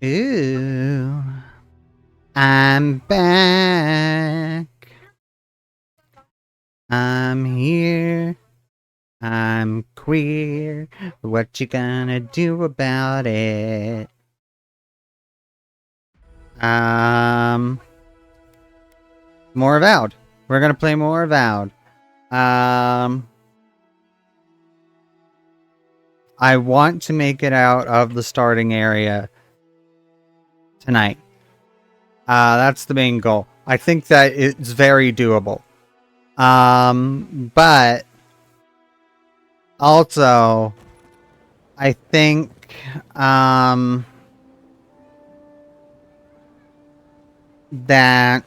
Ooh, I'm back. I'm here. I'm queer. What you gonna do about it? More Avowed. We're gonna play more Avowed. I want to make it out of the starting area tonight. That's the main goal. I think that it's very doable. But also, I think, that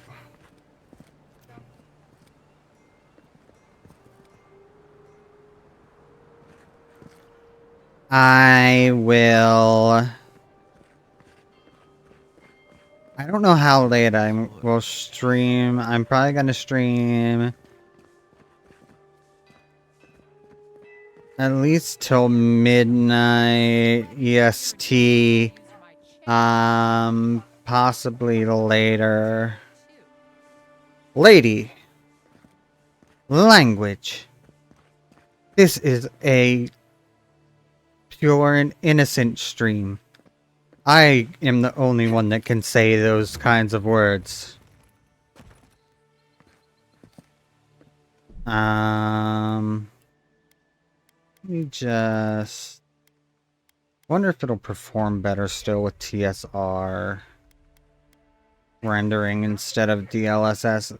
I will... I don't know how late I will stream. I'm probably going to stream at least till midnight EST. Possibly later. Lady. Language. This is a pure and innocent stream. I am the only one that can say those kinds of words. Let me just wonder if it'll perform better still with TSR rendering instead of DLSS.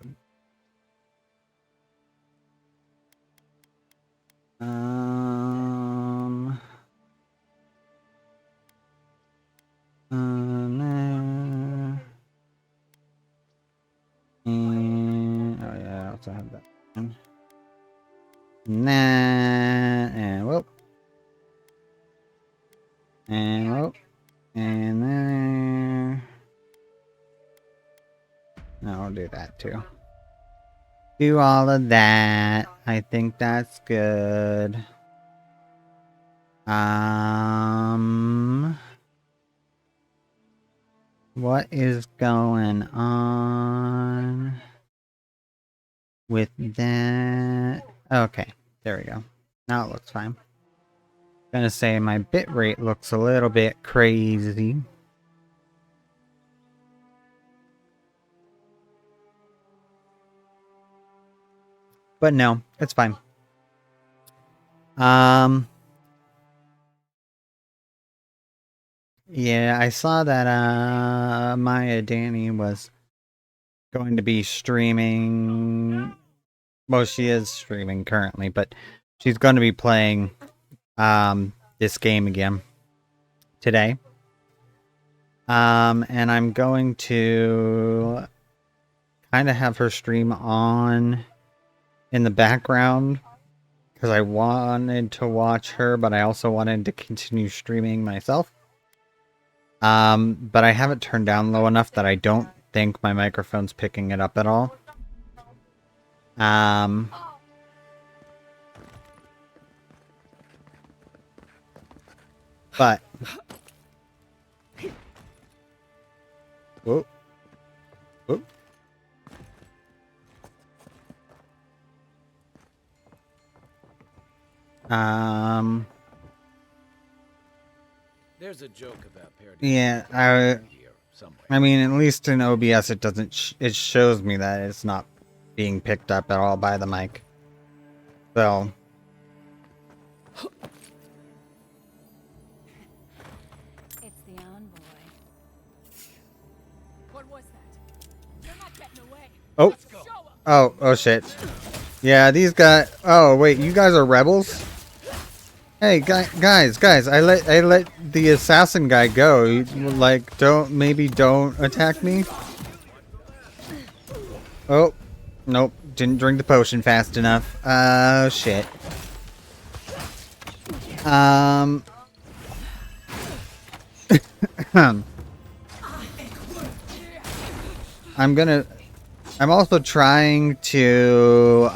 Nah. Oh yeah, I also have that one. Nah, and whoop. And whoop. And there. No, I'll do that too. Do all of that. I think that's good. What is going on with that? Okay, there we go. Now it looks fine. Gonna say my bitrate looks a little bit crazy. But no, it's fine. Yeah, I saw that Maya Danny was going to be streaming. Well, she is streaming currently, but she's going to be playing this game again today. And I'm going to kind of have her stream on in the background because I wanted to watch her, but I also wanted to continue streaming myself. But I have it turned down low enough that I don't think my microphone's picking it up at all. But whoa. Whoa. There's a joke about parody. Yeah, I mean, at least in OBS, it doesn't. It shows me that it's not being picked up at all by the mic. So. It's the envoy. What was that? You're not getting away. Oh. Oh shit. Yeah, these guys. Oh wait, you guys are rebels? Hey guys, I let the assassin guy go. You, like, don't attack me. Oh, nope, didn't drink the potion fast enough. Oh shit. I'm also trying to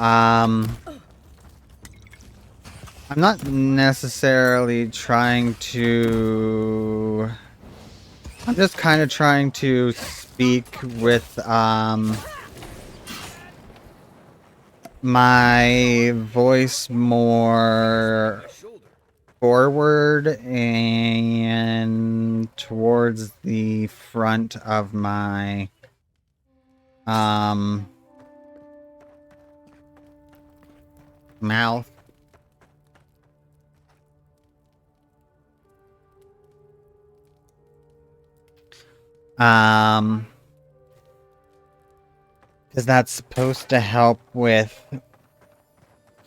I'm not necessarily trying to I'm just kind of trying to speak with my voice more forward and towards the front of my mouth. Because that's supposed to help with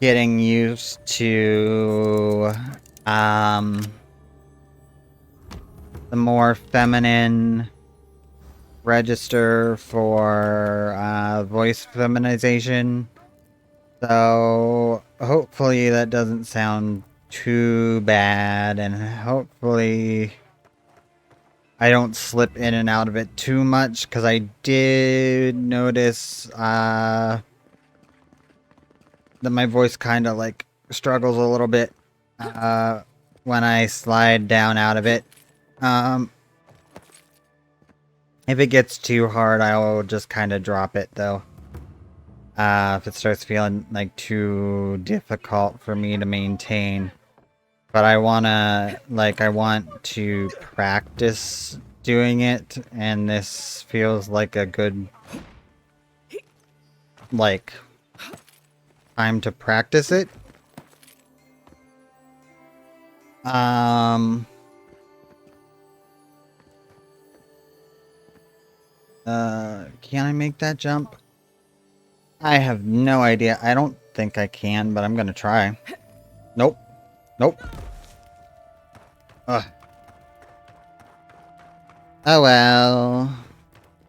getting used to the more feminine register for voice feminization. So hopefully that doesn't sound too bad, and hopefully I don't slip in and out of it too much, because I did notice that my voice kind of like struggles a little bit when I slide down out of it. If it gets too hard, I will just kind of drop it, though. If it starts feeling like too difficult for me to maintain. But I want to practice doing it, and this feels like a good, like, time to practice it. Can I make that jump? I have no idea. I don't think I can, but I'm gonna try. Nope. Nope. Ugh. Oh well.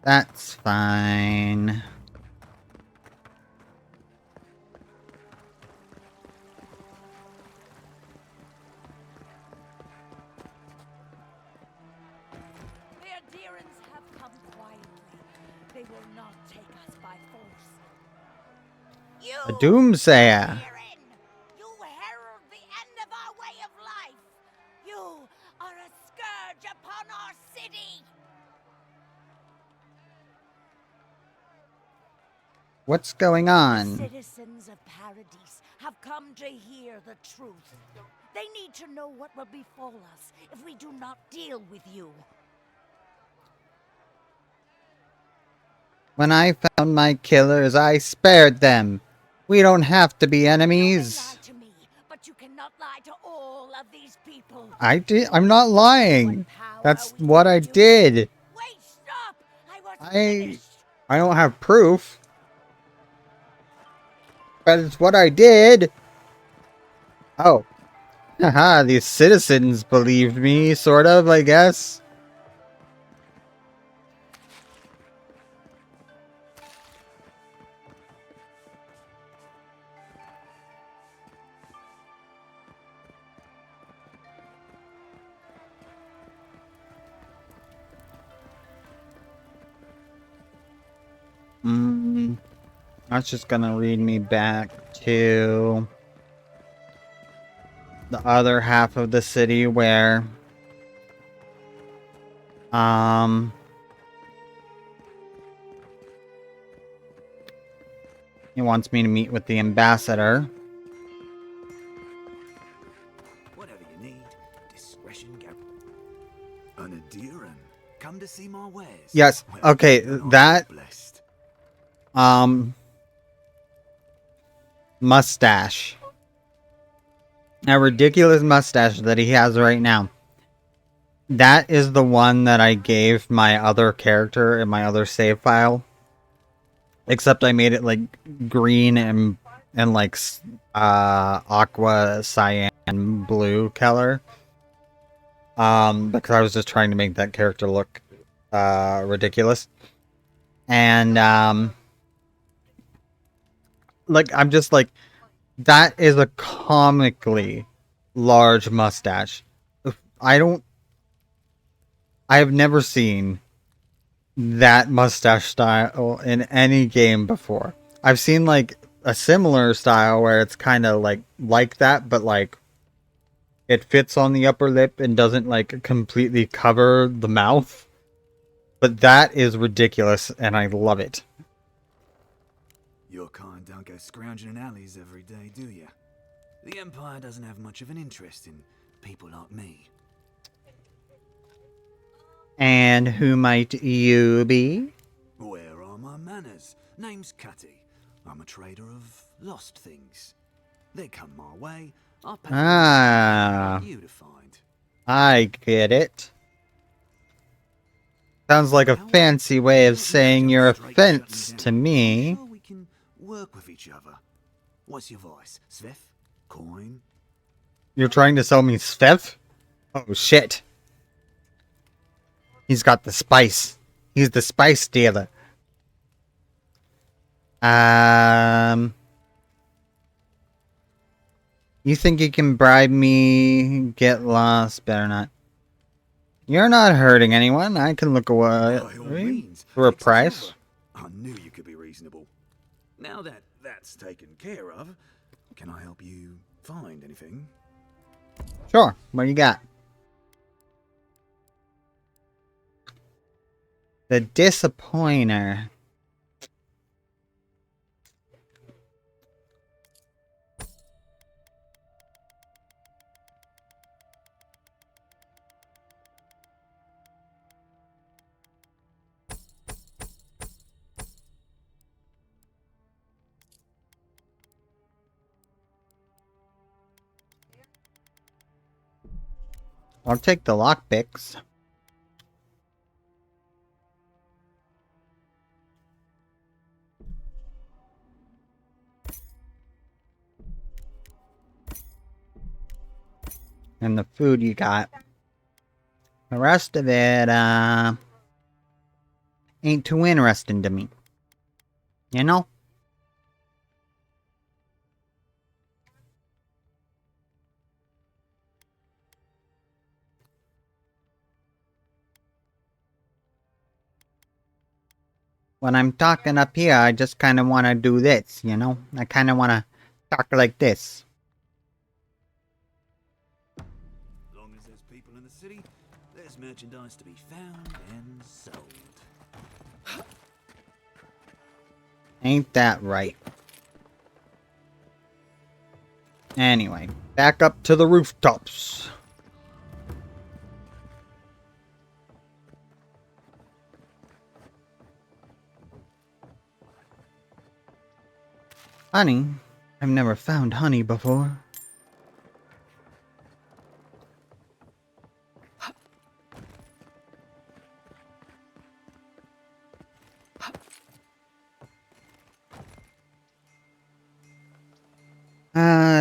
That's fine. The adherents have come quietly. They will not take us by force. You, A doomsayer. Adherent! You herald the end of our way of life. You are a scourge upon our city. What's going on? The citizens of Paradise have come to hear the truth. They need to know what will befall us if we do not deal with you. When I found my killers, I spared them. We don't have to be You can enemies. lie to me, but you cannot lie to all of these people. I'm not lying. That's what I did. Wait, stop! I wasn't finished. I don't have proof. But it's what I did. Oh. Haha, these citizens believed me, sort of, I guess. That's just gonna lead me back to the other half of the city where he wants me to meet with the ambassador. Whatever you need, discretion go. An adherent, come to see my wares. Yes, Well, okay, I'm that blessed. mustache. A ridiculous mustache that he has right now. That is the one that I gave my other character in my other save file. Except I made it like green and like aqua cyan blue color. Because I was just trying to make that character look ridiculous. And like I'm just like, that is a comically large mustache. I have never seen that mustache style in any game before. I've seen like a similar style where it's kind of like that, but like it fits on the upper lip and doesn't like completely cover the mouth. But that is ridiculous, and I love it. Your kind don't go scrounging in alleys every day, do you? The Empire doesn't have much of an interest in people like me. And who might you be? Where are my manners? Name's Cutty. I'm a trader of lost things. They come my way. I'll pay you to find. I get it. Sounds like a fancy way of saying you're a fence to me. Sure we can work with each other. What's your voice? Sveth? Coin? You're trying to sell me Svev? Oh shit. He's got the spice. He's the spice dealer. You think you can bribe me? Get lost? Better not. You're not hurting anyone. I can look away for a price. I knew you could be reasonable. Now that that's taken care of, can I help you find anything? Sure. What you got? The Disappointer. I'll take the lockpicks. And the food you got. The rest of it, ain't too interesting to me. You know? When I'm talking up here, I just kind of want to do this, you know? I kind of want to talk like this. As long as there's people in the city, there's merchandise to be found and sold. Ain't that right? Anyway, back up to the rooftops. Honey? I've never found honey before.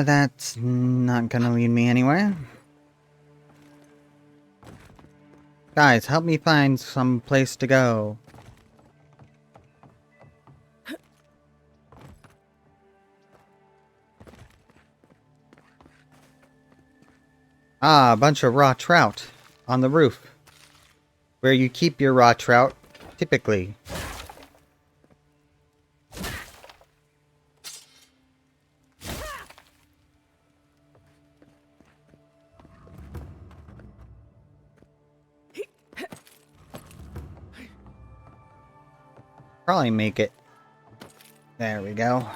That's not gonna lead me anywhere. Guys, help me find some place to go. Ah, a bunch of raw trout on the roof. Where you keep your raw trout, typically. Probably make it. There we go.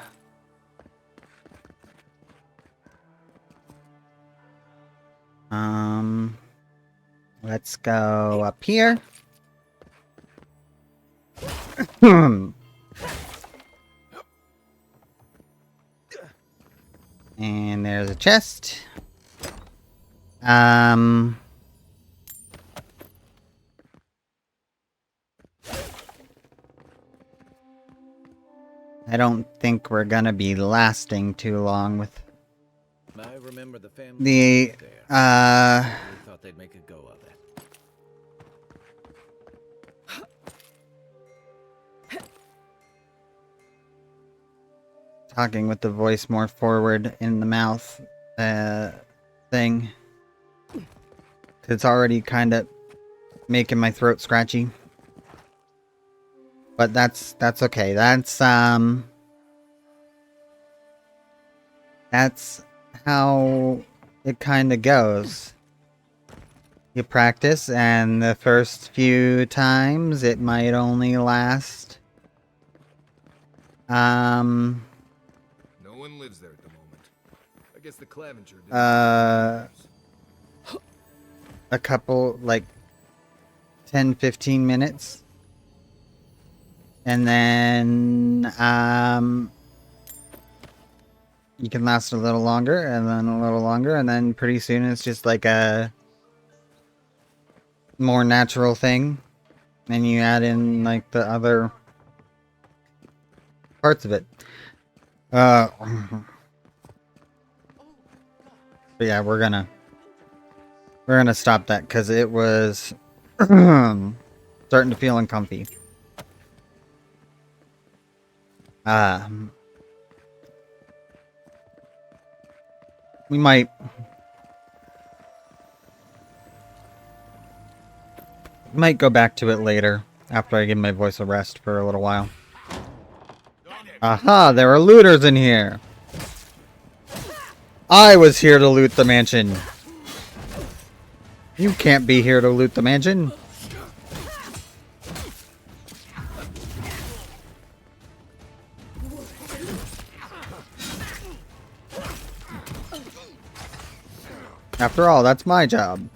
Let's go up here. And there's a chest. I don't think we're gonna be lasting too long with I remember the family the, there. We thought they'd make a go of it. talking with the voice more forward in the mouth, thing. It's already kind of making my throat scratchy. But that's okay. That's how it kind of goes. You practice, and the first few times it might only last No one lives there at the moment. I guess the Clavenger didn't a couple, like 10-15 minutes. And then you can last a little longer, and then a little longer, and then pretty soon it's just like a more natural thing. And you add in like the other parts of it. But yeah, we're gonna stop that because it was starting to feel uncomfy. We might go back to it later after I give my voice a rest for a little while. Aha, there are looters in here. I was here to loot the mansion. You can't be here to loot the mansion. After all, that's my job.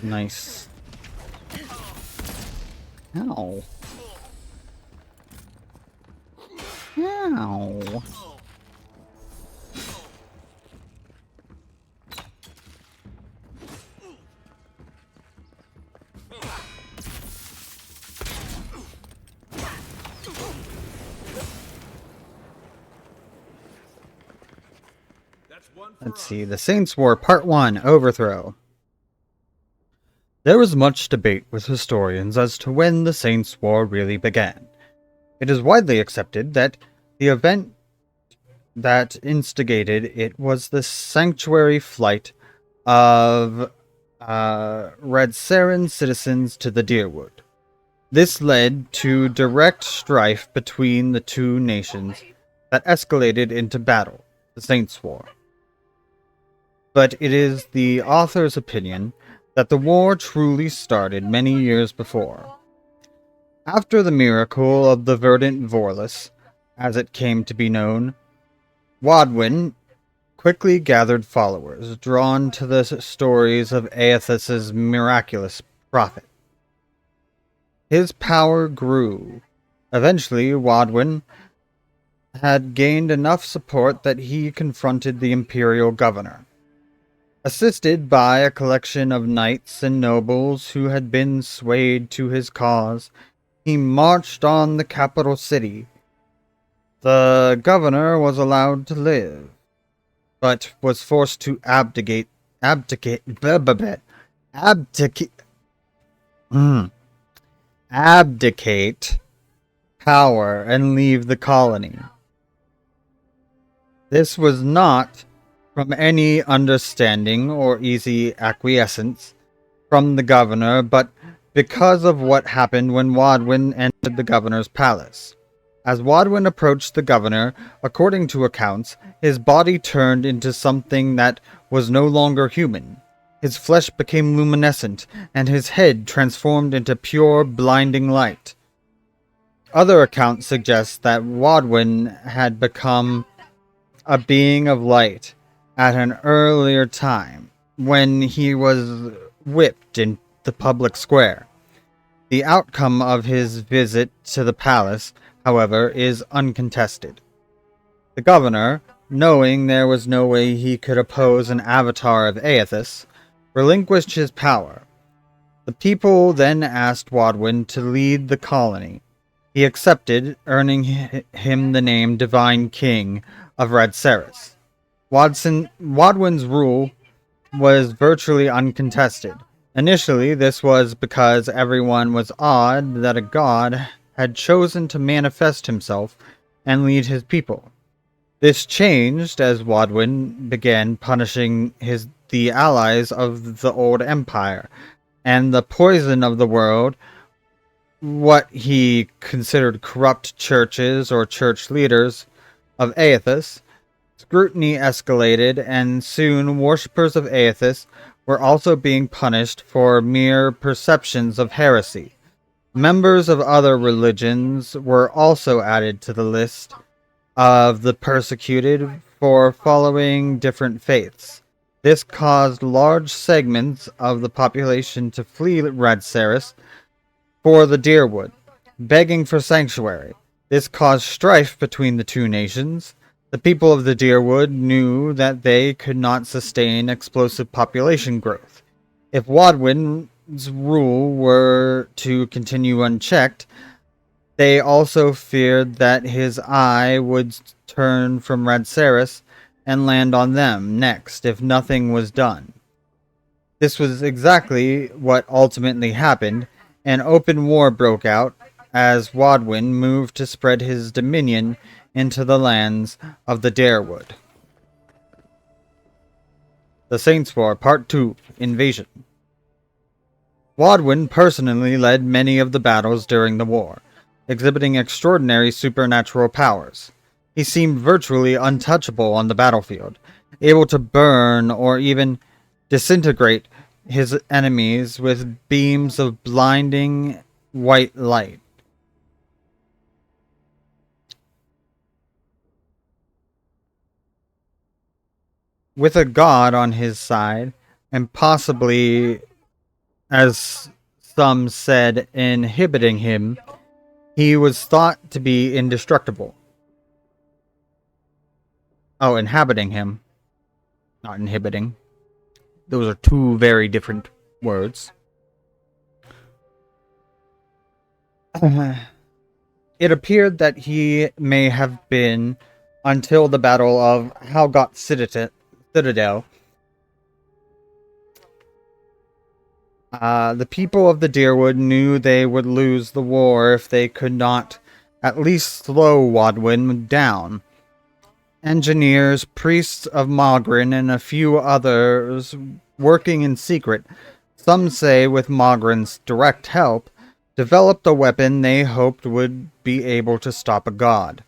Nice. Ow. Ow. Let's see. The Saints War Part 1, Overthrow. There is much debate with historians as to when the Saints War really began. It is widely accepted that the event that instigated it was the sanctuary flight of Red Saren citizens to the Deerwood. This led to direct strife between the two nations that escalated into battle, the Saints War. But it is the author's opinion that the war truly started many years before. After the miracle of the Verdant Vorlus, as it came to be known, Wadwin quickly gathered followers, drawn to the stories of Aethys's miraculous prophet. His power grew. Eventually, Wadwin had gained enough support that he confronted the imperial governor. Assisted by a collection of knights and nobles who had been swayed to his cause, he marched on the capital city. The governor was allowed to live, but was forced to abdicate power and leave the colony. This was not from any understanding or easy acquiescence from the governor, but because of what happened when Wadwin entered the governor's palace. As Wadwin approached the governor, according to accounts, his body turned into something that was no longer human. His flesh became luminescent, and his head transformed into pure, blinding light. Other accounts suggest that Wadwin had become a being of light at an earlier time, when he was whipped in the public square. The outcome of his visit to the palace, however, is uncontested. The governor, knowing there was no way he could oppose an avatar of Aethys, relinquished his power. The people then asked Wadwin to lead the colony. He accepted, earning him the name Divine King of Red Saris. Wadwin's rule was virtually uncontested. Initially, this was because everyone was awed that a god had chosen to manifest himself and lead his people. This changed as Wadwin began punishing the allies of the old empire and the poison of the world, what he considered corrupt churches or church leaders of Aethys, scrutiny escalated, and soon worshippers of Aethys were also being punished for mere perceptions of heresy. Members of other religions were also added to the list of the persecuted for following different faiths. This caused large segments of the population to flee Radceris for the Deerwood, begging for sanctuary. This caused strife between the two nations. The people of the Deerwood knew that they could not sustain explosive population growth. If Wadwin's rule were to continue unchecked, they also feared that his eye would turn from Radceris and land on them next if nothing was done. This was exactly what ultimately happened. An open war broke out as Wadwin moved to spread his dominion into the lands of the Darewood. The Saints War Part 2 Invasion. Wadwin personally led many of the battles during the war, exhibiting extraordinary supernatural powers. He seemed virtually untouchable on the battlefield, able to burn or even disintegrate his enemies with beams of blinding white light. With a god on his side, and possibly, as some said, inhibiting him, he was thought to be indestructible. Oh, inhabiting him. Not inhibiting. Those are two very different words. It appeared that he may have been, until the Battle of Halgot Citadel, the people of the Deerwood knew they would lose the war if they could not at least slow Wadwin down. Engineers, priests of Mogren, and a few others working in secret, some say with Mogren's direct help, developed a weapon they hoped would be able to stop a god.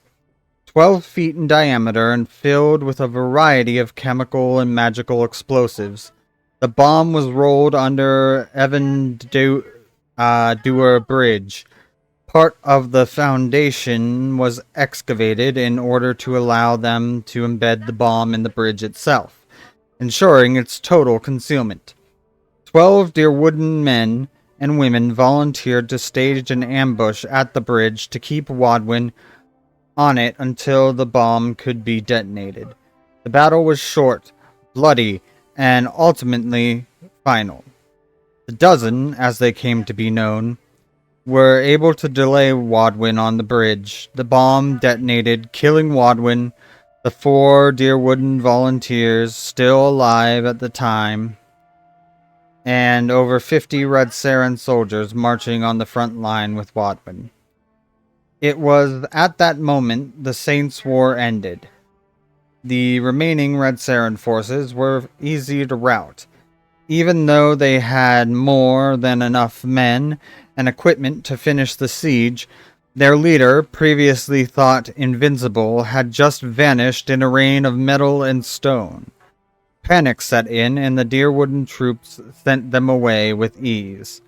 12 feet in diameter and filled with a variety of chemical and magical explosives, the bomb was rolled under Evandur Bridge. Part of the foundation was excavated in order to allow them to embed the bomb in the bridge itself, ensuring its total concealment. 12 Deerwooden men and women volunteered to stage an ambush at the bridge to keep Wadwin on it until the bomb could be detonated. The battle was short, bloody, and ultimately final. The Dozen, as they came to be known, were able to delay Wadwin on the bridge. The bomb detonated, killing Wadwin, the 4 Deerwooden volunteers still alive at the time, and over 50 Red Saren soldiers marching on the front line with Wadwin. It was at that moment the Saints' War ended. The remaining Red Saren forces were easy to rout, even though they had more than enough men and equipment to finish the siege. Their leader, previously thought invincible, had just vanished in a rain of metal and stone. Panic set in, and the Deerwooden troops sent them away with ease.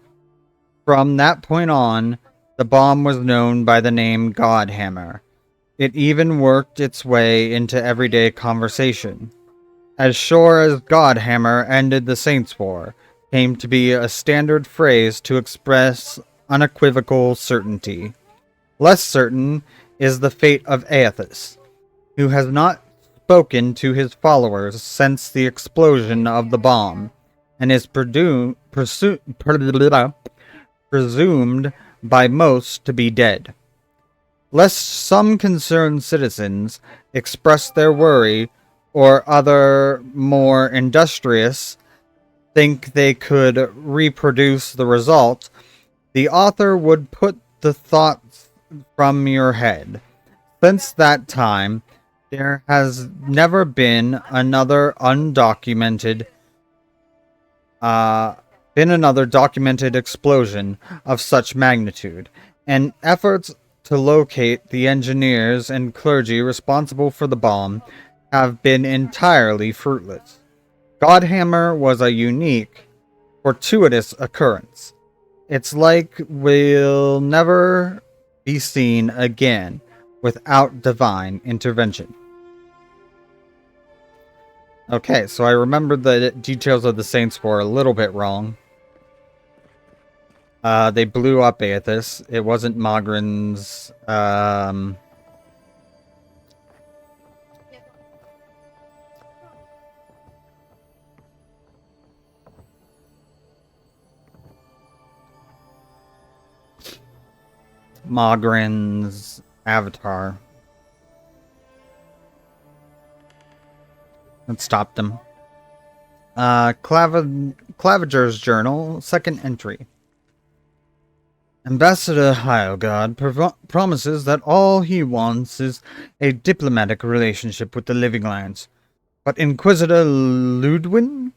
From that point on, the bomb was known by the name Godhammer. It even worked its way into everyday conversation. As sure as Godhammer ended the Saints' War came to be a standard phrase to express unequivocal certainty. Less certain is the fate of Aethys, who has not spoken to his followers since the explosion of the bomb, and is presumed by most to be dead. Lest some concerned citizens express their worry, or other more industrious think they could reproduce the result, the author would put the thoughts from your head. Since that time, there has never been another undocumented been another documented explosion of such magnitude, and efforts to locate the engineers and clergy responsible for the bomb have been entirely fruitless. Godhammer was a unique, fortuitous occurrence. It's like we'll never be seen again without divine intervention. Okay, so I remember the details of the Saints War a little bit wrong. They blew up Aethys. It wasn't Mogren's, avatar that stopped him. Claviger's journal, second entry. Ambassador Heilgard promises that all he wants is a diplomatic relationship with the Living Lands. But Inquisitor Ludwin?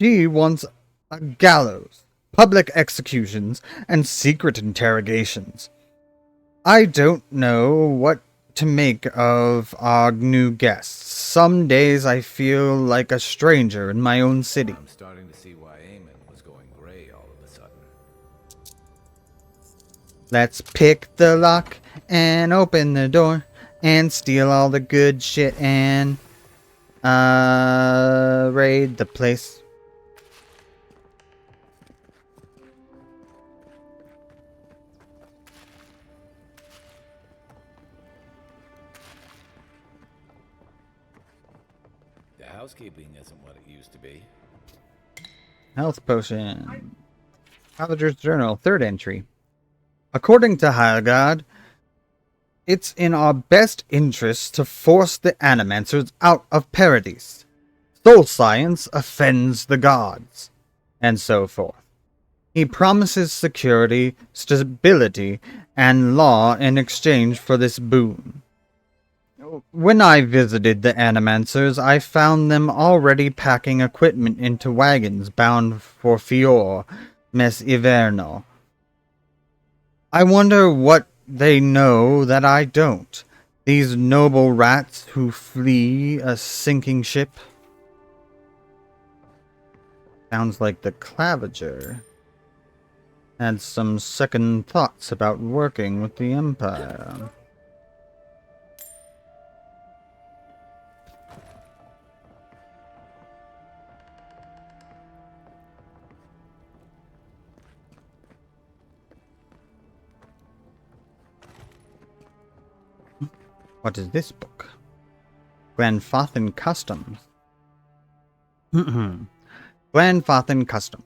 She wants a gallows, public executions, and secret interrogations. I don't know what to make of our new guests. Some days I feel like a stranger in my own city. I'm starting to see why Eamon was going gray all of a sudden. Let's pick the lock and open the door and steal all the good shit and raid the place. The housekeeping isn't what it used to be. Health potion. Ravager's journal, third entry. According to Heilgard, it's in our best interest to force the Animancers out of Paradise. Soul science offends the gods, and so forth. He promises security, stability, and law in exchange for this boon. When I visited the Animancers, I found them already packing equipment into wagons bound for Fior, Mes Iverno. I wonder what they know that I don't. These noble rats who flee a sinking ship. Sounds like the Claviger had some second thoughts about working with the Empire. What is this book? Glenfathan Customs. Glenfathan Customs.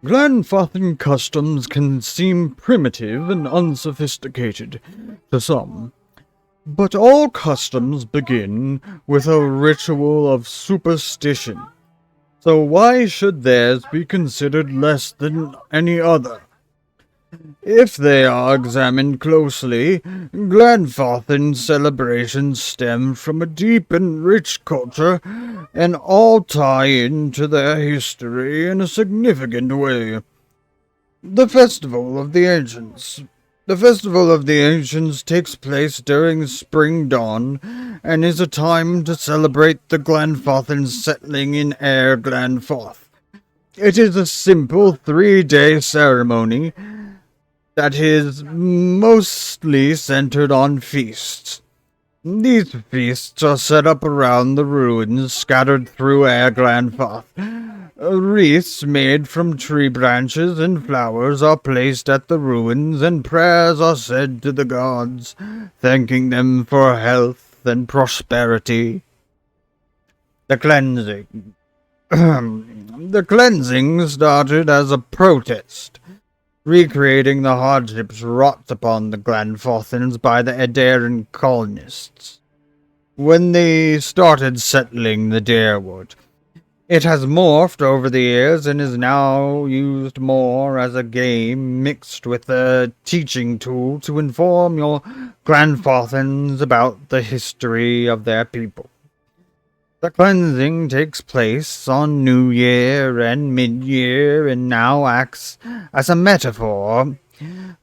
Glenfathan customs can seem primitive and unsophisticated to some, but all customs begin with a ritual of superstition. So why should theirs be considered less than any other? If they are examined closely, Glenfathan celebrations stem from a deep and rich culture, and all tie into their history in a significant way. The Festival of the Ancients. The Festival of the Ancients takes place during spring dawn, and is a time to celebrate the Glenfathans settling in Air Glenforth. It is a simple 3-day ceremony that is mostly centered on feasts. These feasts are set up around the ruins scattered through Air Glenforth. Wreaths made from tree branches and flowers are placed at the ruins, and prayers are said to the gods, thanking them for health and prosperity. The cleansing. The cleansing started as a protest, recreating the hardships wrought upon the Glenfathans by the Adaran colonists when they started settling the Darewood. It has morphed over the years and is now used more as a game mixed with a teaching tool to inform your Glenfathans about the history of their people. The cleansing takes place on New Year and Mid-Year and now acts as a metaphor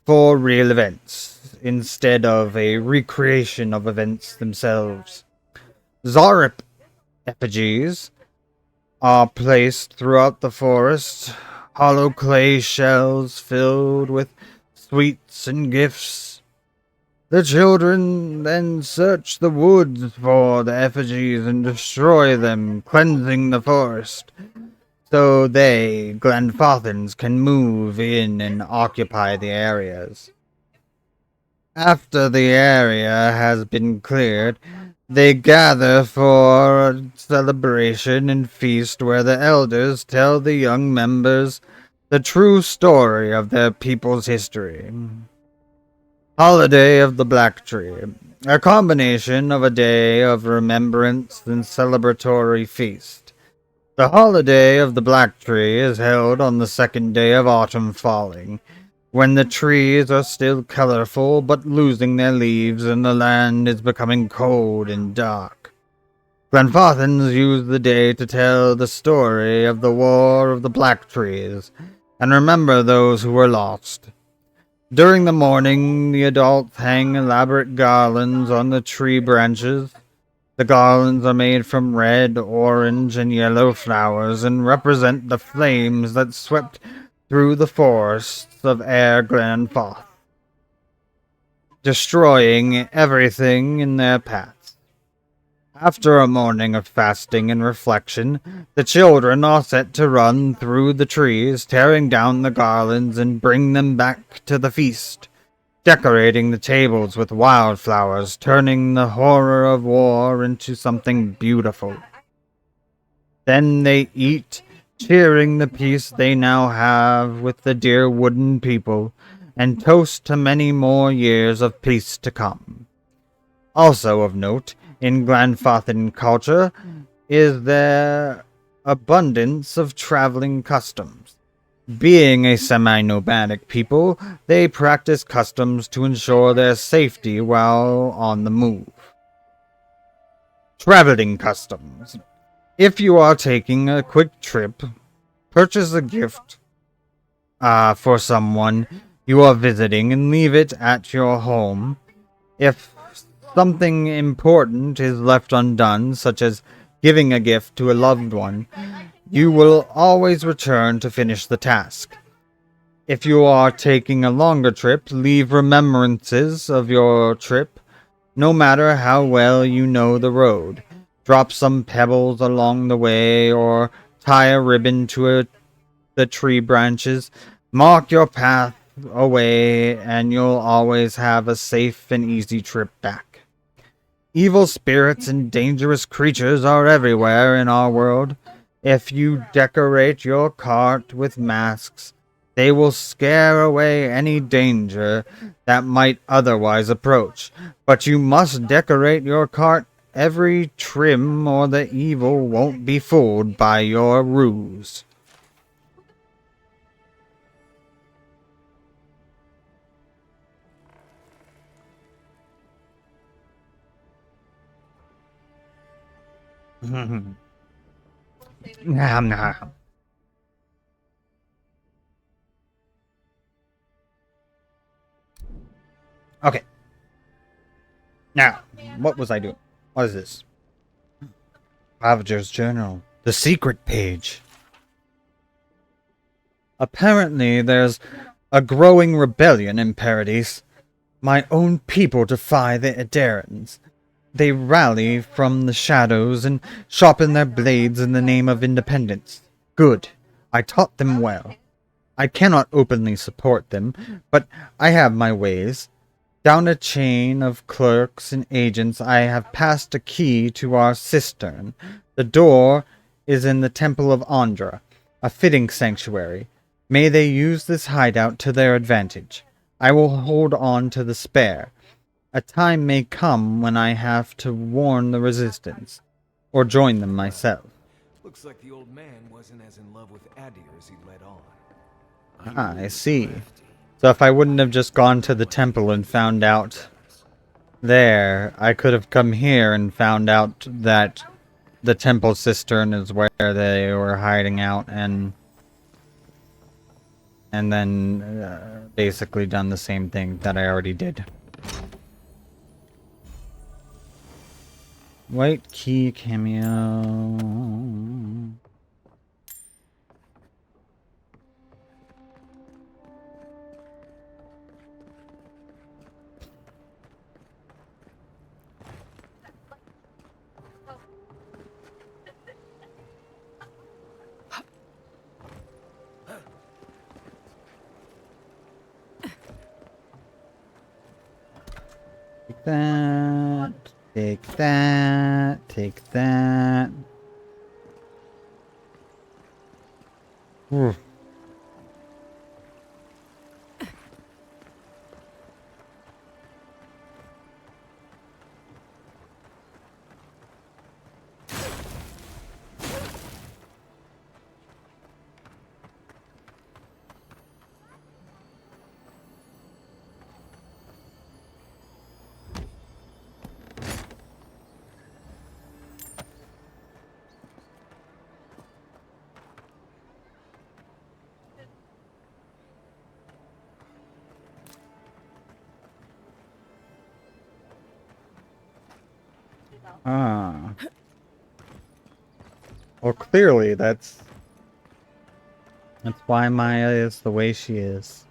for real events instead of a recreation of events themselves. Zarip effigies are placed throughout the forest, hollow clay shells filled with sweets and gifts. The children then search the woods for the effigies and destroy them, cleansing the forest, so they, Glenfathans, can move in and occupy the areas. After the area has been cleared, they gather for a celebration and feast where the elders tell the young members the true story of their people's history. Holiday of the Black Tree, a combination of a day of remembrance and celebratory feast. The holiday of the Black Tree is held on the second day of autumn falling, when the trees are still colorful but losing their leaves and the land is becoming cold and dark. Glenfathans use the day to tell the story of the War of the Black Trees and remember those who were lost. During the morning, the adults hang elaborate garlands on the tree branches. The garlands are made from red, orange, and yellow flowers and represent the flames that swept through the forests of Air Glenfath, destroying everything in their paths. After a morning of fasting and reflection, the children are set to run through the trees, tearing down the garlands and bring them back to the feast, decorating the tables with wildflowers, turning the horror of war into something beautiful. Then they eat, cheering the peace they now have with the dear wooden people, and toast to many more years of peace to come. Also of note, in Glenfathan culture, is their abundance of traveling customs. Being a semi-nomadic people, they practice customs to ensure their safety while on the move. Traveling customs. If you are taking a quick trip, purchase a gift for someone you are visiting and leave it at your home. If something important is left undone, such as giving a gift to a loved one, you will always return to finish the task. If you are taking a longer trip, leave remembrances of your trip, no matter how well you know the road. Drop some pebbles along the way or tie a ribbon to the tree branches. Mark your path away and you'll always have a safe and easy trip back. Evil spirits and dangerous creatures are everywhere in our world. If you decorate your cart with masks, they will scare away any danger that might otherwise approach. But you must decorate your cart every trim or the evil won't be fooled by your ruse. Nom nom. Okay. Now, what was I doing? What is this? Ravager's Journal. The secret page. Apparently, there's a growing rebellion in Paradise. My own people defy the Edarans. They rally from the shadows and sharpen their blades in the name of independence. Good. I taught them well. I cannot openly support them, but I have my ways. Down a chain of clerks and agents, I have passed a key to our cistern. The door is in the Temple of Andra, a fitting sanctuary. May they use this hideout to their advantage. I will hold on to the spare. A time may come when I have to warn the resistance, or join them myself. Looks like the old man wasn't as in love with Adir as he let on. Ah, I see. So if I wouldn't have just gone to the temple and found out there, I could have come here and found out that the temple cistern is where they were hiding out, and then basically done the same thing that I already did. White key cameo. Take that. Take that. Take that. Ooh. Ah. Well, clearly that's why Maya is the way she is.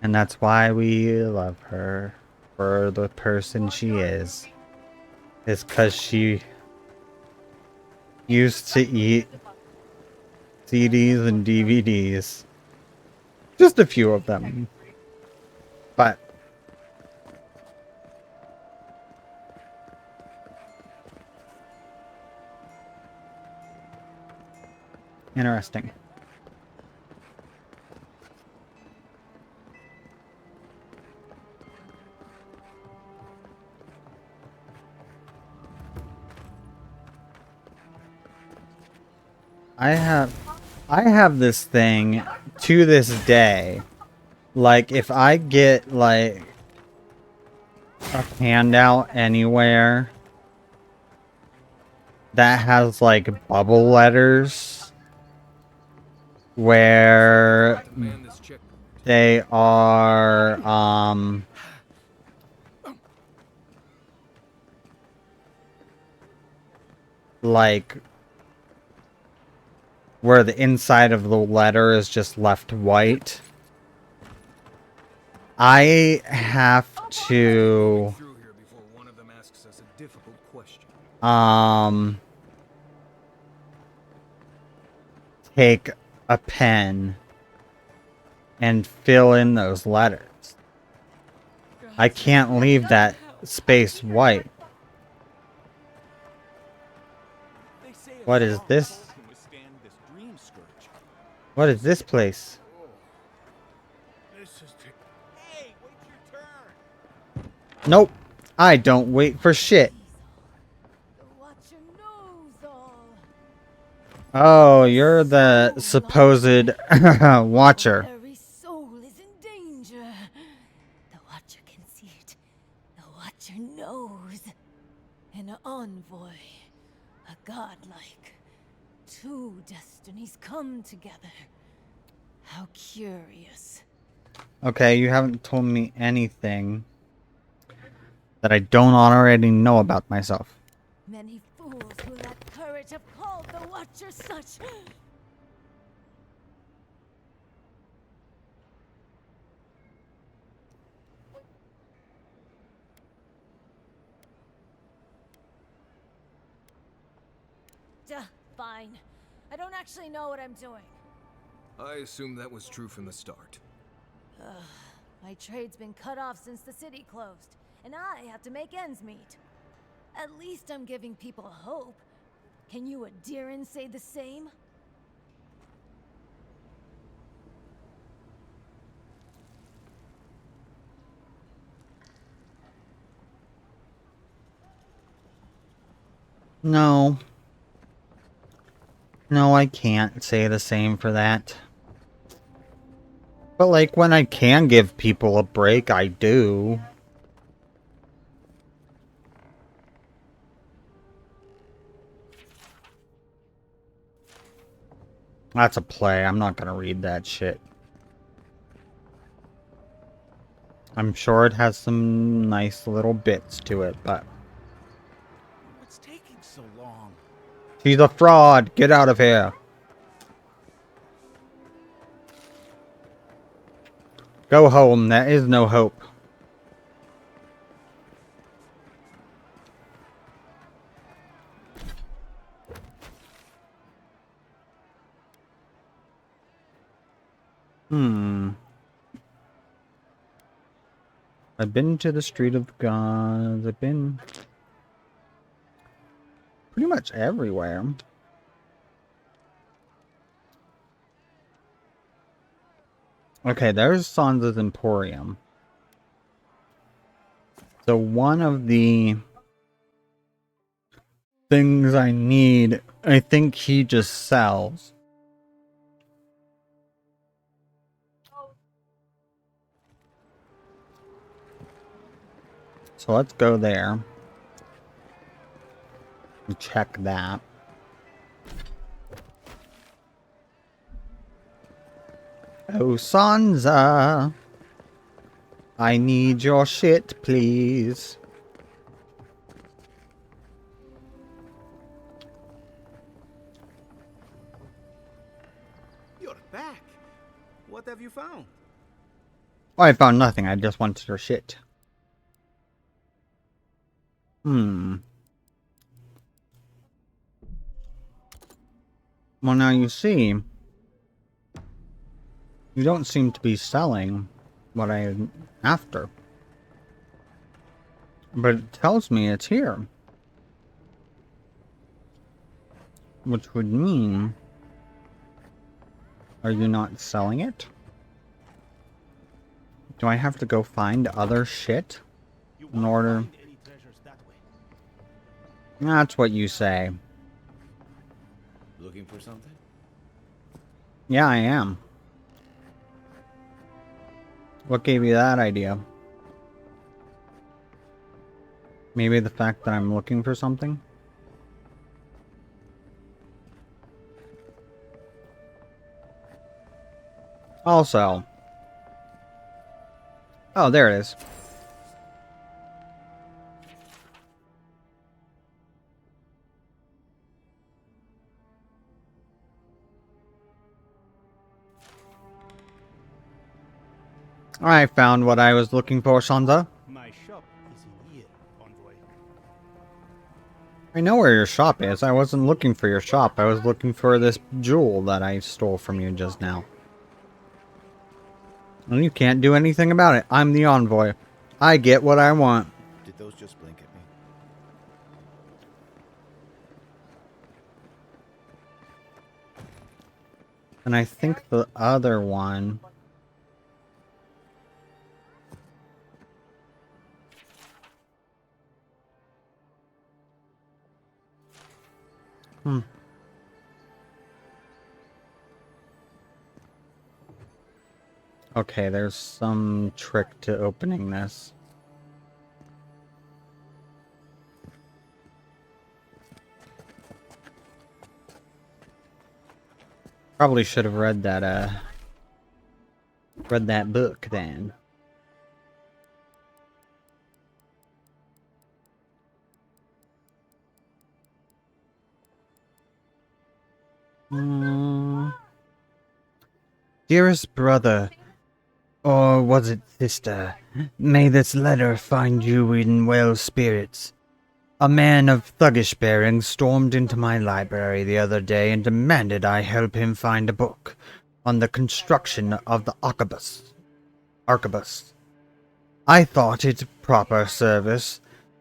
And that's why we love her for the person she is. It's because she used to eat CDs and DVDs. Just a few of them. But interesting. I have this thing to this day. Like, if I get like a handout anywhere that has like bubble letters where Man, this checkpoint. they are like where the inside of the letter is just left white, I have to Through here before one of them asks us a difficult question. take a pen and fill in those letters. I can't leave that space white. What is this? What is this place? Nope. I don't wait for shit. Oh, you're the supposed watcher. Every soul is in danger. The Watcher can see it. The Watcher knows. An envoy, a godlike. Two destinies come together. How curious. Okay, you haven't told me anything that I don't already know about myself. Many fools who lack courage have called the Watcher such. Fine. I don't actually know what I'm doing. I assume that was true from the start. My trade's been cut off since the city closed, and I have to make ends meet. At least I'm giving people hope. Can you Adiran say the same? No. No, I can't say the same for that. But like when I can give people a break, I do. That's a play. I'm not gonna read that shit. I'm sure it has some nice little bits to it, but... What's taking so long? She's a fraud! Get out of here! Go home. There is no hope. I've been to the Street of Gods. I've been pretty much everywhere. Okay, there's Sansa's Emporium. So one of the things I need, I think he just sells. So let's go there and check that. Oh, Sansa, I need your shit, please. You're back. What have you found? Oh, I found nothing. I just wanted your shit. Well, now you see, you don't seem to be selling what I'm after. But it tells me it's here. Which would mean... Are you not selling it? Do I have to go find other shit in order... That's what you say. Looking for something? Yeah, I am. What gave you that idea? Maybe the fact that I'm looking for something? Also... Oh, there it is. I found what I was looking for, Sansa. My shop is in here, envoy. I know where your shop is. I wasn't looking for your shop. I was looking for this jewel that I stole from you just now. And you can't do anything about it. I'm the envoy. I get what I want. Did those just blink at me? And I think the other one... Okay, there's some trick to opening this. Probably should have read that book then. Dearest brother, or was it sister, may this letter find you in well spirits. A man of thuggish bearing stormed into my library the other day and demanded I help him find a book on the construction of the arquebus. I thought it proper service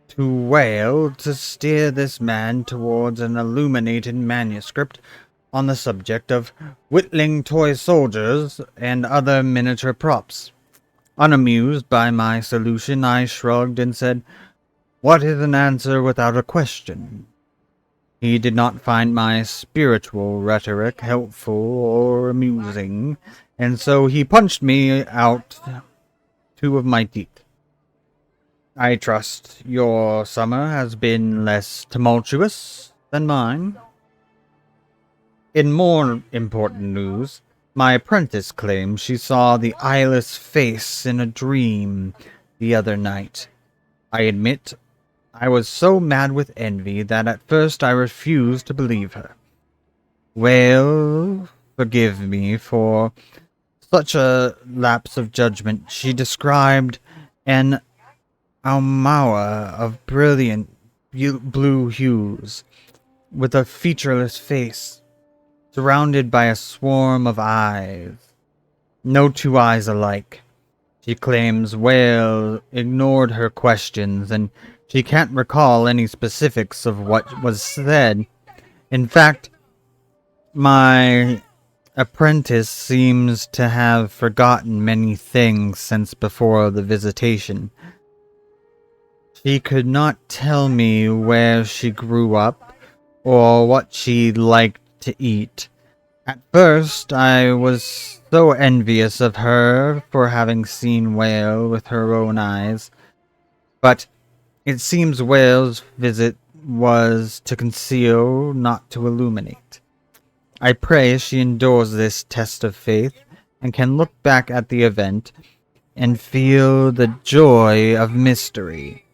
to Whale to steer this man towards an illuminated manuscript on the subject of whittling toy soldiers and other miniature props. Unamused by my solution, I shrugged and said, "What is an answer without a question?" He did not find my spiritual rhetoric helpful or amusing, and so he punched me out 2 of my teeth. I trust your summer has been less tumultuous than mine. In more important news, my apprentice claims she saw the eyeless face in a dream the other night. I admit I was so mad with envy that at first I refused to believe her. Well, forgive me for such a lapse of judgment. She described an Almawa of brilliant blue hues, with a featureless face, surrounded by a swarm of eyes. No two eyes alike. She claims Whale ignored her questions, and she can't recall any specifics of what was said. In fact, my apprentice seems to have forgotten many things since before the visitation. She could not tell me where she grew up or what she liked to eat. At first, I was so envious of her for having seen Whale with her own eyes, but it seems Whale's visit was to conceal, not to illuminate. I pray she endures this test of faith and can look back at the event and feel the joy of mystery.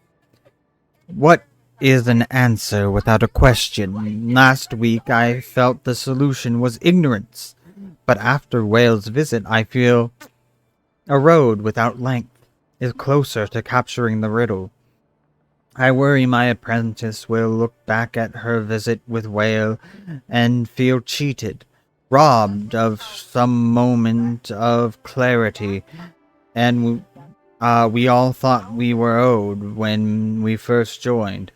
What is an answer without a question? Last week I felt the solution was ignorance, but after Whale's visit I feel a road without length is closer to capturing the riddle. I worry my apprentice will look back at her visit with Whale and feel cheated, robbed of some moment of clarity, and we all thought we were owed when we first joined.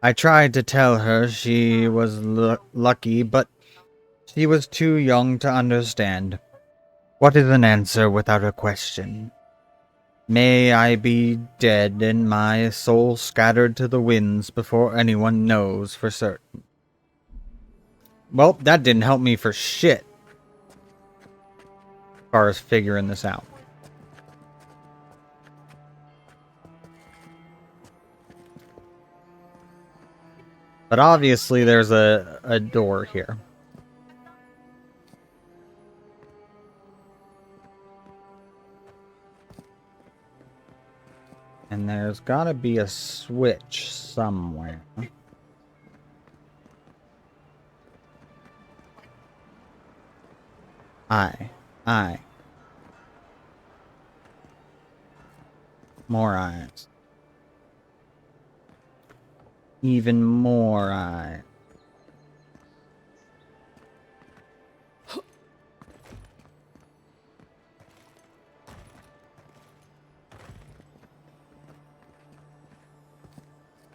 I tried to tell her she was lucky, but she was too young to understand. What is an answer without a question? May I be dead and my soul scattered to the winds before anyone knows for certain. Well, that didn't help me for shit, as far as figuring this out. But obviously there's a door here. And there's gotta be a switch somewhere. Eye. More eyes. Even more eyes.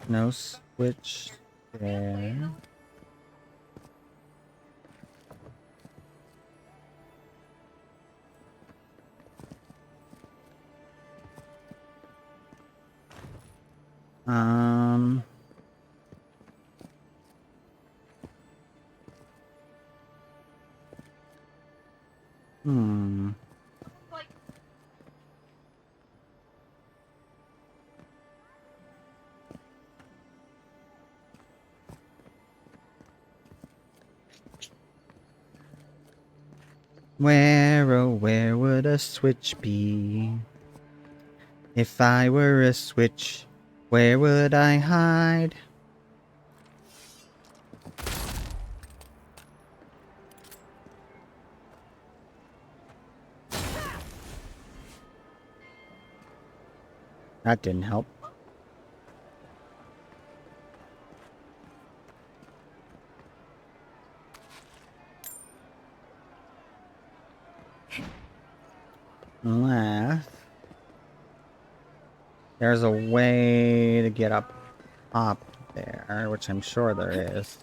No switch there. Hmm. Where, oh, where would a switch be? If I were a switch, where would I hide? That didn't help. Unless there's a way to get up there, which I'm sure there is.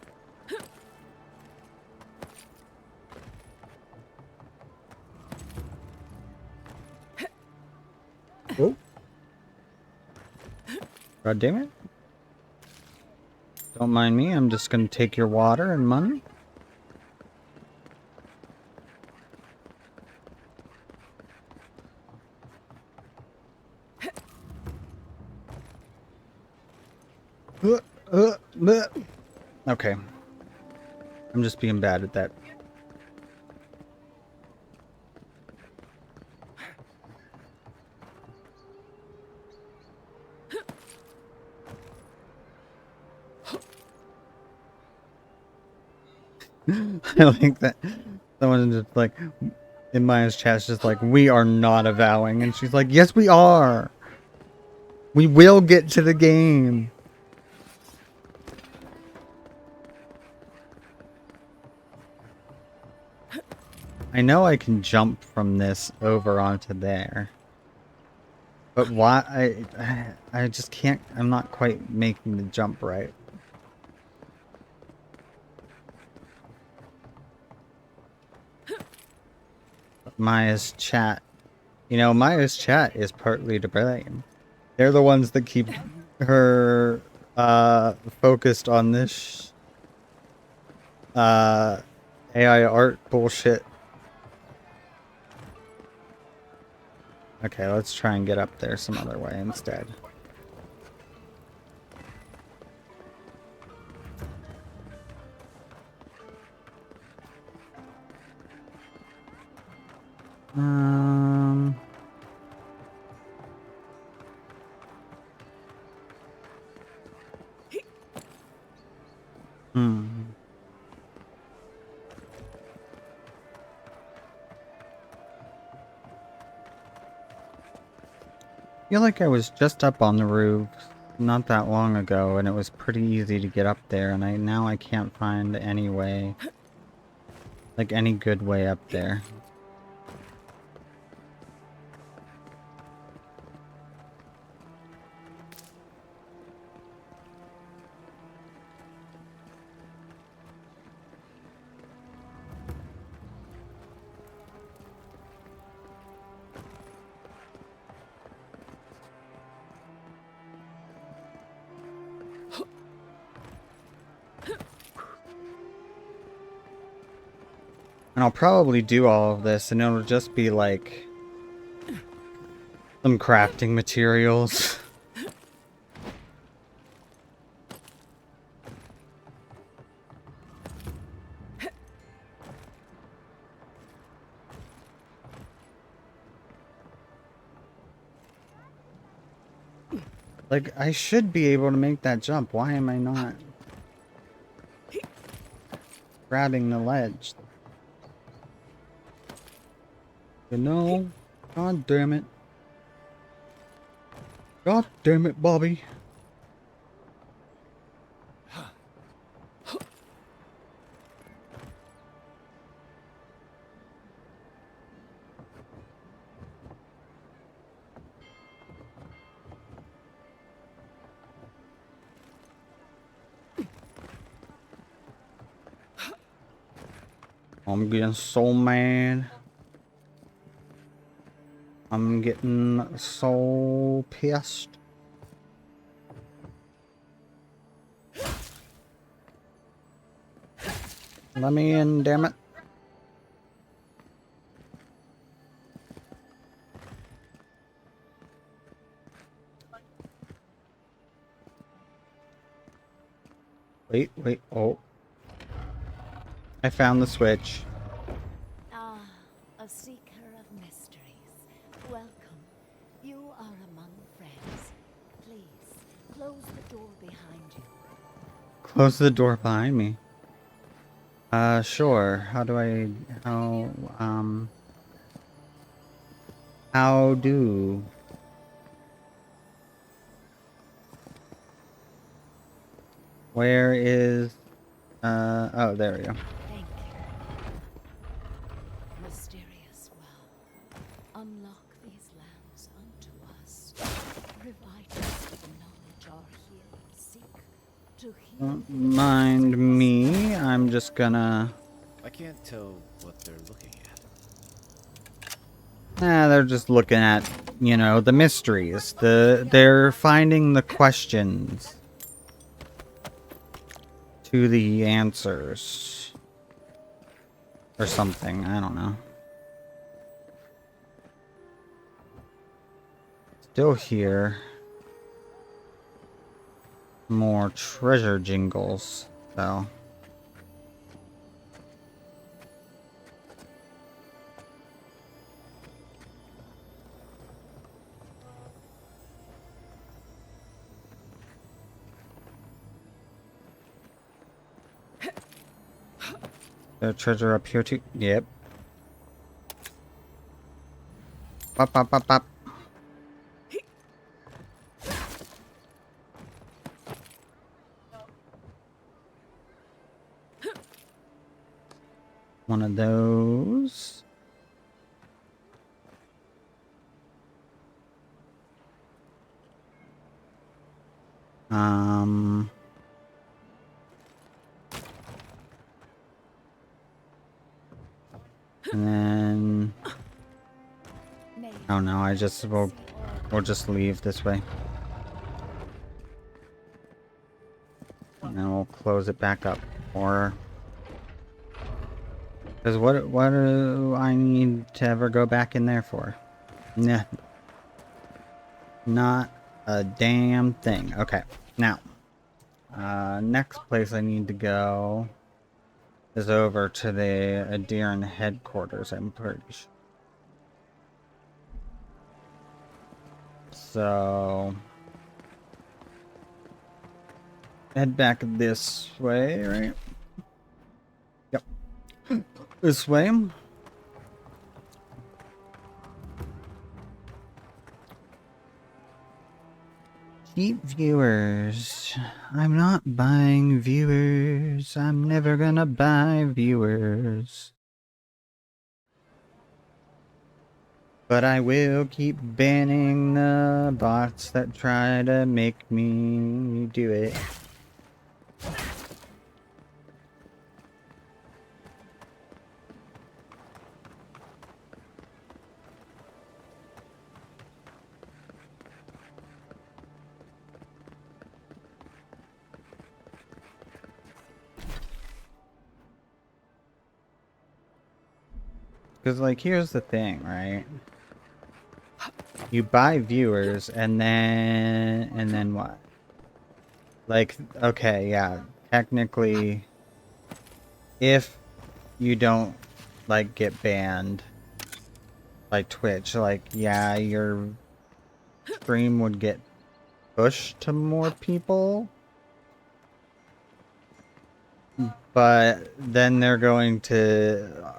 Oh. God damn it. Don't mind me, I'm just gonna take your water and money. Okay. I'm just being bad at that I like that. Someone just like in Maya's chat's just like, we are not avowing, and she's like, yes, we are. We will get to the game. I know I can jump from this over onto there. But why I just can't, I'm not quite making the jump right. But Maya's chat, you know, Maya's chat is partly to blame. They're the ones that keep her focused on this AI art bullshit. Okay, let's try and get up there some other way instead. Um. Hmm. I feel like I was just up on the roof not that long ago, and it was pretty easy to get up there, and now I can't find any way, like any good way up there. And I'll probably do all of this, and it'll just be like some crafting materials. Like, I should be able to make that jump. Why am I not grabbing the ledge? You know? God damn it. God damn it, Bobby. I'm getting so mad. I'm getting so pissed. Let me in, damn it. Wait, oh. I found the switch. Ah, a seeker of mysteries. Welcome. You are among friends. Please, close the door behind you. Close the door behind me. Sure. How do? Where is, oh, there we go. Thank you. Mysterious well. Unlock these lands unto us. Revitals of the knowledge our healers seek. To heal. Don't mind me. I'm just gonna. I can't tell what they're looking at. They're just looking at, you know, the mysteries. They're finding the questions to the answers. Or something, I don't know. Still here. More treasure jingles, so. There's treasure up here too. Yep. Pop, pop, pop, pop. One of those. And then oh no, we'll just leave this way. And then we'll close it back up. Or because what do I need to ever go back in there for? Nah. Not a damn thing. Okay. Now, next place I need to go is over to the Adiran headquarters, I'm pretty sure. So head back this way, right? Yep. This way. Cheap viewers. I'm not buying viewers. I'm never gonna buy viewers. But I will keep banning the bots that try to make me do it. Because, like, here's the thing, right? You buy viewers, and then what? Like, okay, yeah, technically, if you don't, like, get banned by Twitch, like, yeah, your stream would get pushed to more people. But then they're going to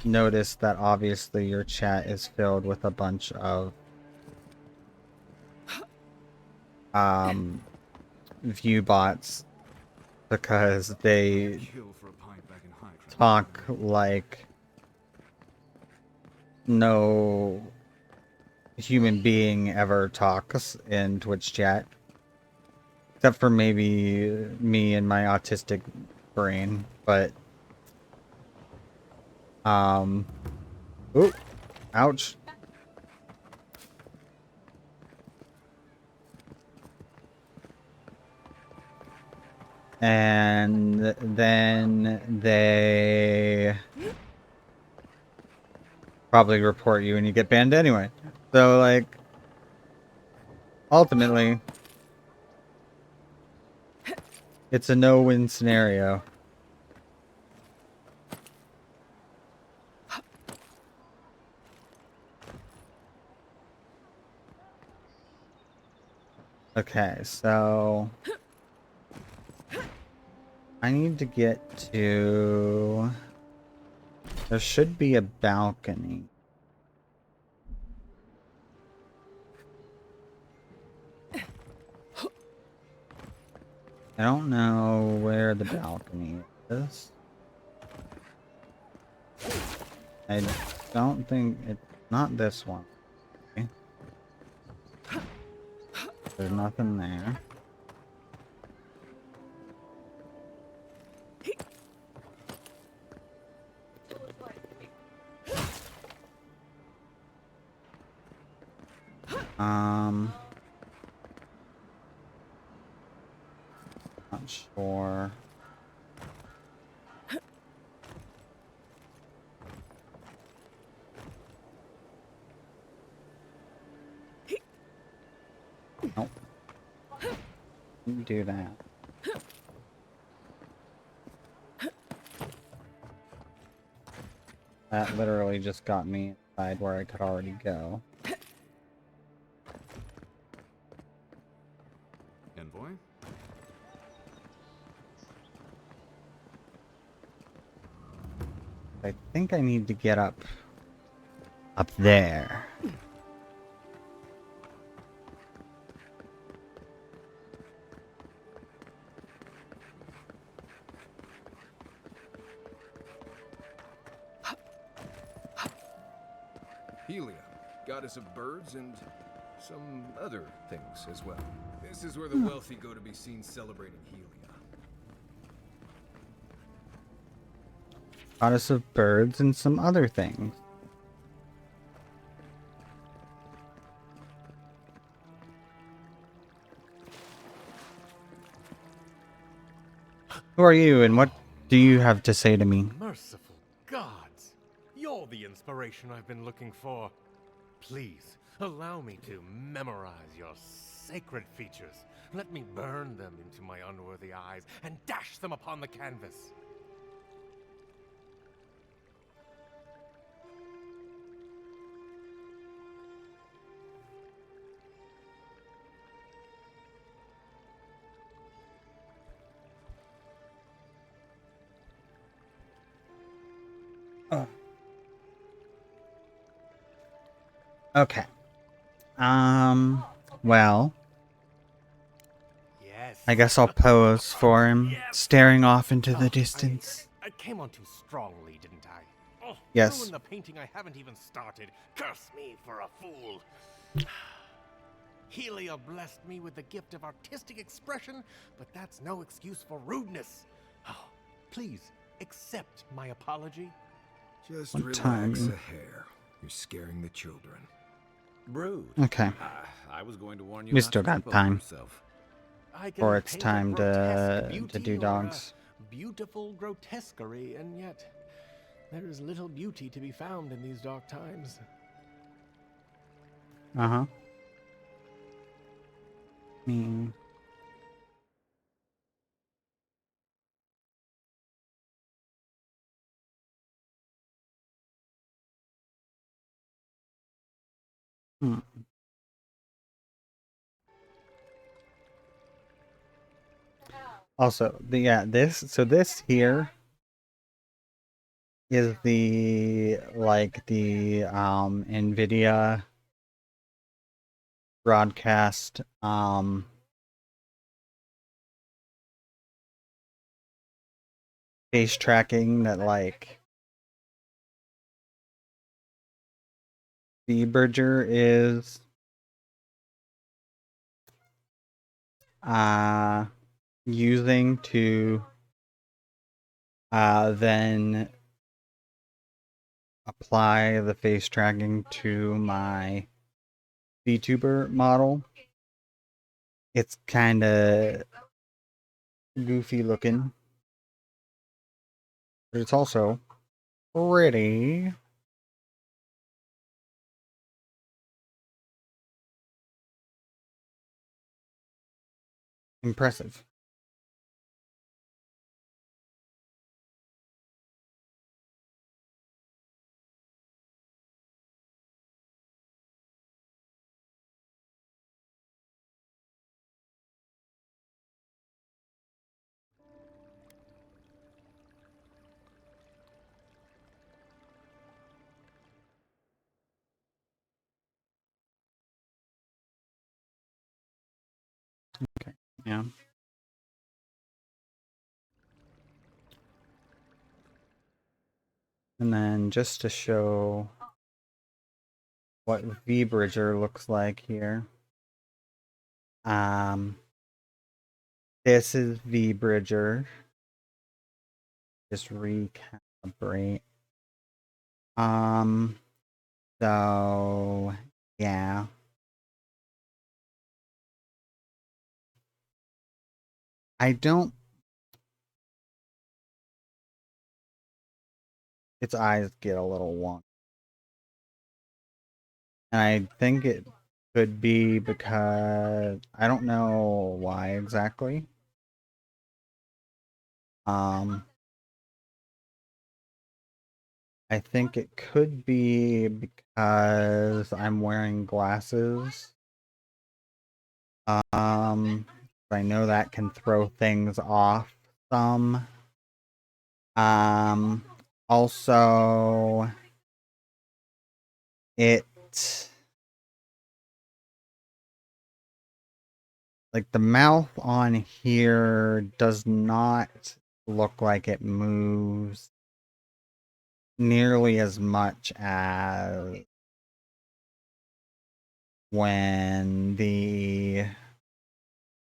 notice that obviously your chat is filled with a bunch of view bots because they talk like no human being ever talks in Twitch chat, except for maybe me and my autistic brain. But ooh, ouch. And then they probably report you and you get banned anyway. So, like, ultimately, it's a no-win scenario. Okay, so I need to get to... There should be a balcony. I don't know where the balcony is. I don't think it's not this one. Okay. There's nothing there. Not sure. Nope. Didn't do that. That literally just got me inside where I could already go. Envoy? I think I need to get up there. Helia, goddess of birds and some other things as well. This is where the wealthy go to be seen celebrating Helia. Goddess of birds and some other things. Who are you and what do you have to say to me? Merciful gods! You're the inspiration I've been looking for. Please, allow me to memorize your sacred features. Let me burn them into my unworthy eyes and dash them upon the canvas. Okay. Well, Yes. I guess I'll pose for him, Yes. staring off into the distance. I came on too strongly, didn't I? Oh, Yes. ruin the painting I haven't even started. Curse me for a fool. Helia blessed me with the gift of artistic expression, but that's no excuse for rudeness. Oh, please, accept my apology. Just What relax time? a hair. You're scaring the children. Brood. Okay. I was going to warn you We not still to got trip over time. yourself. I can Or it's paint a time grotesque to beauty do or dogs. a beautiful grotesquerie, and yet there is little beauty to be found in these dark times. Uh-huh. Hmm. Hmm. Also, this here is the NVIDIA broadcast face tracking that the Bridger is using to then apply the face tracking to my VTuber model. It's kind of goofy looking, but it's also pretty. Impressive. Okay, yeah. And then just to show what V-Bridger looks like here. This is V-Bridger. Just recalibrate. So yeah. I don't. Its eyes get a little wonky. And I think it could be because I don't know why exactly. I think it could be because I'm wearing glasses. I know that can throw things off some. Also, it, like, the mouth on here does not look like it moves nearly as much as when the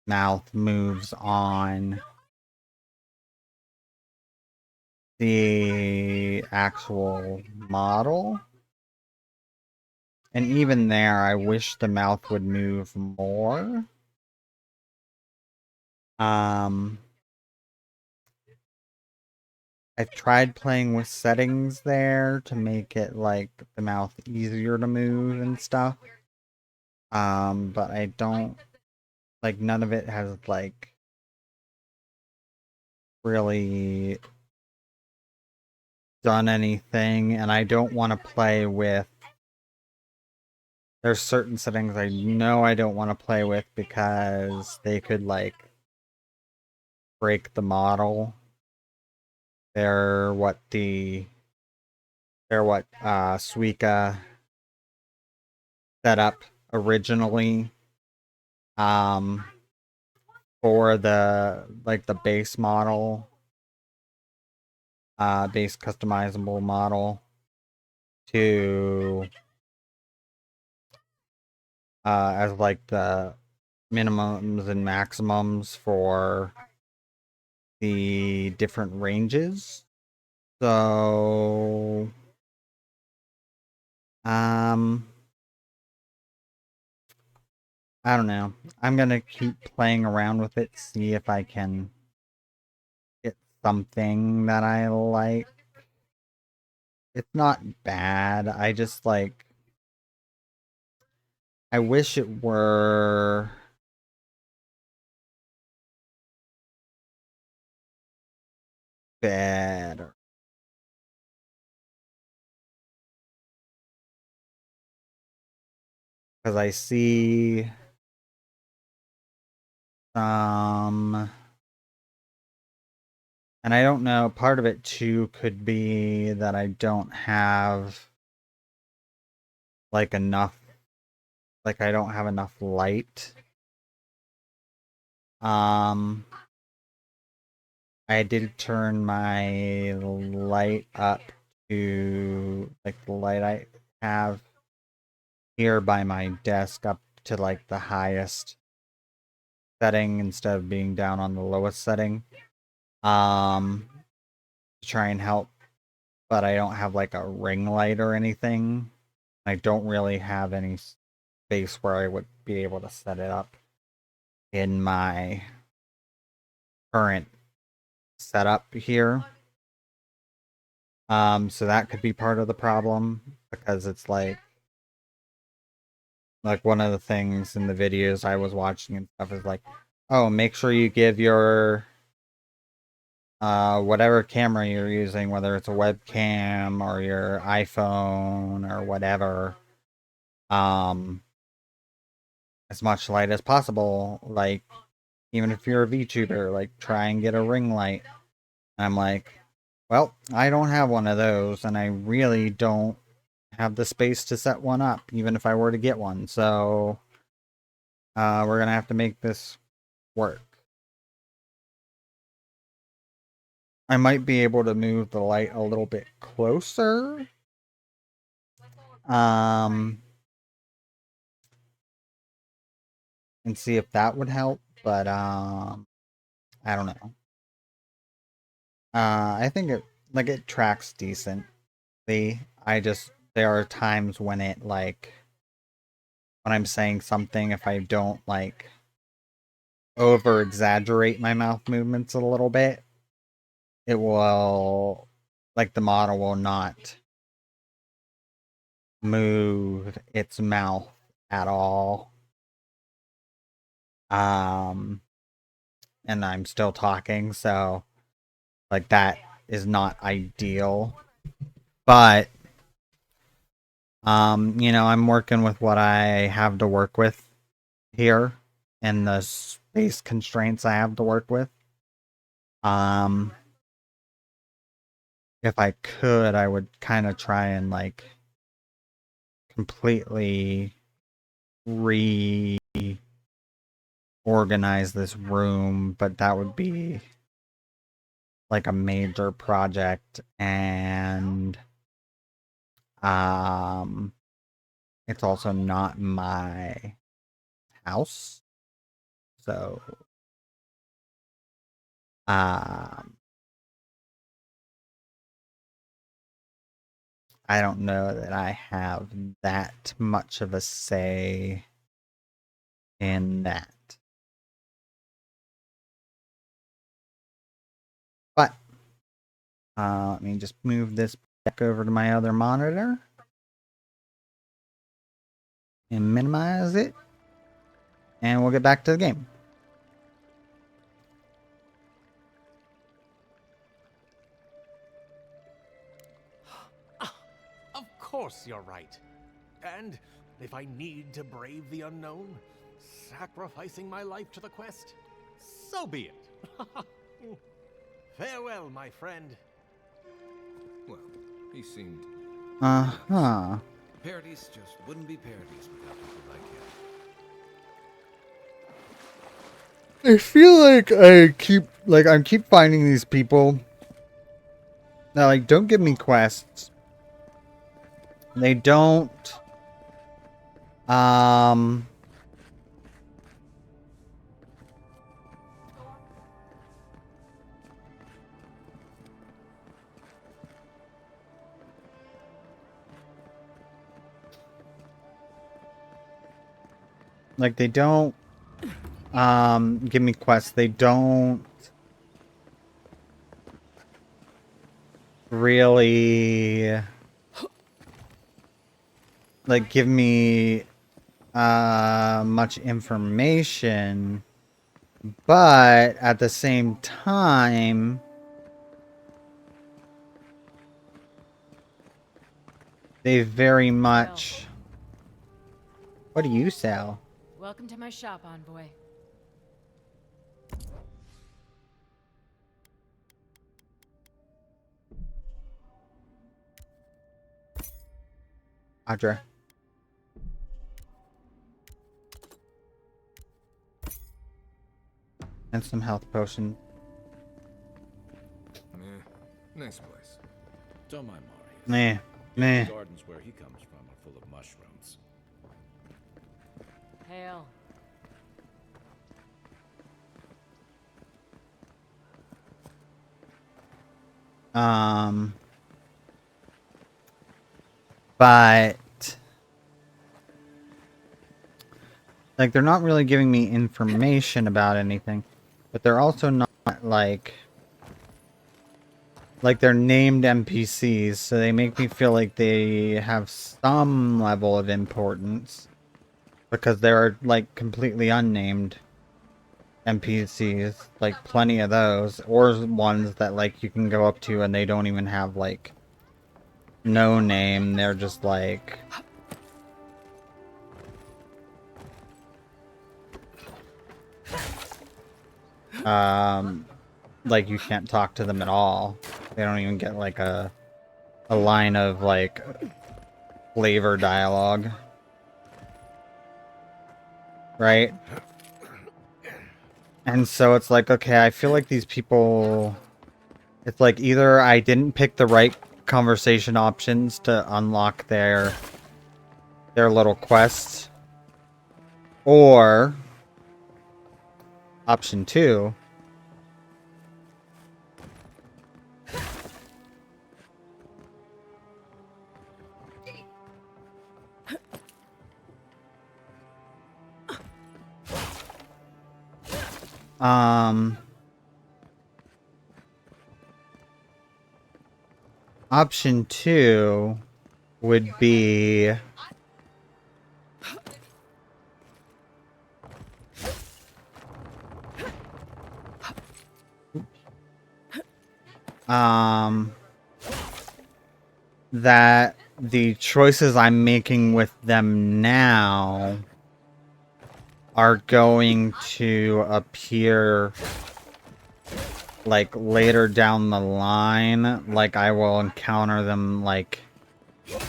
mouth moves on the actual model. And even there, I wish the mouth would move more. I've tried playing with settings there to make it like the mouth easier to move and stuff. But I don't, like, none of it has like really done anything, and I don't want to play with, there's certain settings I know I don't want to play with because they could like break the model. They're what Suika set up originally for the base model, base customizable model to as like the minimums and maximums for the different ranges. So I don't know. I'm gonna keep playing around with it, see if I can get something that I like. It's not bad. I just like, I wish it were better. Because I see some, and I don't know, part of it too could be that I don't have like enough, like I don't have enough light. I did turn my light up to, like, the light I have here by my desk up to like the highest setting instead of being down on the lowest setting. To try and help, but I don't have like a ring light or anything. I don't really have any space where I would be able to set it up in my current setup here. So that could be part of the problem, because it's like one of the things in the videos I was watching and stuff is like, oh, make sure you give your whatever camera you're using, whether it's a webcam or your iPhone or whatever, as much light as possible. Like, even if you're a VTuber, like, try and get a ring light. And I'm like, well, I don't have one of those, and I really don't have the space to set one up, even if I were to get one. So, we're gonna have to make this work. I might be able to move the light a little bit closer. And see if that would help, but I don't know. I think it tracks decently. There are times when it like, when I'm saying something, if I don't like over exaggerate my mouth movements a little bit, it will, like, the model will not move its mouth at all. And I'm still talking, so like that is not ideal. But I'm working with what I have to work with here and the space constraints I have to work with. if I could, I would kind of try and like completely reorganize this room, but that would be like a major project, and it's also not my house. So I don't know that I have that much of a say in that. But let me just move this back over to my other monitor and minimize it, and we'll get back to the game. Of course you're right. And if I need to brave the unknown, sacrificing my life to the quest, so be it. Farewell, my friend. Well, he seemed... Uh-huh. Parodies just wouldn't be parodies without people like him. I feel like I keep finding these people that like don't give me quests. They don't like they don't give me quests. They don't really like give me much information, but at the same time they very much... What do you sell? Welcome to my shop, envoy. Audra. And some health potion. Nice place. Don't mind Marius. Meh. The gardens where he comes from are full of mushrooms. Hail. But like they're not really giving me information about anything, but they're also not like they're named NPCs, so they make me feel like they have some level of importance because they're like completely unnamed NPCs, like plenty of those, or ones that like you can go up to and they don't even have like no name. They're just like like you can't talk to them at all. They don't even get like a line of like flavor dialogue, right? And so it's like, okay, I feel like these people, it's like either I didn't pick the right conversation options to unlock their little quests, or option 2, option 2 would be that the choices I'm making with them now are going to appear like later down the line, like I will encounter them like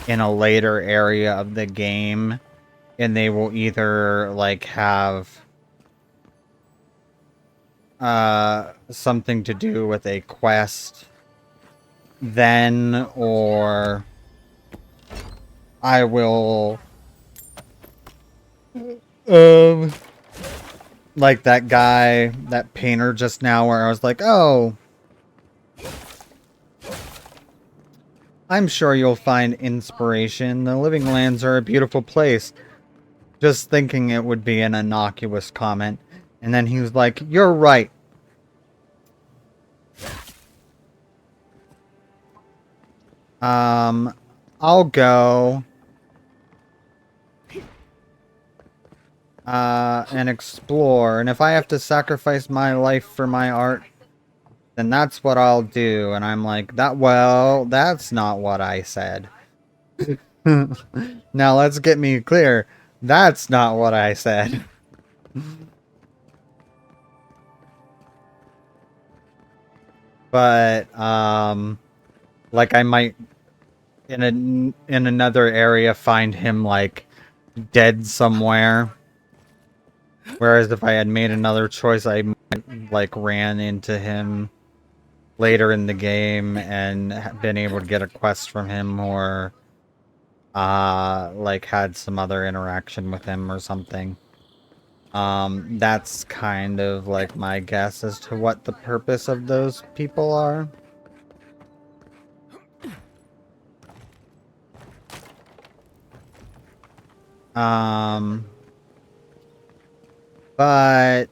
in a later area of the game, and they will either like have something to do with a quest then, or I will like that guy, that painter just now, where I was like, oh, I'm sure you'll find inspiration. The Living Lands are a beautiful place. Just thinking it would be an innocuous comment. And then he was like, you're right. I'll go and explore, and if I have to sacrifice my life for my art, then that's what I'll do. And I'm like, well, that's not what I said. Now let's get me clear. That's not what I said. But like I might in another area find him like dead somewhere. Whereas if I had made another choice, I might like ran into him later in the game and been able to get a quest from him, or like had some other interaction with him or something. That's kind of like my guess as to what the purpose of those people are. But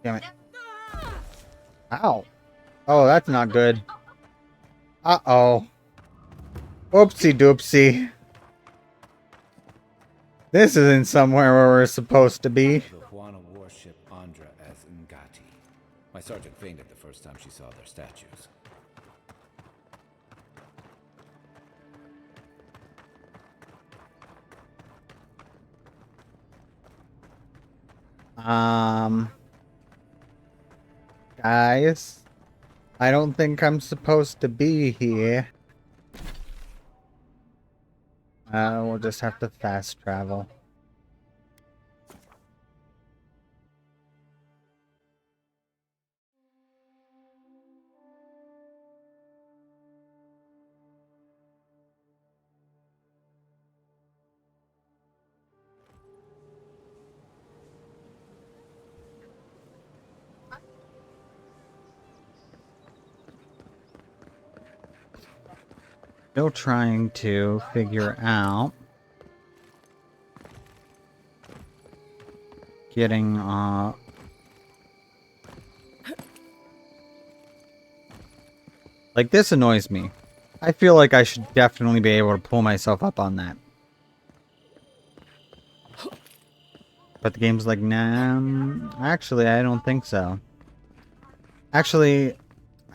damn it. Ow. Oh, that's not good. Uh-oh. Oopsie doopsie. This isn't somewhere where we're supposed to be. The Juana warship Andra as Ngati. My sergeant fainted the first time she saw their statues. Guys, I don't think I'm supposed to be here. We'll just have to fast travel. Still trying to figure out getting like this annoys me. I feel like I should definitely be able to pull myself up on that. But the game's like, nah, actually I don't think so. Actually,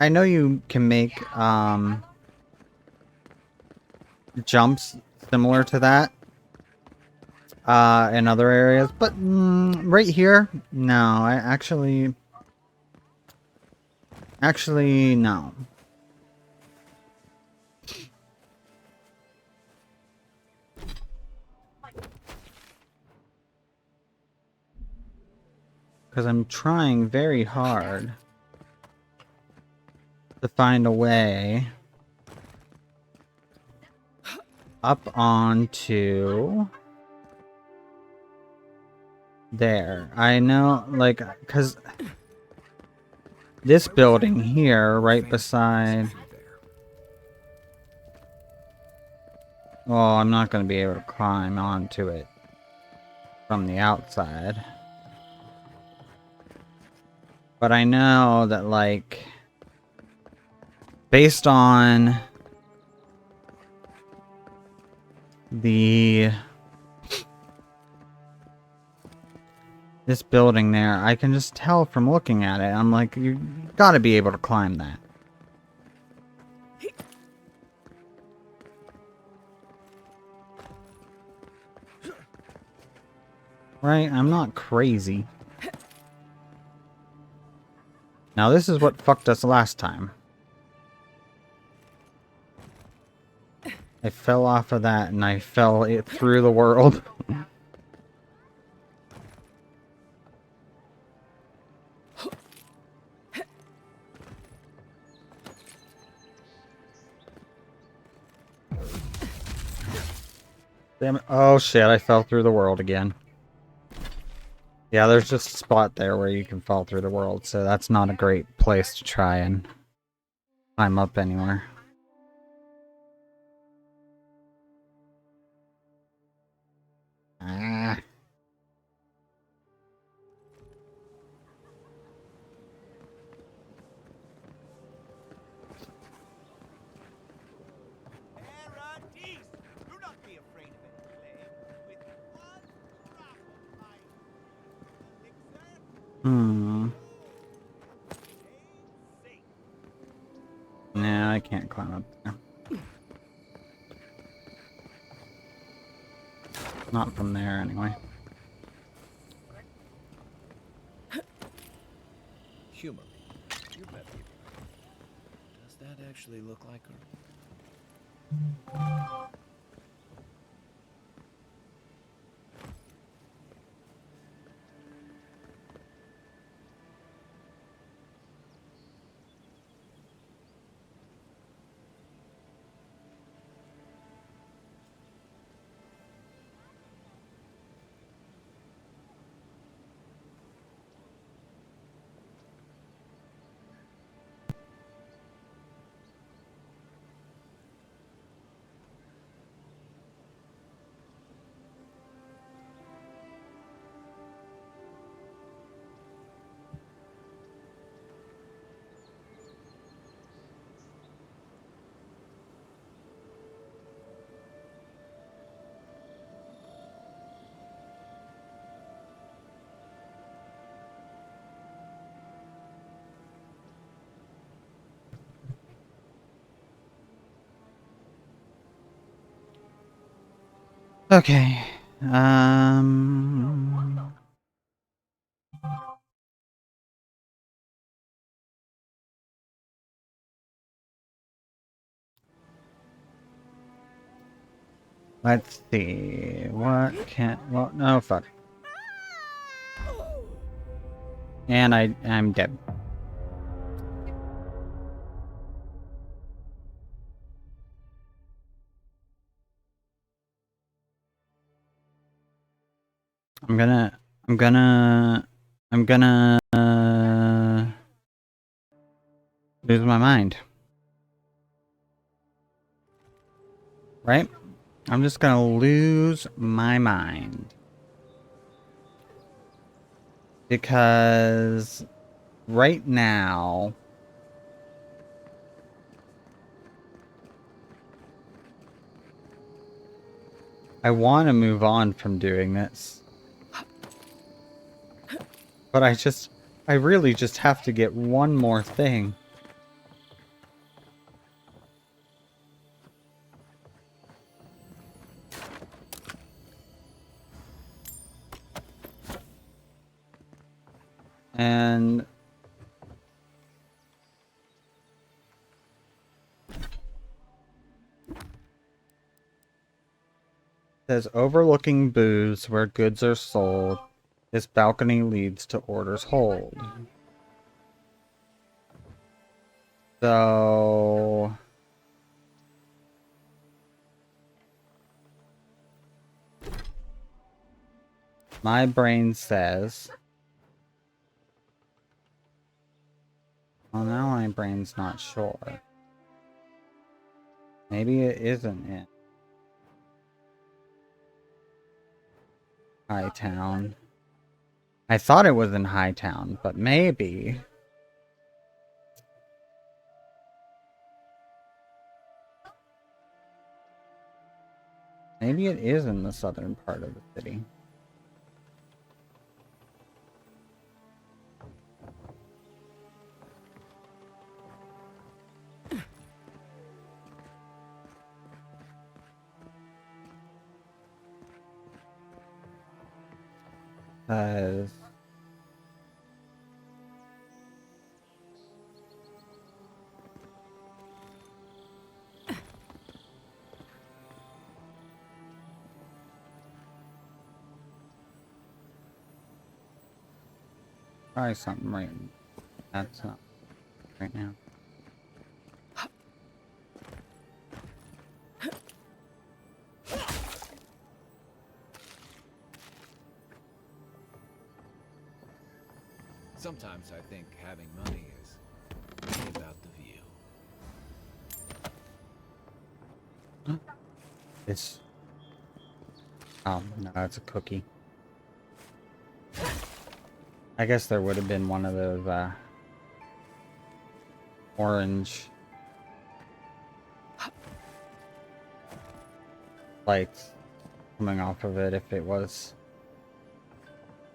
I know you can make jumps similar to that in other areas, but right here, no. I actually no. Because I'm trying very hard to find a way up onto there. I know, like, because this building here, right beside... Well, I'm not going to be able to climb onto it from the outside. But I know that, like, based on This building there, I can just tell from looking at it. I'm like, you gotta be able to climb that. Right? I'm not crazy. Now this is what fucked us last time. I fell off of that and I fell it through the world. Damn it. Oh shit, I fell through the world again. Yeah, there's just a spot there where you can fall through the world, so that's not a great place to try and climb up anywhere. Ah. Hmm. No, I can't climb up there. Not from there, anyway. Humor me. You've met people. Does that actually look like her? Okay. Let's see. What can't... Well, no, fuck. And I'm dead. I'm gonna lose my mind. Right? I'm just gonna lose my mind. Because right now, I want to move on from doing this. But I really just have to get one more thing. And says overlooking booths where goods are sold. This balcony leads to orders hold. So my brain says, well, now my brain's not sure. Maybe it isn't in Hightown. I thought it was in Hightown, but maybe. Maybe it is in the southern part of the city. Cause try something right. That's not right now. Sometimes I think having money is really about the view. It's oh no, it's a cookie. I guess there would have been one of those orange lights coming off of it if it was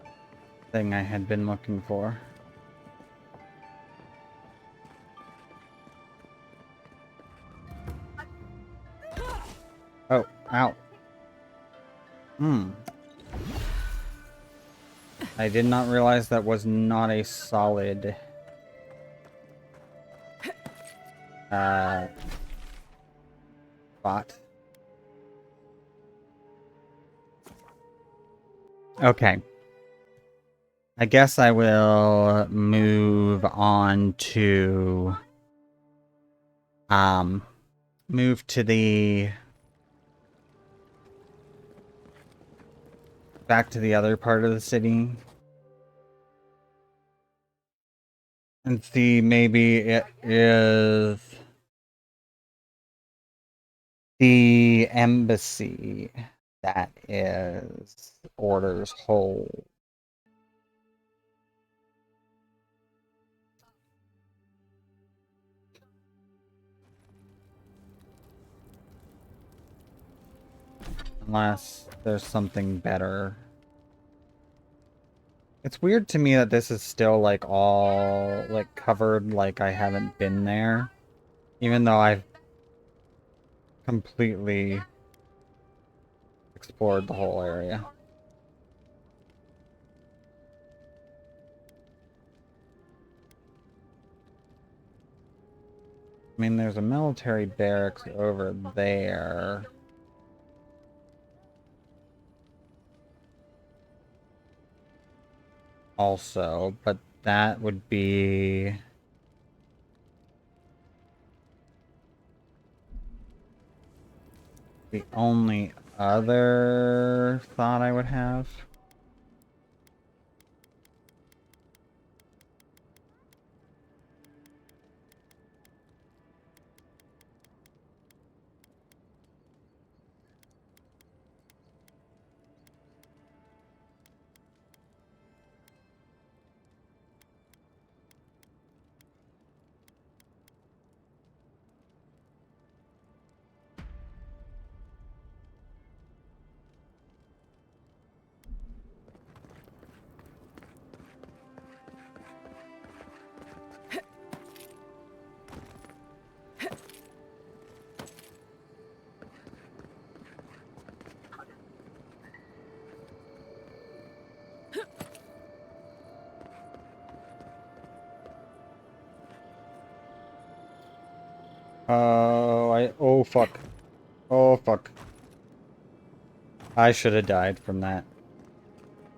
the thing I had been looking for. Oh, ow. I did not realize that was not a solid spot. Okay. I guess I will move on to move to the back to the other part of the city and see maybe it is the embassy that is Order's hold. Unless there's something better. It's weird to me that this is still like all like covered like I haven't been there. Even though I've completely explored the whole area. I mean, there's a military barracks over there. Also, but that would be the only other thought I would have. Oh fuck. Oh fuck. I should have died from that.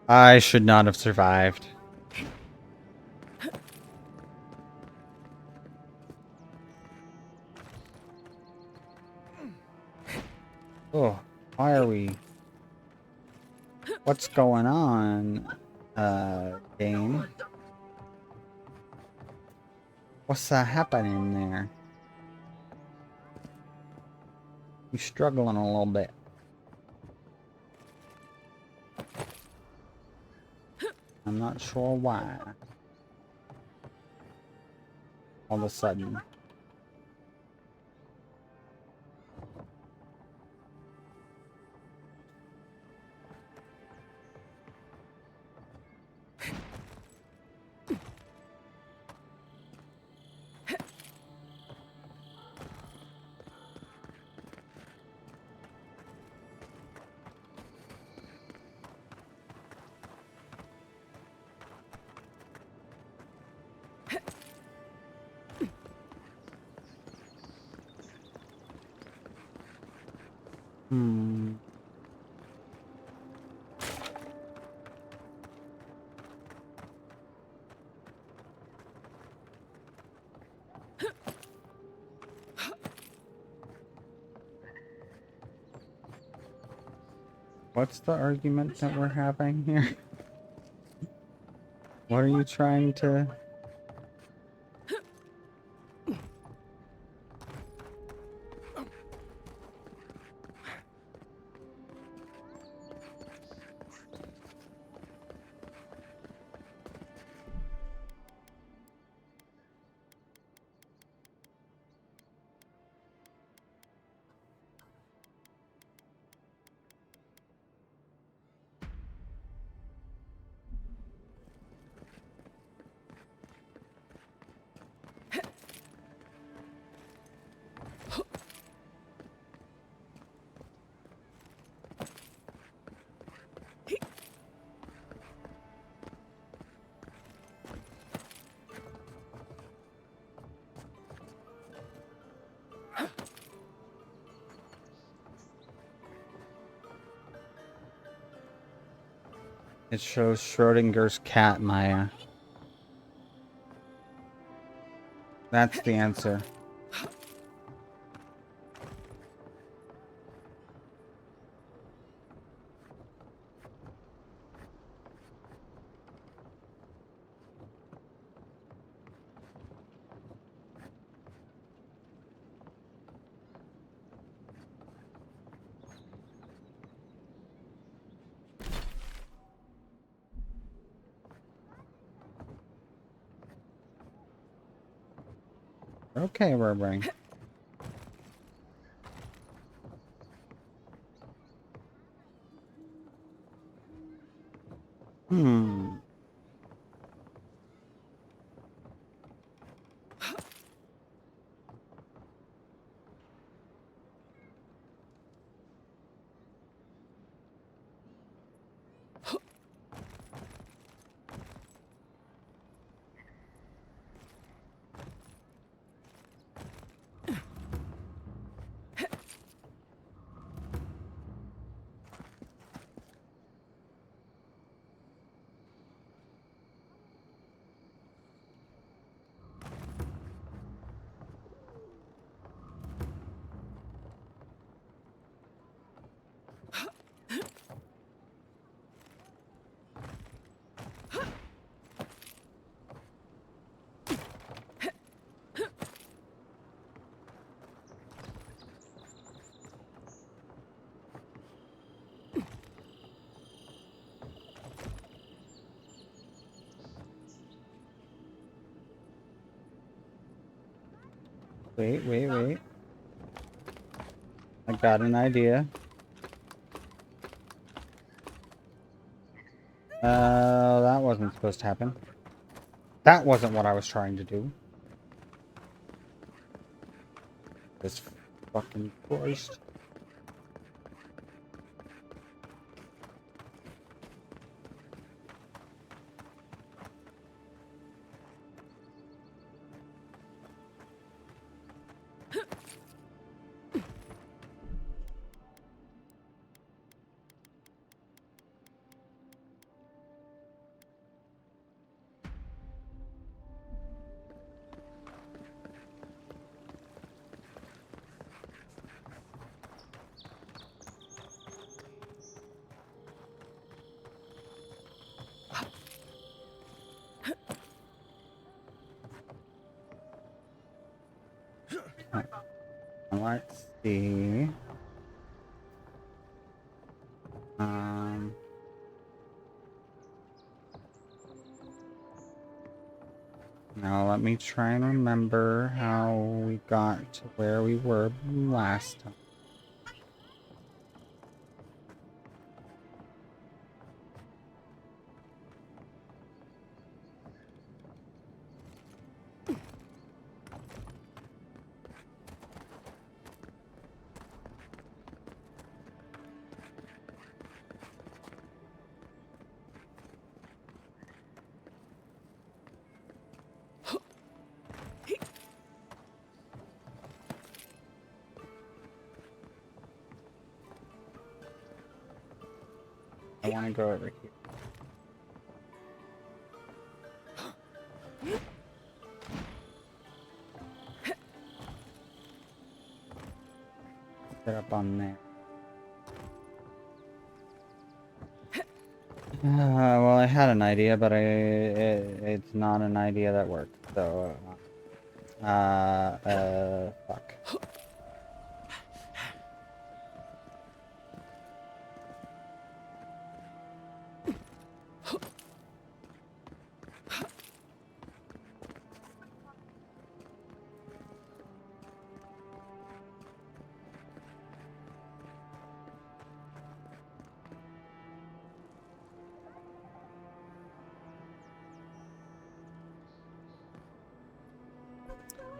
I should not have survived. Oh, why are we... What's going on, game? What's happening there? I'm struggling a little bit. I'm not sure why. All of a sudden. Hmm. What's the argument that we're having here? What are you trying to... It shows Schrodinger's cat, Maya. That's the answer. Okay, Burberry. Hmm. Wait. I got an idea. That wasn't supposed to happen. That wasn't what I was trying to do. This fucking Christ. Let's see. Now let me try and remember how we got to where we were last time. I want to go over here. Get up on there. Well, I had an idea, but it's not an idea that worked. So, fuck.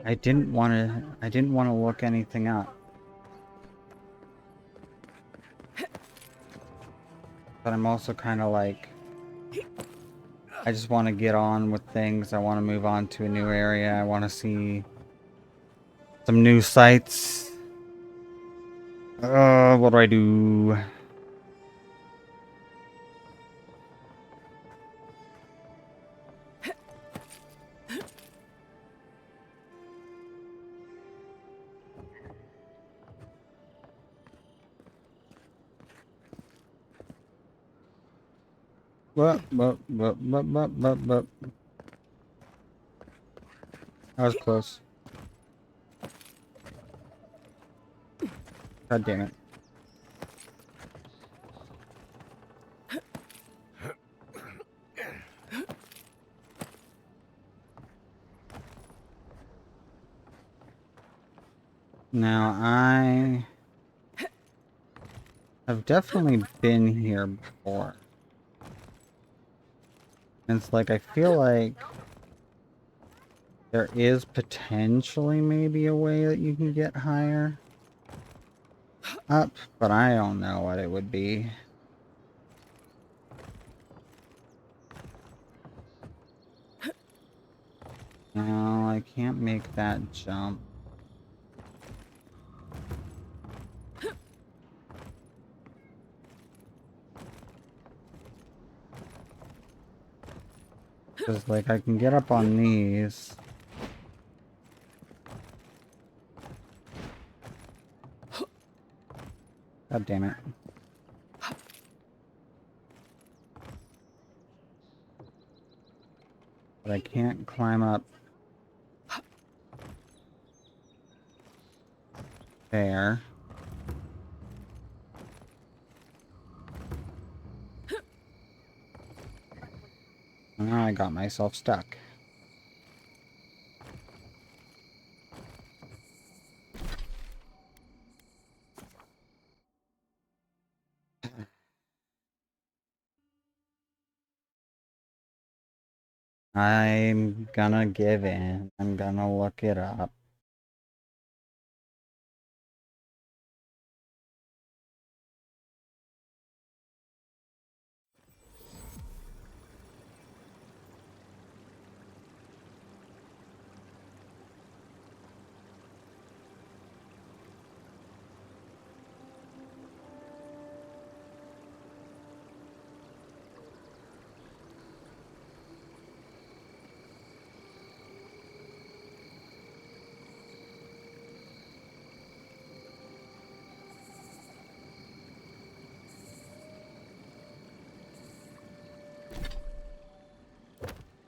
I didn't want to look anything up. But I'm also kind of like, I just want to get on with things. I want to move on to a new area. I want to see some new sights. What do I do? What? That was close. God damn it. Now, I have definitely been here before. And it's like, I feel like there is potentially maybe a way that you can get higher up, but I don't know what it would be. No, I can't make that jump. Because, like, I can get up on these. God damn it. But I can't climb up there. Now I got myself stuck. I'm gonna give in. I'm gonna look it up.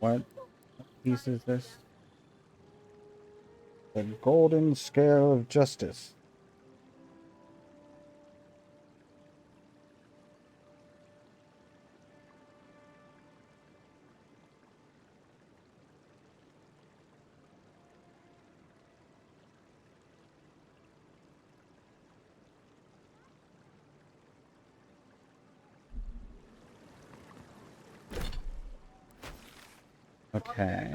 What piece is this? The Golden Scale of Justice. Okay.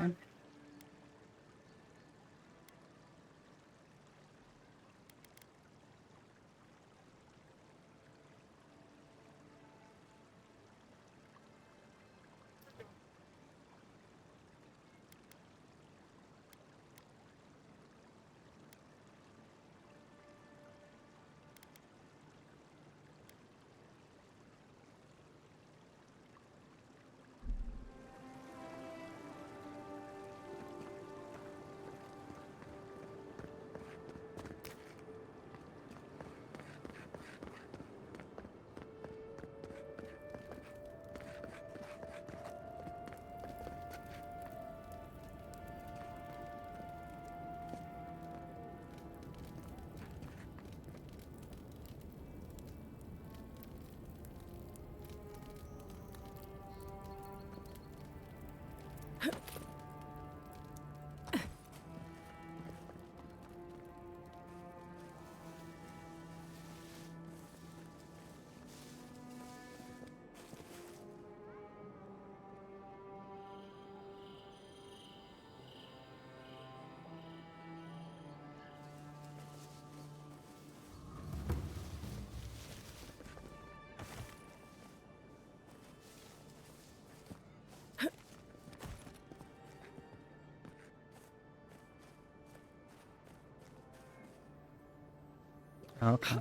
Okay.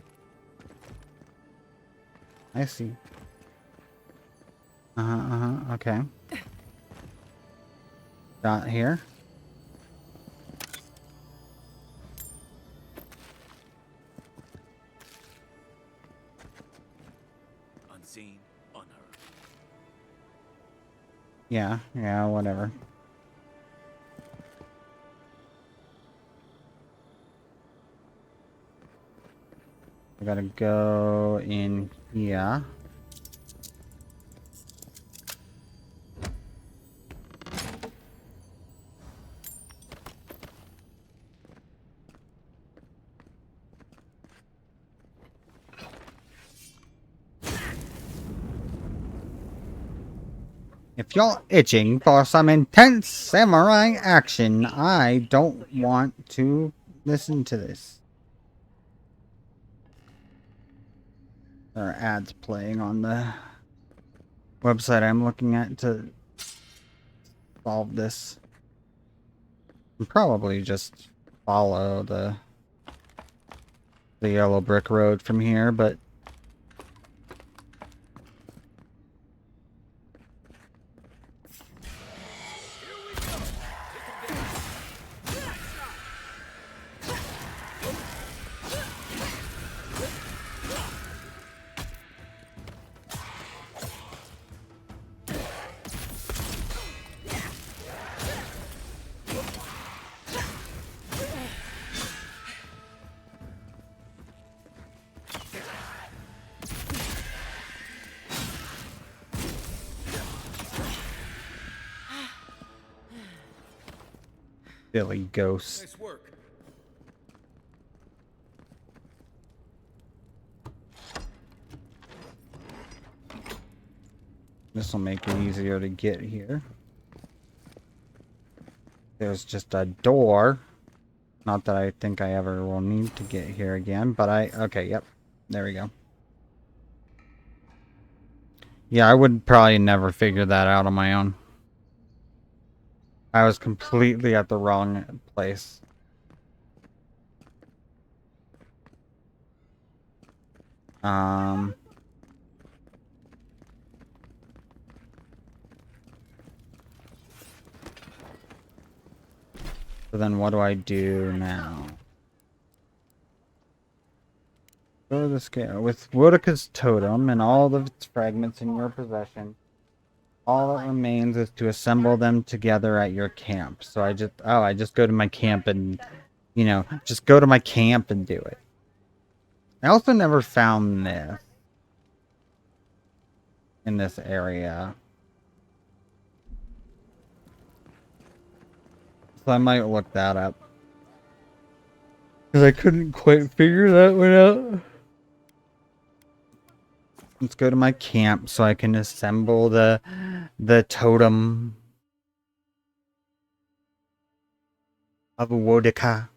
I see. Okay. Got here. Unseen, unheard. Yeah, whatever. I gotta go in here. If you're itching for some intense samurai action, I don't want to listen to this. There are ads playing on the website I'm looking at to solve this. And probably just follow the yellow brick road from here, but silly ghosts. Nice work. This will make it easier to get here. There's just a door. Not that I think I ever will need to get here again, but okay, yep. There we go. Yeah, I would probably never figure that out on my own. I was completely at the wrong place. So then what do I do now? Go to the scale. With Wodika's totem and all of its fragments in your possession, all that remains is to assemble them together at your camp. So I just go to my camp and, just go to my camp and do it. I also never found this in this area. So I might look that up. Because I couldn't quite figure that one out. Let's go to my camp so I can assemble the totem of Wodika.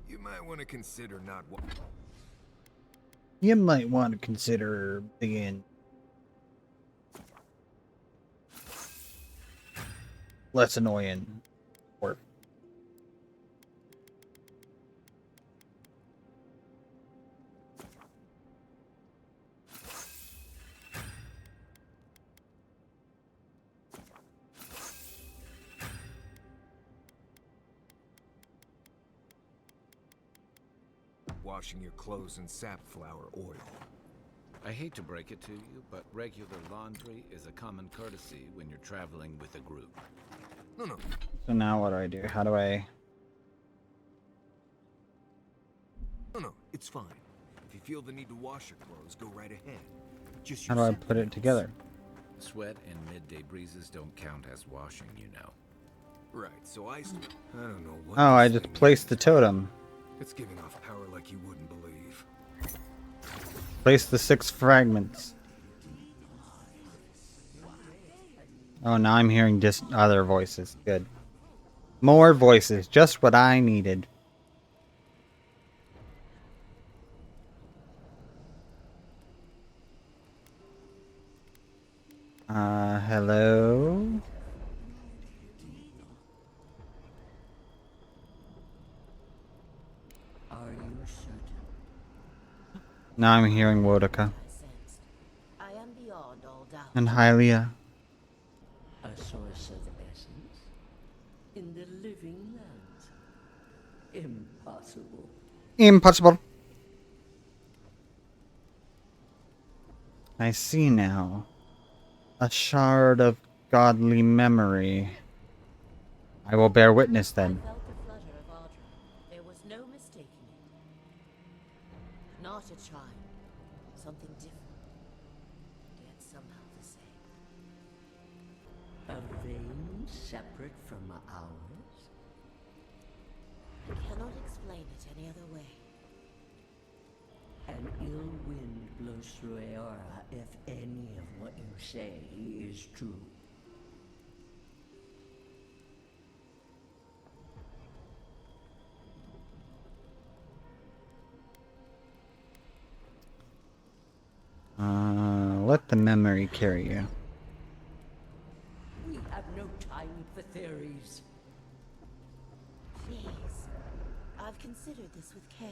You might want to consider not. You might want to consider being less annoying. Or washing your clothes in safflower oil. I hate to break it to you, but regular laundry is a common courtesy when you're traveling with a group. No. so now what do I do? How do I? No, it's fine. If you feel the need to wash your clothes, go right ahead. Just How do I put it together? Sweat and midday breezes don't count as washing, you know. Right, so I don't know what. Oh, I this just thing placed is. the totem. It's giving off power like you wouldn't believe. Place the 6 fragments. Oh, now I'm hearing just other voices. Good. More voices, just what I needed. Hello? Are you certain? Now I'm hearing Wodaka. I am beyond all doubt. And Hylia. A source of essence? In the living lands? Impossible. Impossible. I see now. A shard of godly memory. I will bear witness then. I felt the flutter of Audra. There was no mistaking it. Not a child. Something different. Yet somehow the same. A vein separate from ours? I cannot explain it any other way. An ill wind blows through Aora if any of what you say is true. Let the memory carry you. We have no time for theories. Please. I've considered this with care.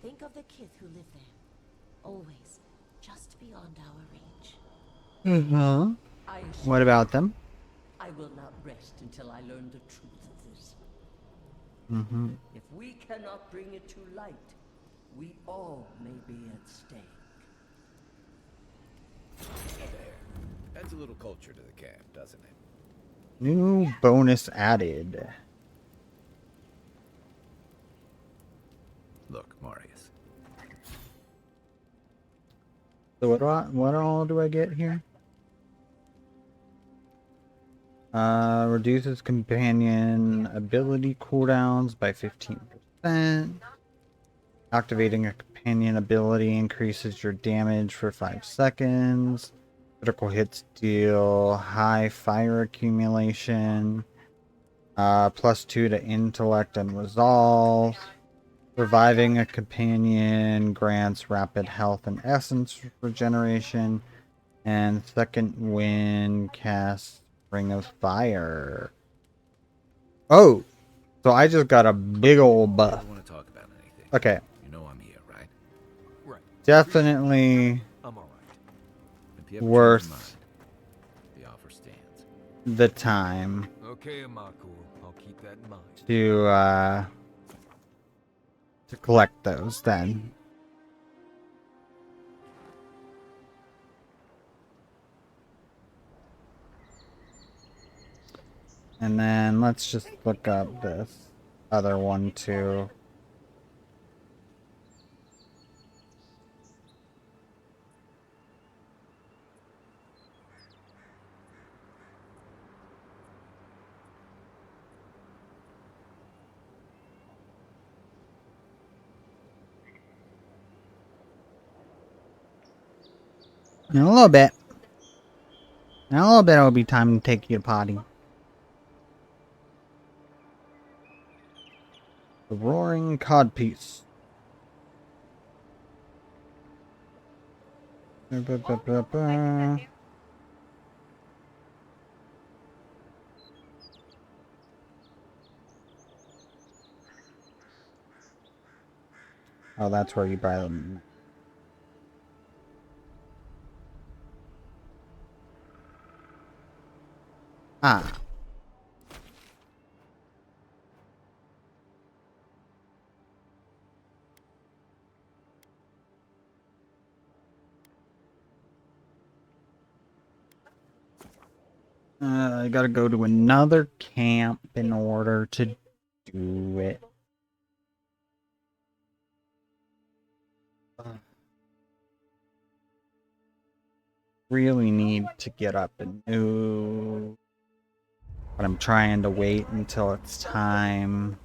Think of the kith who live there. Always. Just beyond our reach. Uh-huh. What about them? I will not rest until I learn the truth of this. Mm-hmm. If we cannot bring it to light, we all may be at stake. There. Adds a little culture to the camp, doesn't it? New bonus added. Look, Marius. So what all do I get here? Reduces companion ability cooldowns by 15%. Activating a companion ability increases your damage for 5 seconds. Critical hits deal high fire accumulation. +2 to intellect and resolve. Reviving a companion grants rapid health and essence regeneration. And second wind casts Ring of Fire. Oh! So I just got a big old buff. I want to talk about anything. Okay. You know I'm here, right? Right. Definitely I'm alright. If you ever change your worth mind, the offer stands. the time Okay, Amaku. I'll keep that in mind. to collect those then. And then let's just look up this other one too. In a little bit. In a little bit it'll be time to take you to potty. The Roaring Codpiece. Oh, that's where you buy them. Ah. I gotta go to another camp in order to do it. Really need to get up and move. But I'm trying to wait until it's time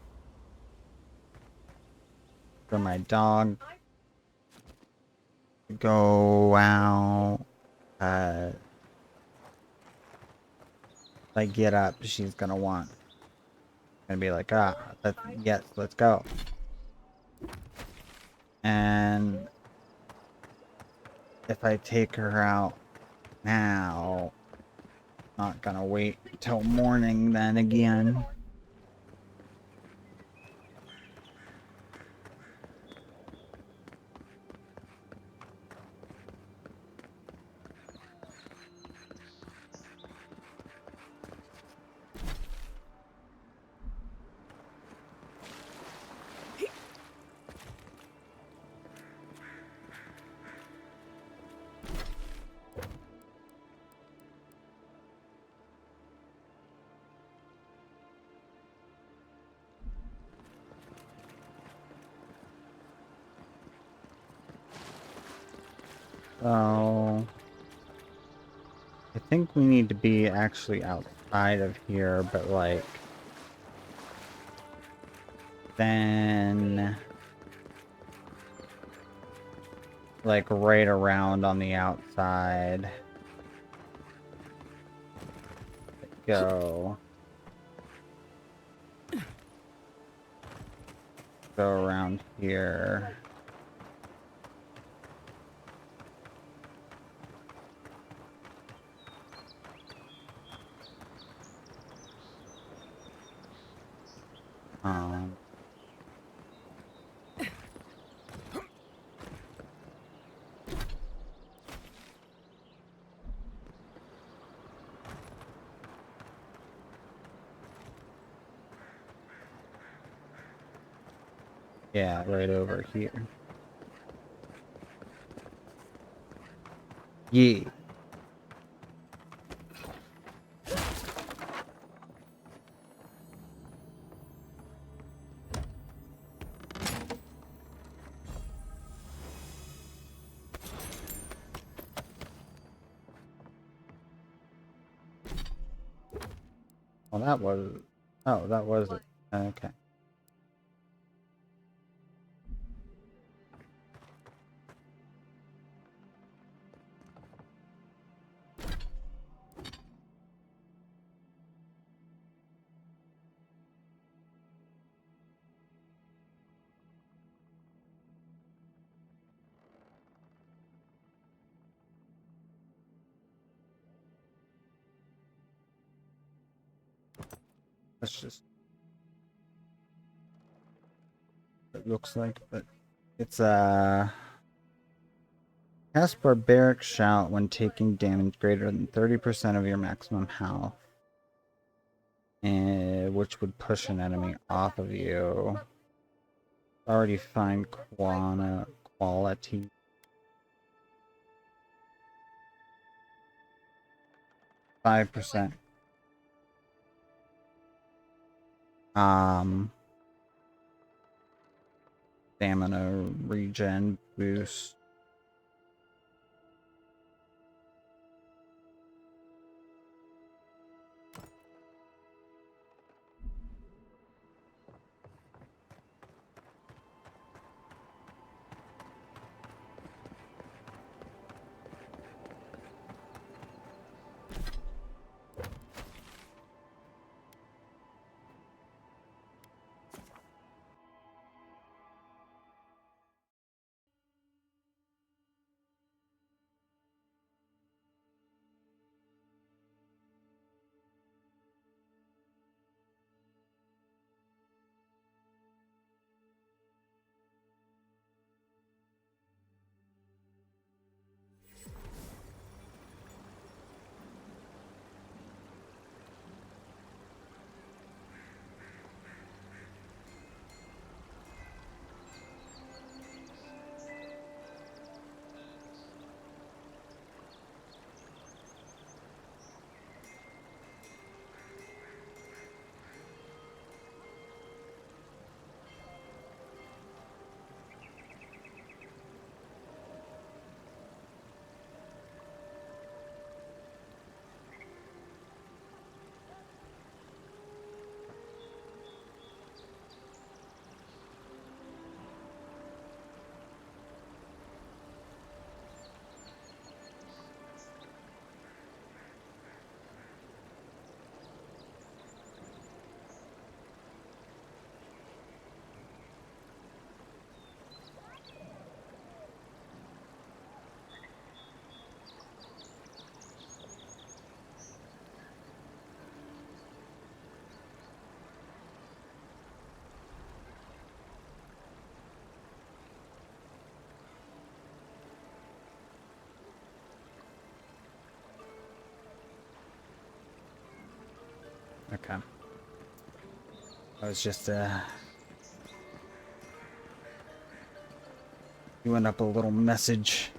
for my dog to go out. I get up, she's gonna want. Gonna be like, yes, let's go. And if I take her out now, not gonna wait till morning then again. So I think we need to be actually outside of here, but like then like right around on the outside. Go around here. Um, yeah, right over here. Yeah. Well, that was... Oh, that was it. Okay. That's just... It looks like, but... It's, cast Barbaric Shout when taking damage greater than 30% of your maximum health. Which would push an enemy off of you. Already find quality. 5%. Stamina regen boost. Okay. I was just doing up a little message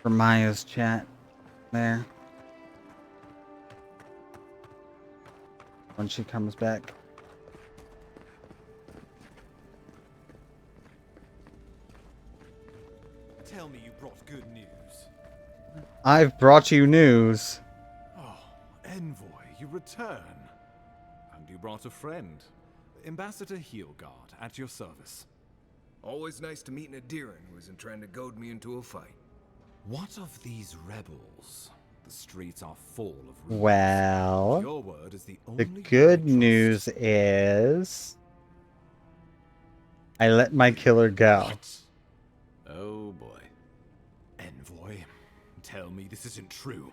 for Maya's chat there. When she comes back. Tell me you brought good news. I've brought you news. Oh, Envoy, you return. And you brought a friend. Ambassador Heelguard, at your service. Always nice to meet an Adiran who isn't trying to goad me into a fight. What of these rebels? The streets are full of rumors. Well, Your word is the only good one I news trust. is I let my killer go. What? Oh boy. Envoy, tell me this isn't true.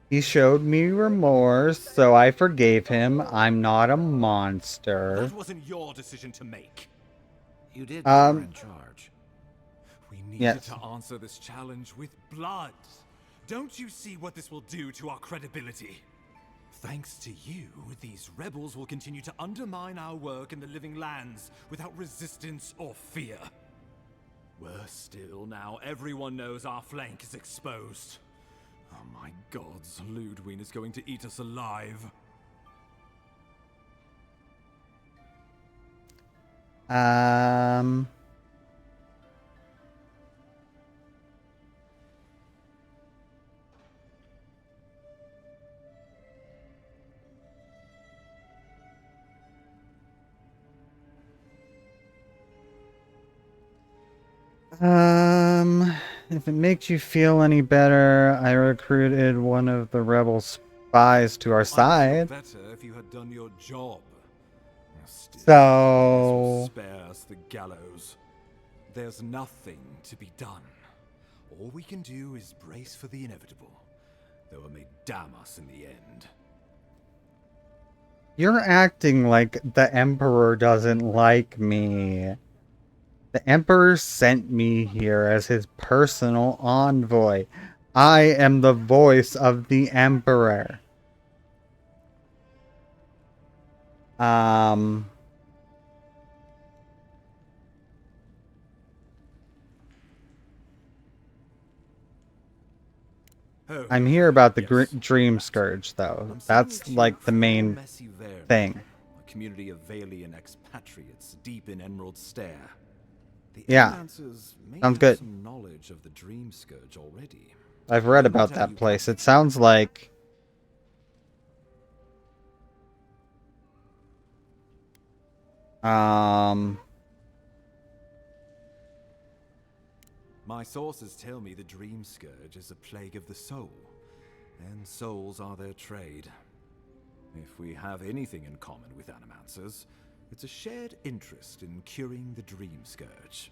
He showed me remorse, so I forgave him. I'm not a monster. That wasn't your decision to make. You did put her in charge. We needed Yes. to answer this challenge with blood. Don't you see what this will do to our credibility? Thanks to you, these rebels will continue to undermine our work in the Living Lands without resistance or fear. Worse still, now everyone knows our flank is exposed. Oh my gods, Ludwig is going to eat us alive. If it makes you feel any better, I recruited one of the rebel spies to our I'd feel side. better if you had done your job. Still, So- this will spare us the gallows. There's nothing to be done. All we can do is brace for the inevitable, though it may damn us in the end. You're acting like the Emperor doesn't like me. The Emperor sent me here as his personal envoy. I am the voice of the Emperor. Oh, I'm here about the yes, Dream that. Scourge, though. I'm That's sending like you the to main Messy Verne, thing. a community of Valian expatriates deep in Emerald Stair. The Yeah, Alliances may sounds have good. some knowledge of the Dream Scourge already. I've read Let me about tell that you place. plainly. It sounds like My sources tell me the Dream Scourge is a plague of the soul, and souls are their trade. If we have anything in common with Animancers, it's a shared interest in curing the Dream Scourge.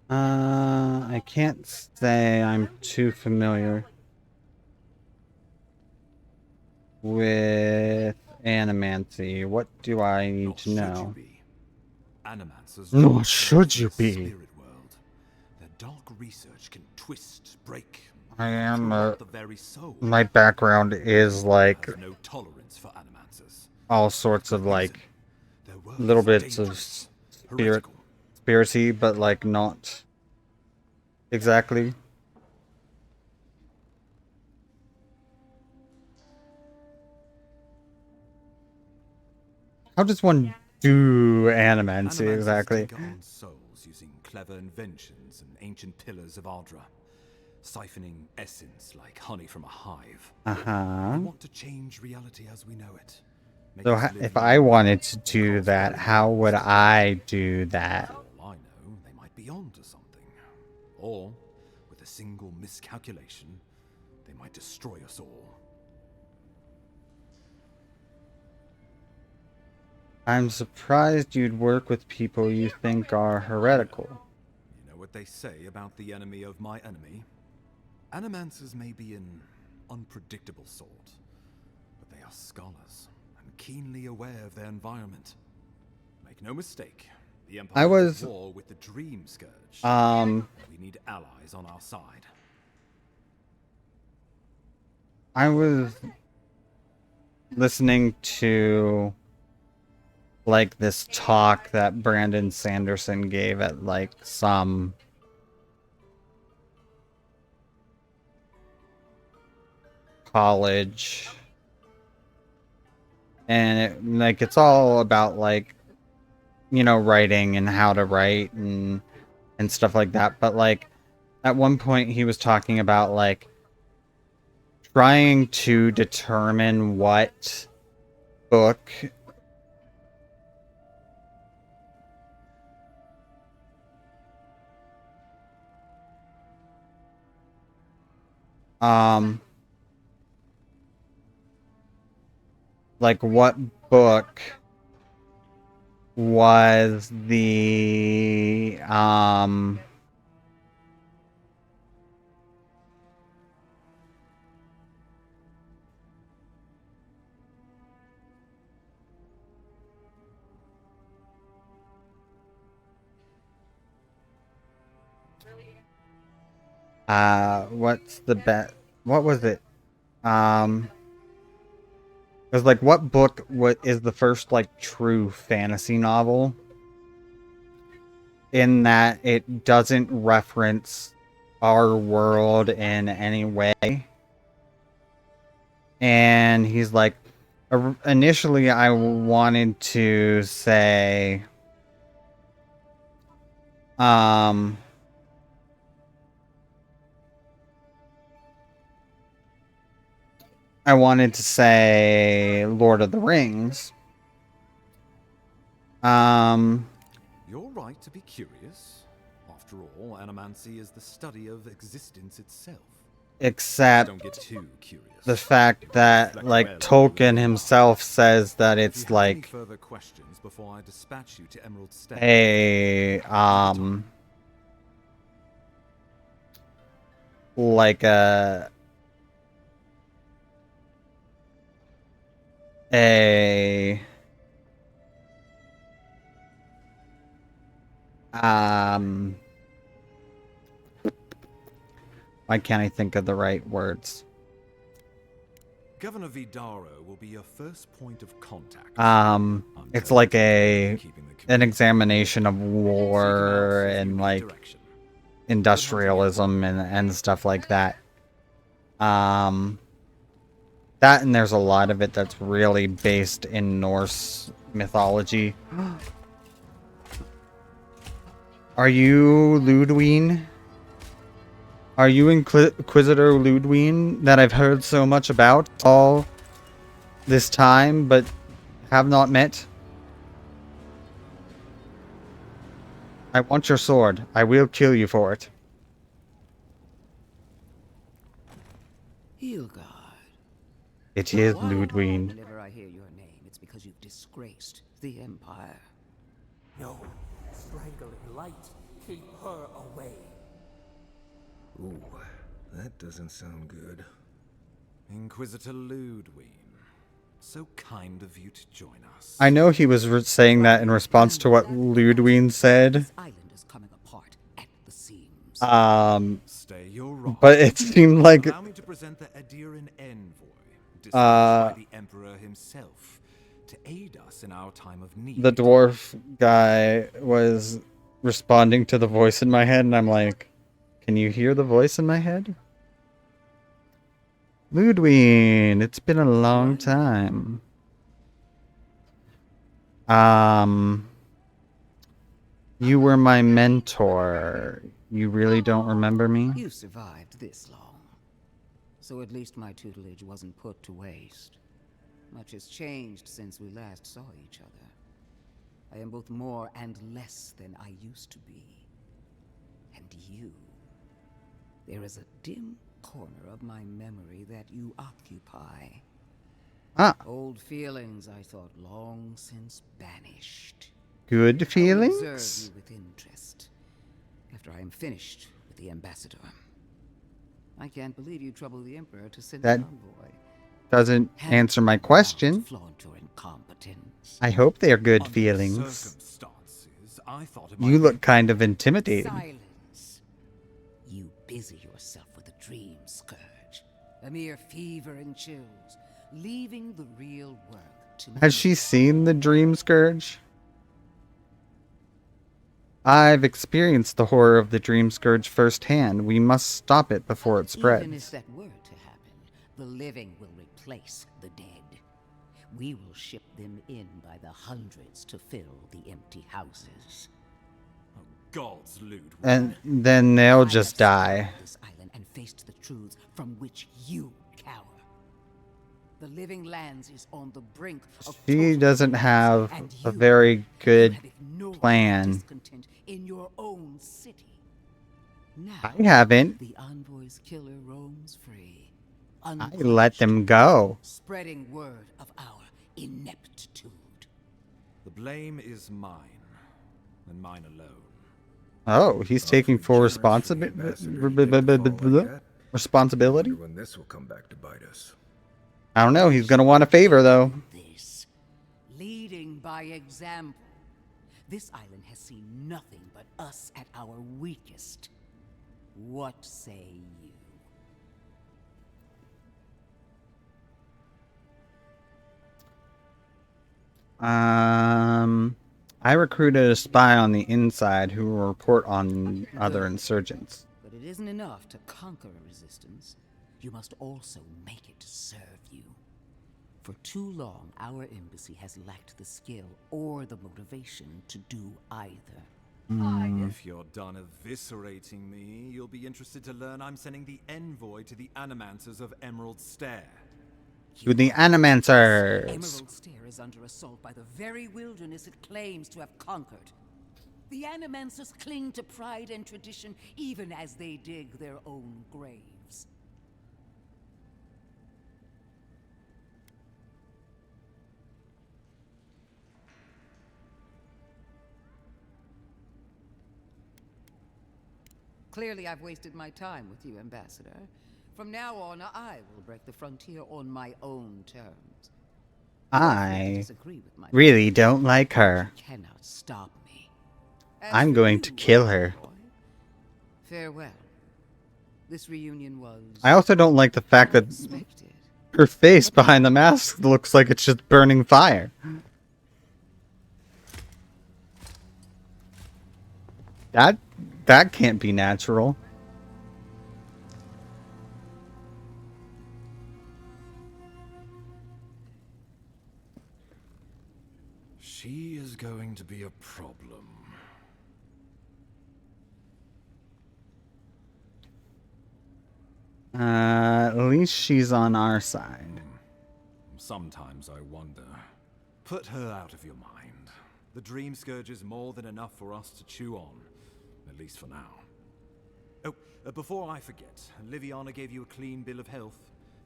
I can't say I'm too familiar with animancy. What do I need to know? Animancers Nor should you be. Spirit world. Their dark research can twist, break, I am draw out the very soul. my background is like Have no tolerance for animancers. all sorts of like Their work little is bits of dangerous, spirit heretical. conspiracy, but like not exactly. How does one do animancy Animancers exactly? take on souls using clever inventions and ancient pillars of Ardra, siphoning essence like honey from a hive. Uh-huh. They want to change reality as we know it. Make So us live if in I a wanted to world do caused that, by how would monsters. I do that? For all I know, they might be onto something. Or, with a single miscalculation, they might destroy us all. I'm surprised you'd work with people you think are heretical. You know what they say about the enemy of my enemy? Animancers may be an unpredictable sort, but they are scholars and keenly aware of their environment. Make no mistake, the Empire is at war with the Dream Scourge. We need allies on our side. I was listening to like this talk that Brandon Sanderson gave at like some college, and it's all about like, you know, writing and how to write and stuff like that. But like at one point he was talking about like trying to determine what book like what book was the what's the bet? What was it? It was like, what book is the first like true fantasy novel in that it doesn't reference our world in any way? And he's like, initially I wanted to say, I wanted to say Lord of the Rings. You're right to be curious. After all, animancy is the study of existence itself. Except Don't get too curious. the fact that like Tolkien himself says that it's like any further questions before I dispatch you to Emerald Steppe? Like a why can't I think of the right words? Governor Vidaro will be your first point of contact. It's like an examination of war and like industrialism and stuff like that. That, and there's a lot of it that's really based in Norse mythology. Are you Ludwine? Are you Inquisitor Ludwine that I've heard so much about all this time, but have not met? I want your sword. I will kill you for it. Hilgard. It is Ludwine. Whenever I hear your name, it's because you've disgraced the Empire. No, strangling light. keep her away. Ooh, that doesn't sound good. Inquisitor Ludwig, so kind of you to join us. I know he was saying that in response to what Ludwig said. This island is coming apart at the seams. Stay your right. But it seemed like Allow me to present the Adiran envoy, dispatched by the Emperor himself, to aid us in our time of need. the dwarf guy was responding to the voice in my head, and I'm like, can you hear the voice in my head? Ludwig, it's been a long time. You were my mentor. You really don't remember me? You survived this long. So at least my tutelage wasn't put to waste. Much has changed since we last saw each other. I am both more and less than I used to be. And you. There is a dim corner of my memory that you occupy. Ah. Old feelings I thought long since banished. Good I feelings? will observe you with interest after I am finished with the ambassador. I can't believe you troubled the Emperor to send an envoy. Doesn't answer my question. Flaunt your incompetence. I hope they're good Under feelings. circumstances, I thought it You might look kind of intimidating. Silence. You busy yourself with a dream scourge, a mere fever and chills, leaving the real work to Has she seen the Dream Scourge? I've experienced the horror of the Dream Scourge firsthand. We must stop it before it Even if spreads. that were to happen, the living will replace the dead. We will ship them in by the hundreds to fill the empty houses. Oh, God's Ludwig. And then they'll just die. This island and faced the truths from which you cower. The living lands is on the brink of She total doesn't collapse, have and a you very good have ignored plan. discontent in your own city. Now, I haven't. the envoy's killer roams free. I let them go. Spreading word of our ineptitude. The blame is mine, and mine alone. Oh, he's taking full responsibility. Responsibility? When this will come back to bite us. I don't know. He's gonna want a favor though. This, leading by example. This island has seen nothing but us at our weakest. What say you? I recruited a spy on the inside who will report on other insurgents. But it isn't enough to conquer a resistance. You must also make it serve you. For too long, our embassy has lacked the skill or the motivation to do either. If you're done eviscerating me, you'll be interested to learn I'm sending the envoy to the Animancers of Emerald Stair. To the Animancers. Emerald Stair is under assault by the very wilderness it claims to have conquered. The Animancers cling to pride and tradition even as they dig their own graves. Clearly, I've wasted my time with you, Ambassador. From now on, I will break the frontier on my own terms. I Disagree with my really don't like her. You cannot stop me. As I'm for going you, to kill her. boy, farewell. This reunion was I also don't like the fact that unexpected. her face behind the mask looks like it's just burning fire. That can't be natural. She is going to be a problem. At least she's on our side. Sometimes I wonder. Put her out of your mind. The Dream Scourge is more than enough for us to chew on. At least for now. Oh, before I forget, Liviana gave you a clean bill of health.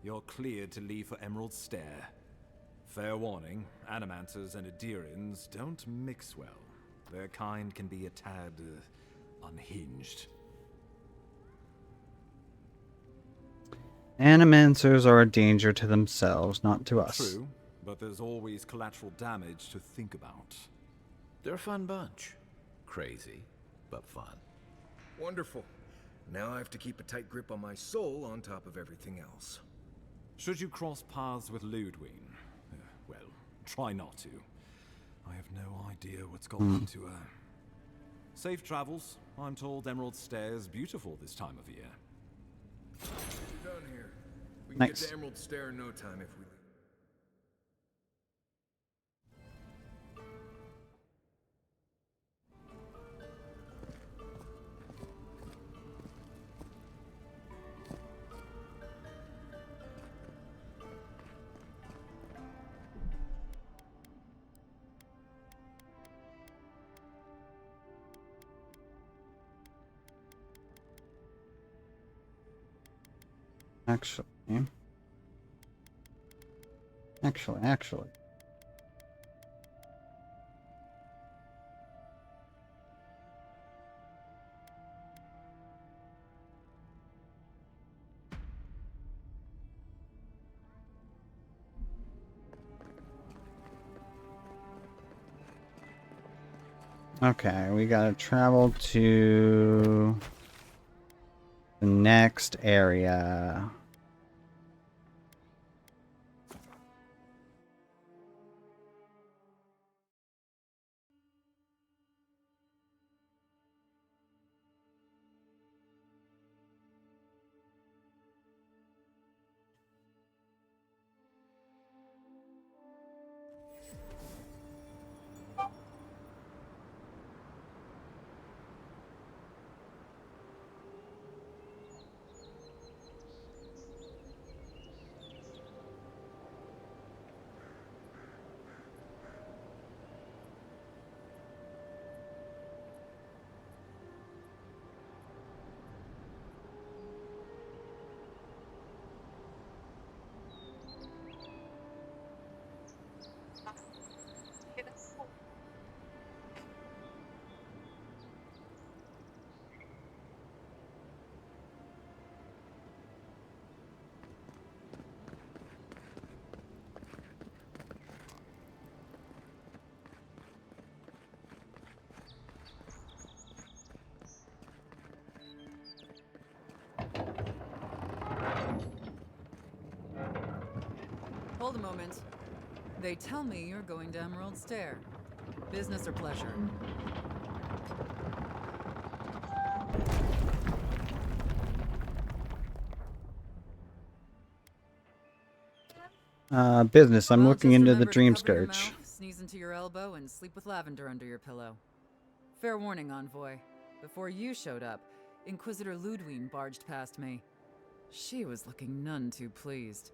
You're cleared to leave for Emerald Stair. Fair warning, Animancers and Adirans don't mix well. Their kind can be a tad unhinged. Animancers are a danger to themselves, not to us. True, but there's always collateral damage to think about. They're a fun bunch. Crazy, but fun. Wonderful. Now I have to keep a tight grip on my soul on top of everything else. Should you cross paths with Ludwig, well, try not to. I have no idea what's gotten into her. Safe travels. I'm told Emerald Stair's beautiful this time of year. We're done here. We can Nice. get to Emerald Stair in no time if we... Actually. Okay, we gotta travel to the next area. Hold a moment. They tell me you're going to Emerald Stair. Business or pleasure? Business. I'm Well, looking just into the remember to dream cover your scourge. mouth, sneeze into your elbow, and sleep with lavender under your pillow. Fair warning, Envoy. Before you showed up, Inquisitor Ludwig barged past me. She was looking none too pleased.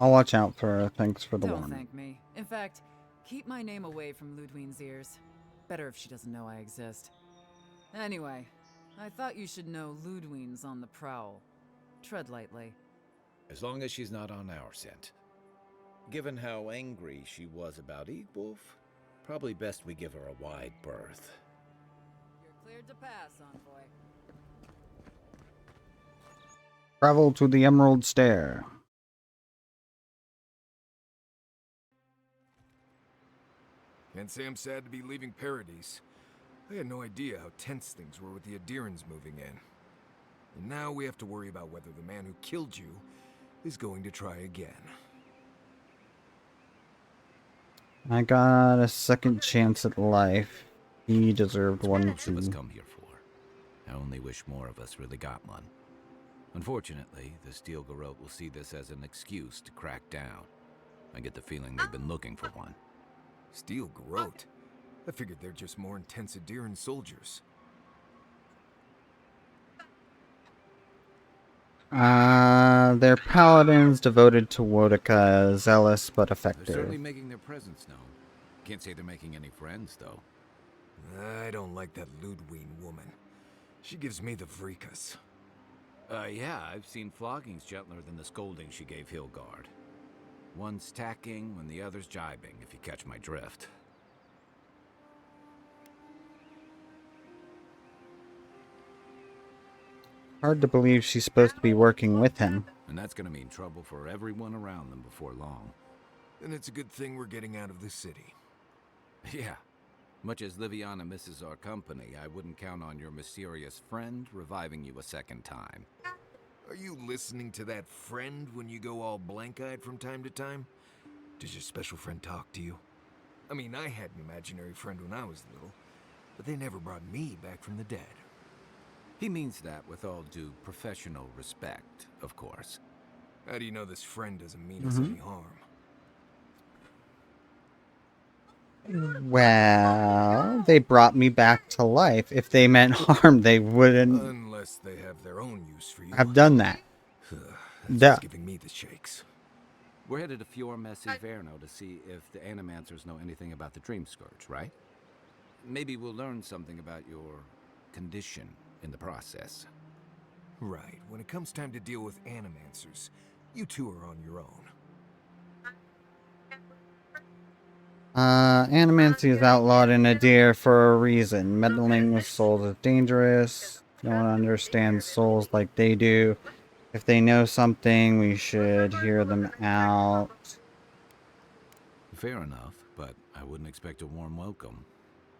I'll watch out for her. Thanks for the Don't warning. thank me. In fact, keep my name away from Ludwig's ears. Better if she doesn't know I exist. Anyway, I thought you should know Ludwig's on the prowl. Tread lightly. As long as she's not on our scent. Given how angry she was about Eagwolf, probably best we give her a wide berth. You're cleared to pass, Envoy. Travel to the Emerald Stair. Can't say I'm sad to be leaving Paradise. I had no idea how tense things were with the Adirans moving in. And now we have to worry about whether the man who killed you is going to try again. I got a second chance at life. He deserved one What too. us come here for. I only wish more of us really got one. Unfortunately, the Steel Garrote will see this as an excuse to crack down. I get the feeling they've been looking for one. Steel Garrote? I figured they're just more intense Adiran soldiers. They're paladins devoted to Wotica, zealous but They're effective. certainly making their presence known. Can't say they're making any friends, though. I don't like that Ludwig woman. She gives me the freakus. Yeah, I've seen floggings gentler than the scolding she gave Hilgard. One's tacking when the other's jibing, if you catch my drift. Hard to believe she's supposed to be working with him. And that's gonna mean trouble for everyone around them before long. And it's a good thing we're getting out of the city. Yeah. Much as Liviana misses our company, I wouldn't count on your mysterious friend reviving you a second time. Are you listening to that friend when you go all blank-eyed from time to time? Does your special friend talk to you? I mean, I had an imaginary friend when I was little, but they never brought me back from the dead. He means that with all due professional respect, of course. How do you know this friend doesn't mean us any harm? Well, they brought me back to life. If they meant harm, they wouldn't Unless they have their own use for you. have done that. That's giving me the shakes. We're headed to Fior Messi Verno to see if the Animancers know anything about the Dream Scourge, right? Maybe we'll learn something about your condition in the process. Right. When it comes time to deal with Animancers, you two are on your own. Animancy is outlawed in Adir for a reason. Meddling with souls is dangerous. No one understands souls like they do. If they know something, we should hear them out. Fair enough, but I wouldn't expect a warm welcome.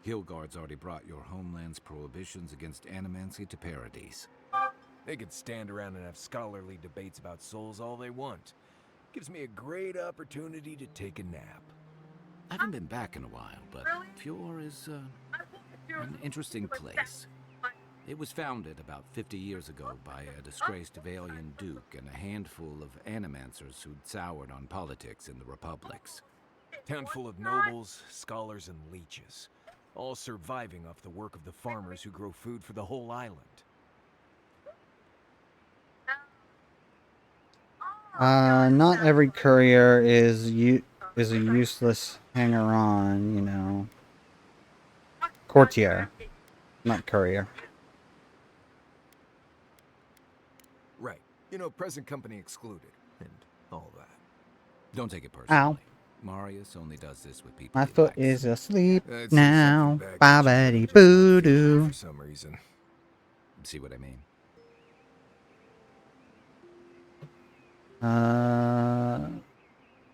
Hilgard's already brought your homeland's prohibitions against animancy to paradise. They could stand around and have scholarly debates about souls all they want. Gives me a great opportunity to take a nap. I haven't been back in a while, but Fior is an interesting place. It was founded about 50 years ago by a disgraced Valian duke and a handful of animancers who'd soured on politics in the republics. Town full of nobles, scholars, and leeches, all surviving off the work of the farmers who grow food for the whole island. Not every courier is a useless hanger-on, you know. Courtier, not courier. Right. You know, present company excluded, and all that. Don't take it personally. Ow. Marius only does this with people My he foot likes. is asleep I'd say now. something back that you Bobbity just not feeling boo-doo. for some reason. See what I mean?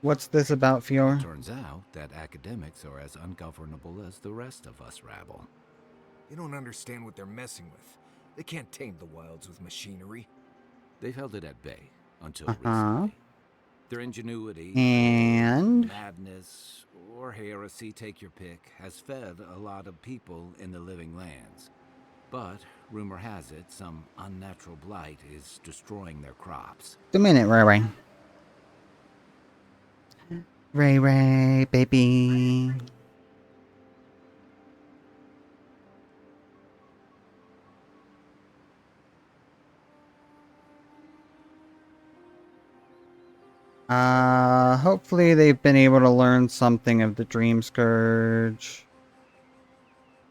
What's this about, Fior? Turns out that academics are as ungovernable as the rest of us rabble. You don't understand what they're messing with. They can't tame the wilds with machinery. They've held it at bay until recently. Their ingenuity, And madness, or heresy, take your pick, has fed a lot of people in the living lands. But, rumor has it, some unnatural blight is destroying their crops. a minute, Ray Ray. Ray Ray, baby. Hopefully they've been able to learn something of the Dream Scourge.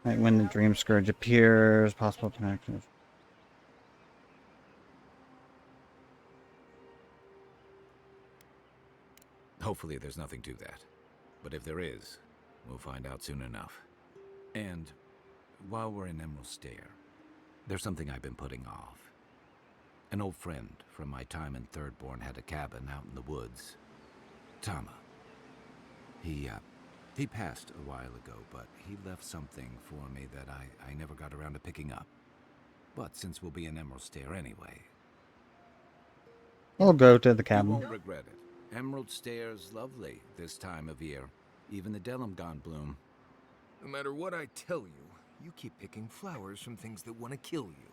Like when the Dream Scourge appears, possible connections. Hopefully there's nothing to that. But if there is, we'll find out soon enough. And while we're in Emerald Stair, there's something I've been putting off. An old friend from my time in Thirdborn had a cabin out in the woods. Tama. He passed a while ago, but he left something for me that I never got around to picking up. But since we'll be in Emerald Stair anyway... We'll go to the You cabin. won't regret it. Emerald Stair's lovely this time of year. Even the Delimgon bloom. No matter what I tell you, you keep picking flowers from things that want to kill you.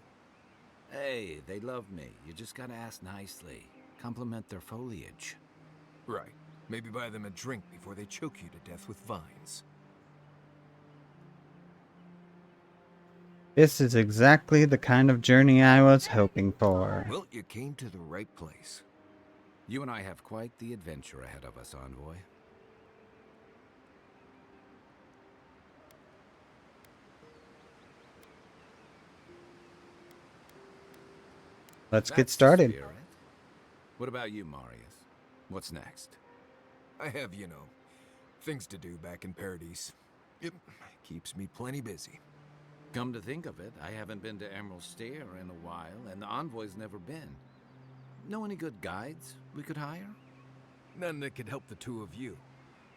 Hey, they love me. You just gotta ask nicely. Compliment their foliage. Right. Maybe buy them a drink before they choke you to death with vines. This is exactly the kind of journey I was hoping for. Well, you came to the right place. You and I have quite the adventure ahead of us, Envoy. Let's get That's the started. spirit. What about you, Marius? What's next? I have, things to do back in Paradise. It keeps me plenty busy. Come to think of it, I haven't been to Emerald Stair in a while, and the Envoy's never been. Know any good guides we could hire? None that could help the two of you.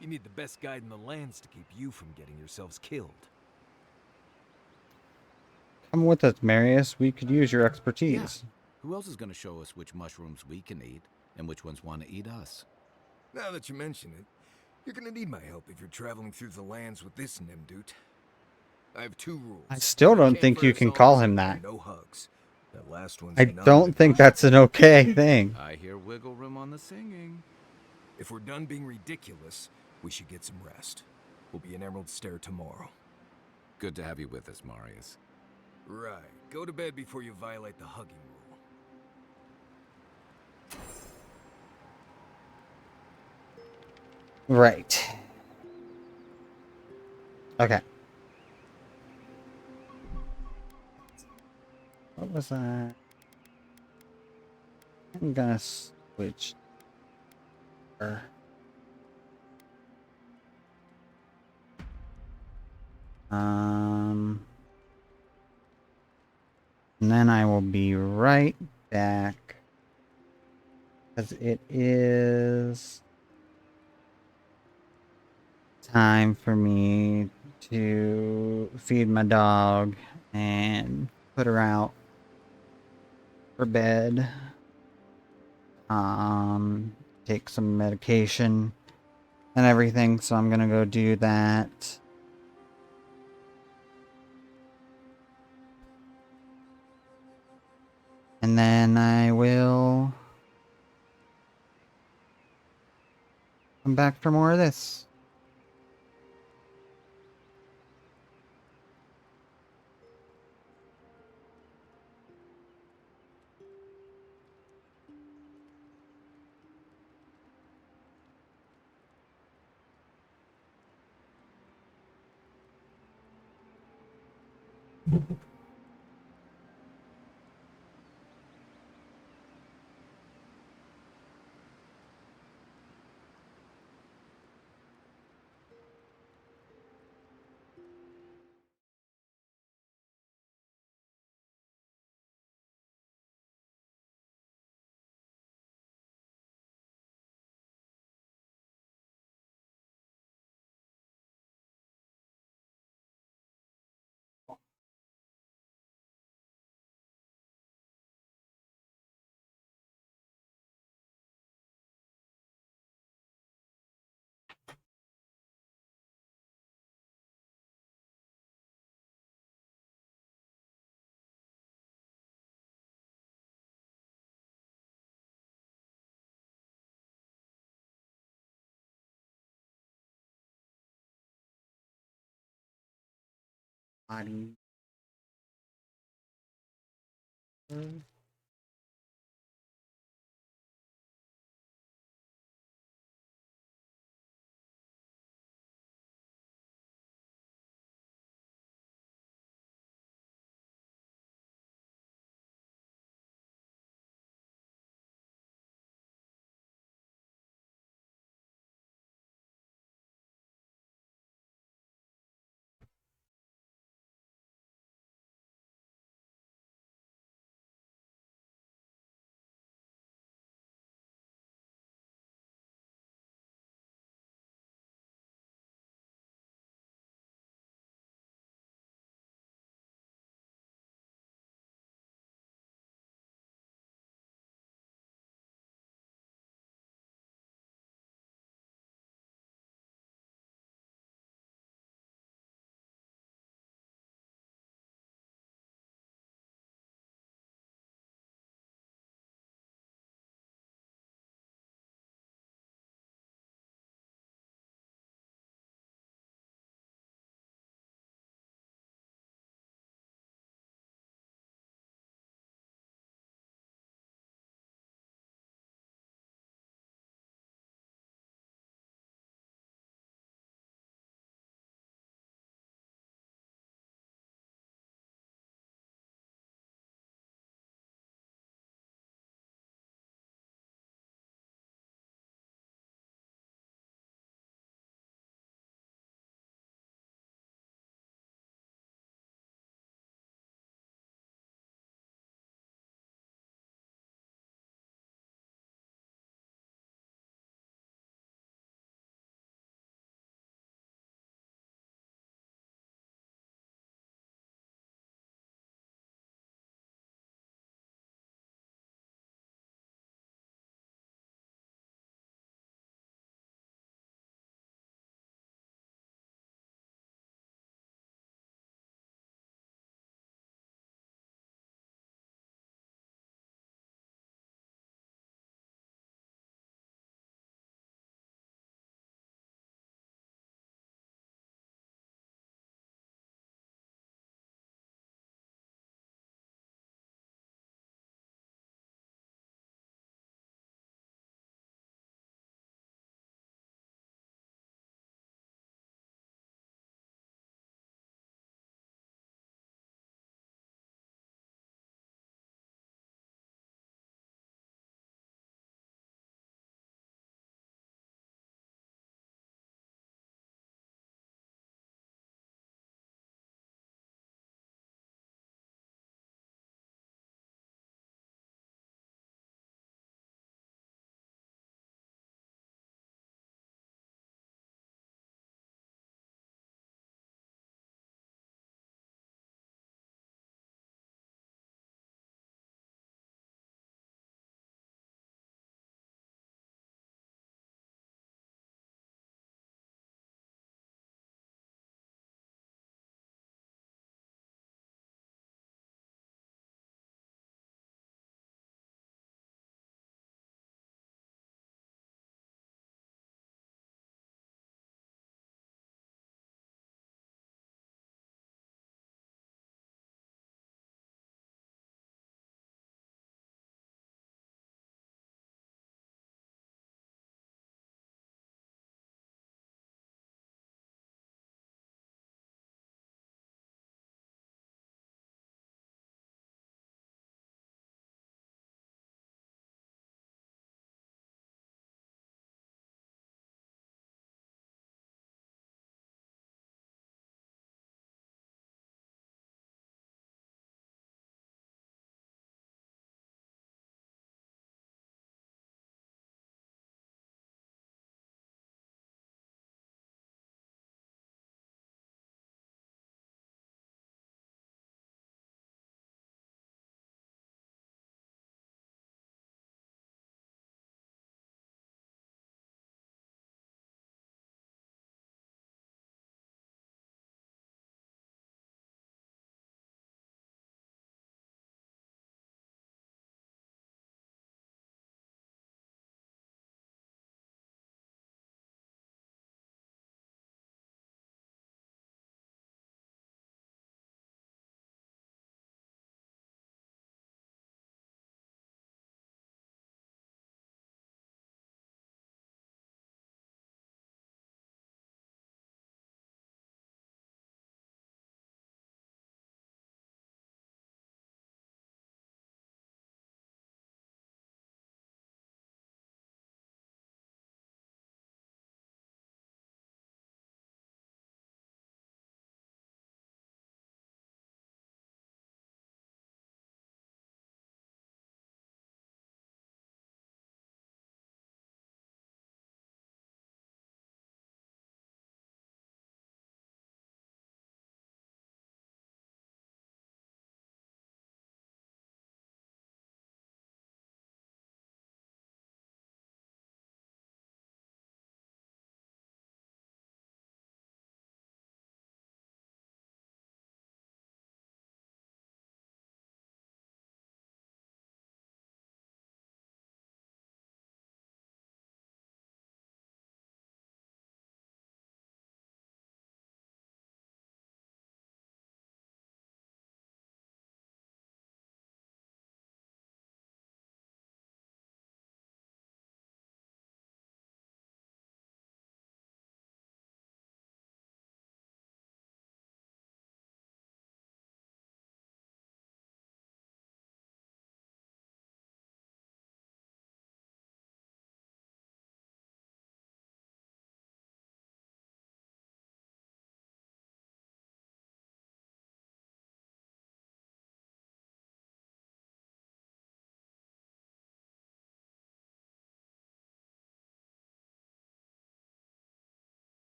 You need the best guide in the lands to keep you from getting yourselves killed. Come with us, Marius. We could use your expertise. Yeah. Who else is going to show us which mushrooms we can eat and which ones want to eat us? Now that you mention it, you're gonna need my help if you're traveling through the lands with this Nimdude. I have 2 rules. I still don't think you can call him that. No hugs. That last one's I don't think that's an okay thing. I hear wiggle room on the singing. If we're done being ridiculous, we should get some rest. We'll be in Emerald Stair tomorrow. Good to have you with us, Marius. Right. Go to bed before you violate the hugging rule. Right. Okay. What was that? I'm gonna switch. And then I will be right back. Because it is time for me to feed my dog and put her out for bed. Take some medication and everything, so I'm gonna go do that. And then I will come back for more of this. Body.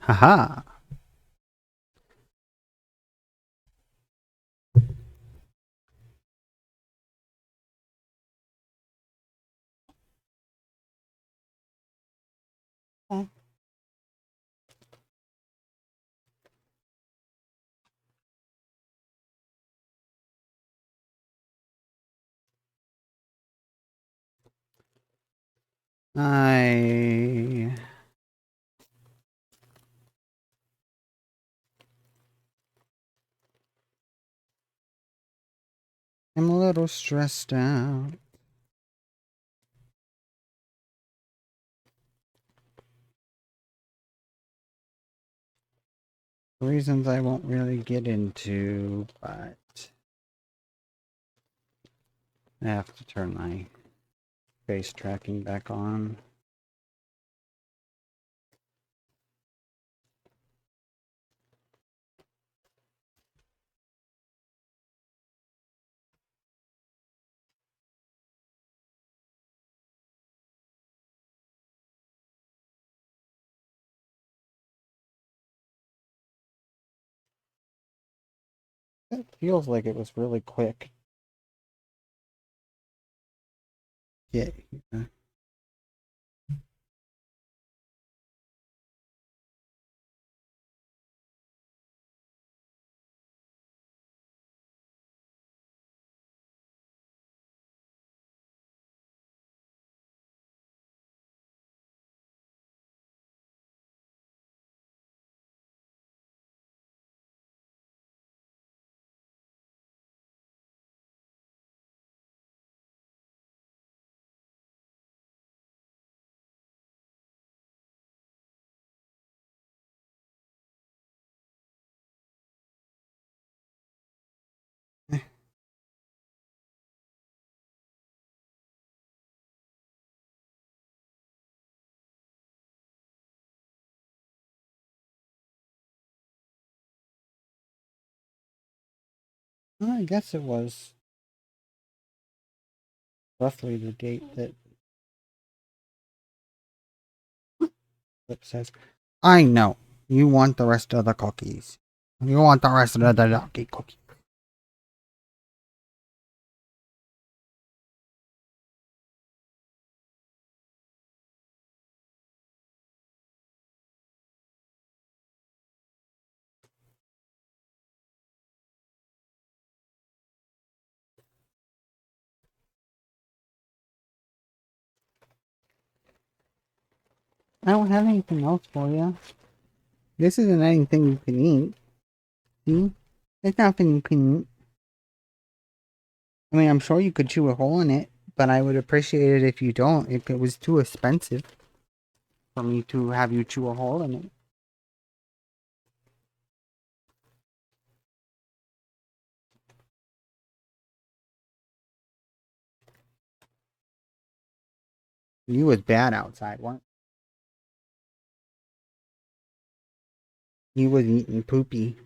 Haha. I am a little stressed out. Reasons I won't really get into, but I have to turn my face tracking back on. It feels like it was really quick. Yeah. Well, I guess it was roughly the date that Flip says, I know. You want the rest of the cookies. You want the rest of the lucky cookies. I don't have anything else for you. This isn't anything you can eat. See? It's nothing you can eat. I mean, I'm sure you could chew a hole in it, but I would appreciate it if you don't, if it was too expensive for me to have you chew a hole in it. You was bad outside, weren't you? You was eating poopy.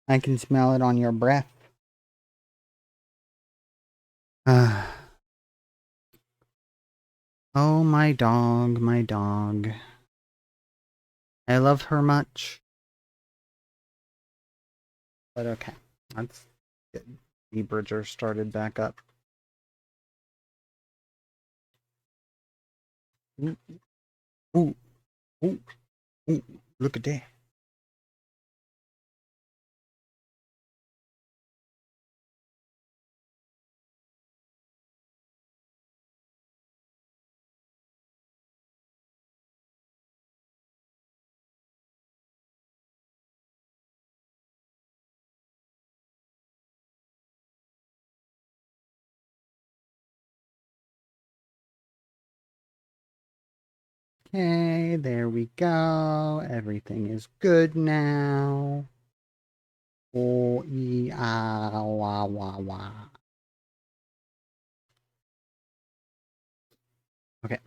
I can smell it on your breath. Oh, my dog, my dog. I love her much. But okay, let's get the Bridger started back up. Ooh, ooh, ooh, ooh, look at that. Okay, there we go. Everything is good now. Oh, wah, wah, wah. Okay.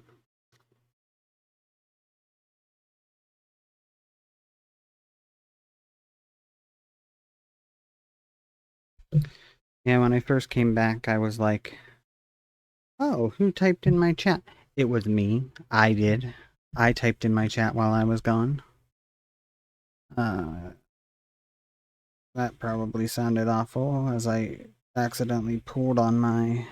Yeah, when I first came back, I was like, Oh, who typed in my chat? It was me. I did. I typed in my chat while I was gone. That probably sounded awful as I accidentally pulled on my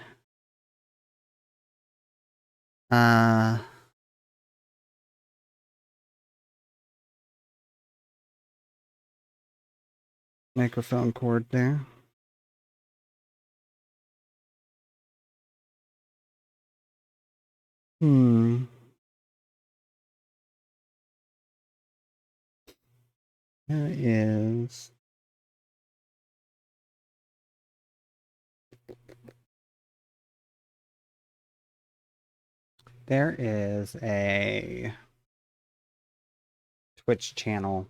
microphone cord there. There is a Twitch channel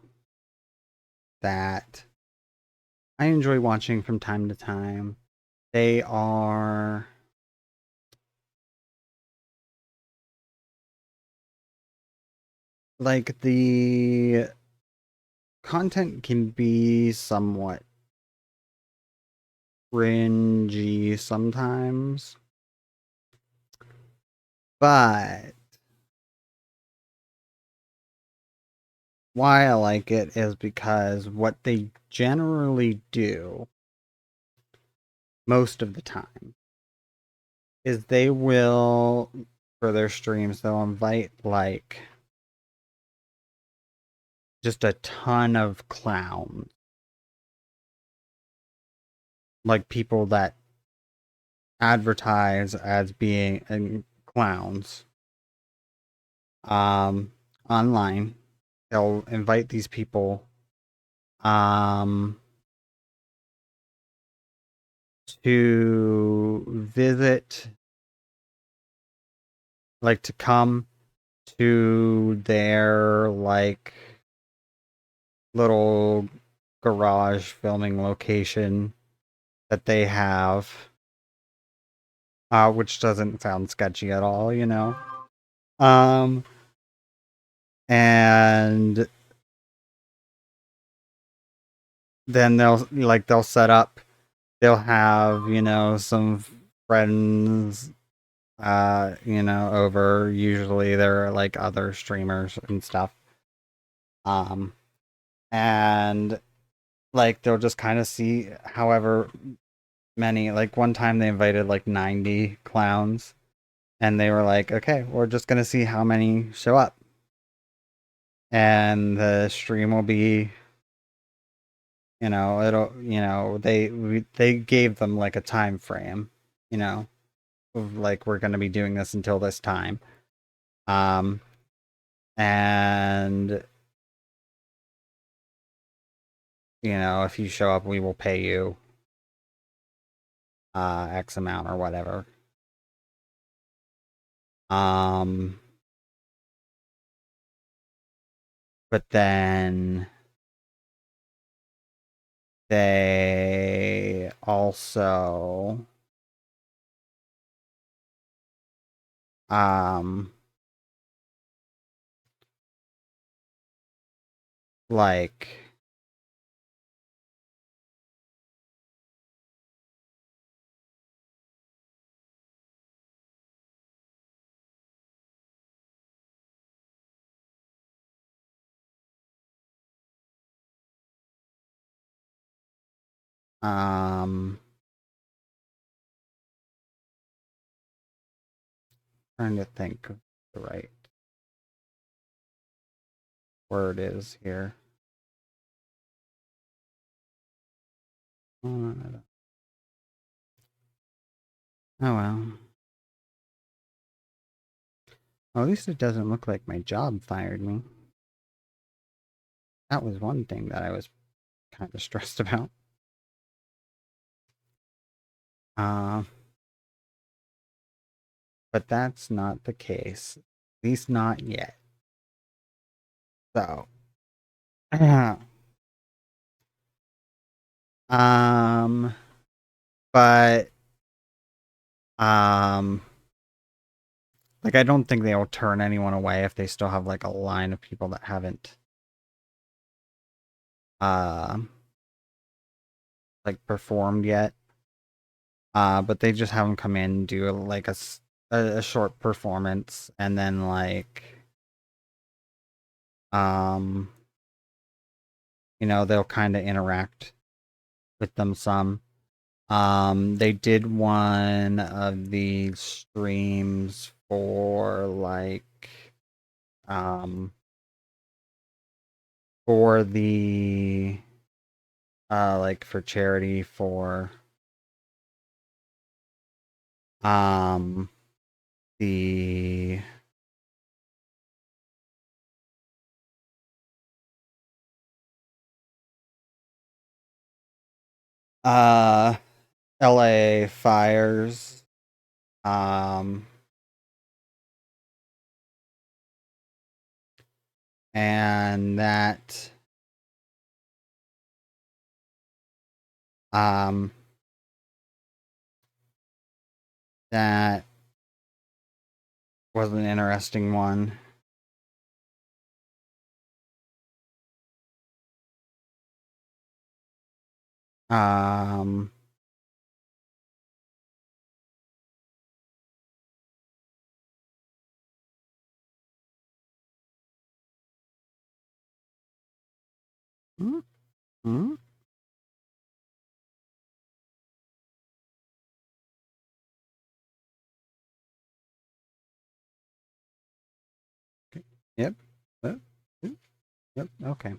that I enjoy watching from time to time. They are like the content can be somewhat cringy sometimes, but why I like it is because what they generally do most of the time is they will, for their streams, they'll invite like just a ton of clowns. Like people that advertise as being clowns online. They'll invite these people to visit, like to come to their like little garage filming location that they have, which doesn't sound sketchy at all, you know. And then they'll set up, they'll have, you know, some friends over. Usually they're like other streamers and stuff. And like they'll just kind of see however many, like one time they invited like 90 clowns and they were like, okay, we're just gonna see how many show up. And the stream will be, you know, it'll, you know, they gave them like a time frame, you know, of like we're gonna be doing this until this time. And you know, if you show up, we will pay you X amount or whatever. But then they also like trying to think of the right word is here. Oh well. Well, at least it doesn't look like my job fired me. That was one thing that I was kind of stressed about. But that's not the case. At least not yet. So, but like I don't think they'll turn anyone away if they still have like a line of people that haven't like performed yet. But they just have them come in and do like a short performance, and then like you know, they'll kind of interact with them some. They did one of the streams for like for the like for charity for the LA fires. And that that was an interesting one. Um mm-hmm. Yep. Yep. Yep. Okay.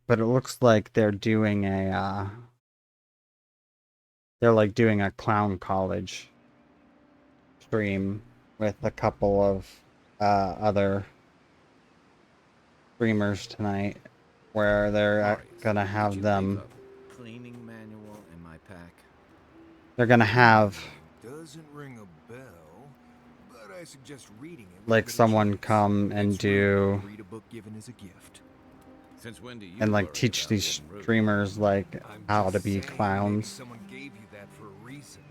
But it looks like they're doing a they're like doing a clown college stream with a couple of other streamers tonight, where they're gonna have them. Cleaning manual in my pack. They're gonna have. Doesn't ring a bell, but I suggest reading it. Like someone come and do. Read a book given as a gift. Since when do you and like teach these streamers like how to be clowns. Someone gave you that for a reason.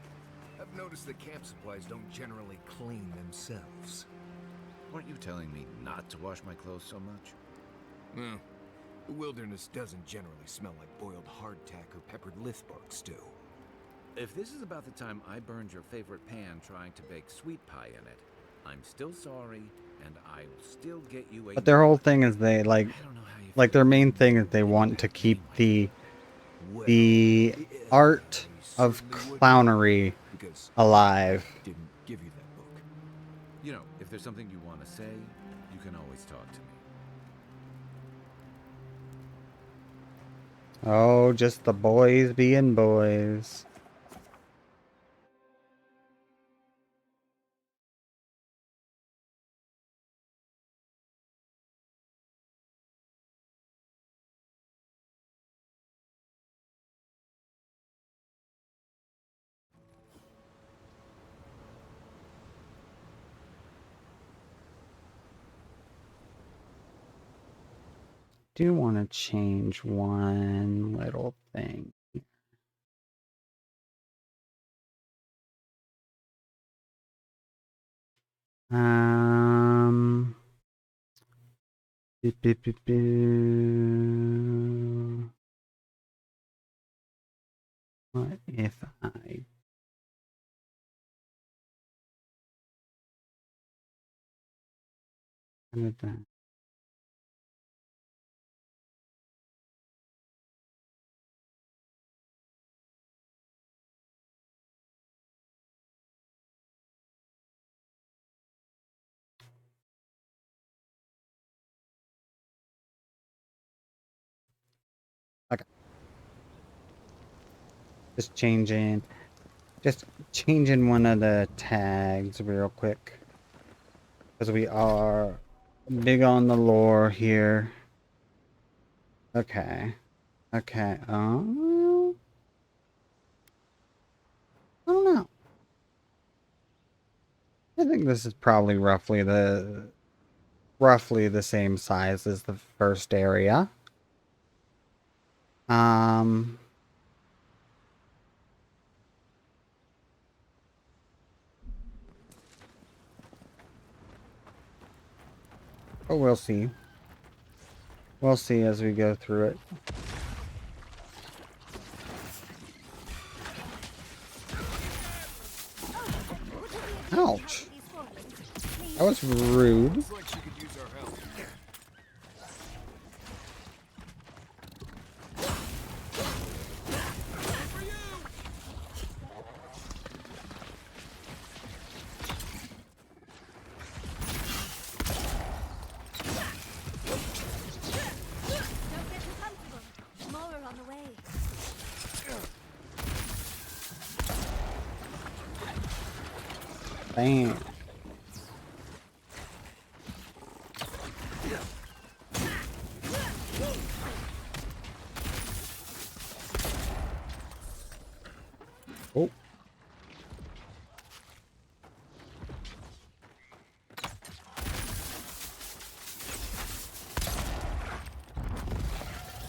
I've noticed that camp supplies don't generally clean themselves. Weren't you telling me not to wash my clothes so much? Well, the wilderness doesn't generally smell like boiled hardtack or peppered lithbark stew. If this is about the time I burned your favorite pan trying to bake sweet pie in it, I'm still sorry, and I will still get you a... But their whole thing is they like their main thing is they want to keep the art of clownery alive. Didn't give you that book. You know, if there's something you want to say, you can always talk to me. Oh, just the boys being boys. Do want to change one little thing. What if I did that? Okay. Just changing one of the tags real quick. Because we are big on the lore here. Okay. Okay. I don't know. I think this is probably roughly the same size as the first area. But we'll see. We'll see as we go through it. Ouch. That was rude. Looks like she could use our help. Don't get too comfortable. More are on the way. Bam. Oh.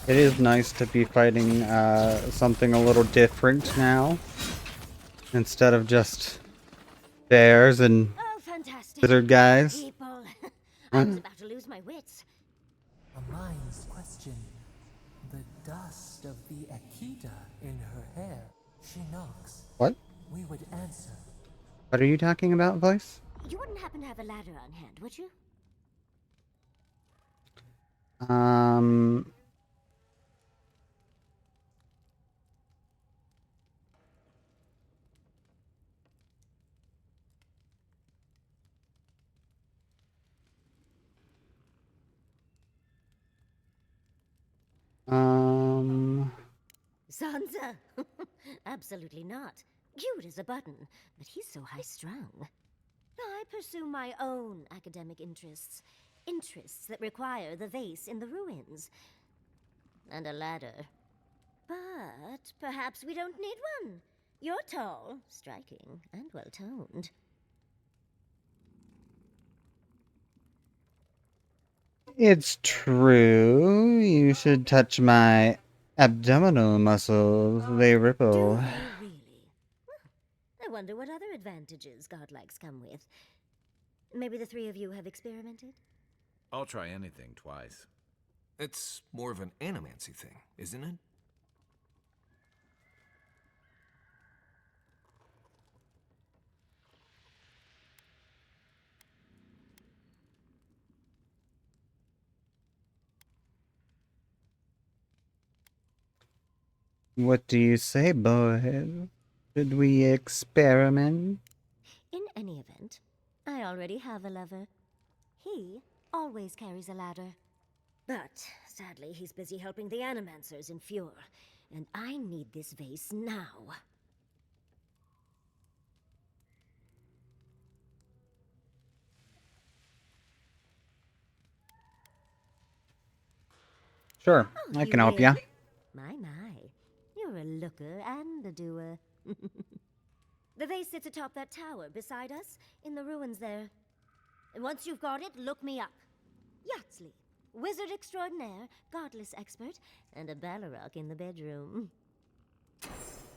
It is nice to be fighting something a little different now, instead of just bears and Oh, fantastic. lizard guys. People. I was about to lose my wits. A mind's question. The dust of the Akita in her hair. She knocks. What? We would answer. What are you talking about, Voice? You wouldn't happen to have a ladder on hand, would you? Sansa? Absolutely not. Cute as a button, but he's so high-strung. I pursue my own academic interests. Interests that require the vase in the ruins. And a ladder. But perhaps we don't need one. You're tall, striking, and well-toned. It's true. You should touch my abdominal muscles. They ripple. Do they really? Well, I wonder what other advantages godlikes come with. Maybe the three of you have experimented? I'll try anything twice. It's more of an animancy thing, isn't it? What do you say, boys? Should we experiment? In any event, I already have a lover. He always carries a ladder. But, sadly, he's busy helping the Animancers in Fjord, and I need this vase now. Sure, I can help ya. My. You're a looker and a doer. The vase sits atop that tower beside us, in the ruins there. And once you've got it, look me up. Yatsley, wizard extraordinaire, godless expert, and a Balrog in the bedroom.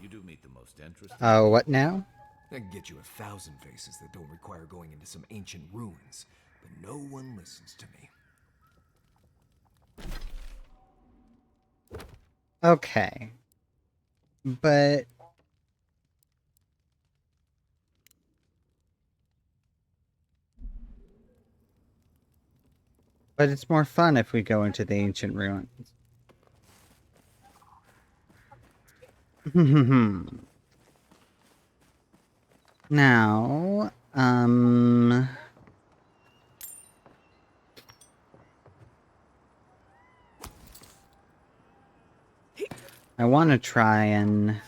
You do meet the most interesting. What now? I can get you 1,000 vases that don't require going into some ancient ruins, but no one listens to me. Okay. But it's more fun if we go into the ancient ruins. Now, I want to try and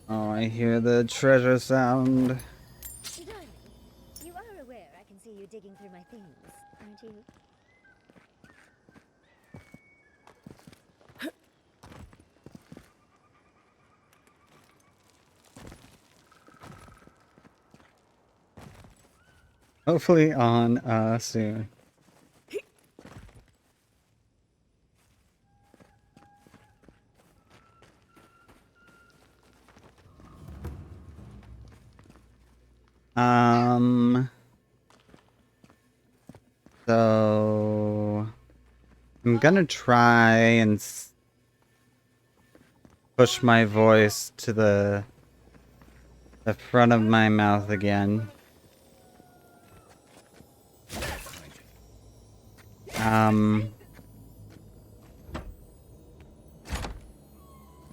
oh, I hear the treasure sound. Darling, you are aware I can see you digging through my things, aren't you? Hopefully on soon. So I'm gonna try and push my voice to the front of my mouth again.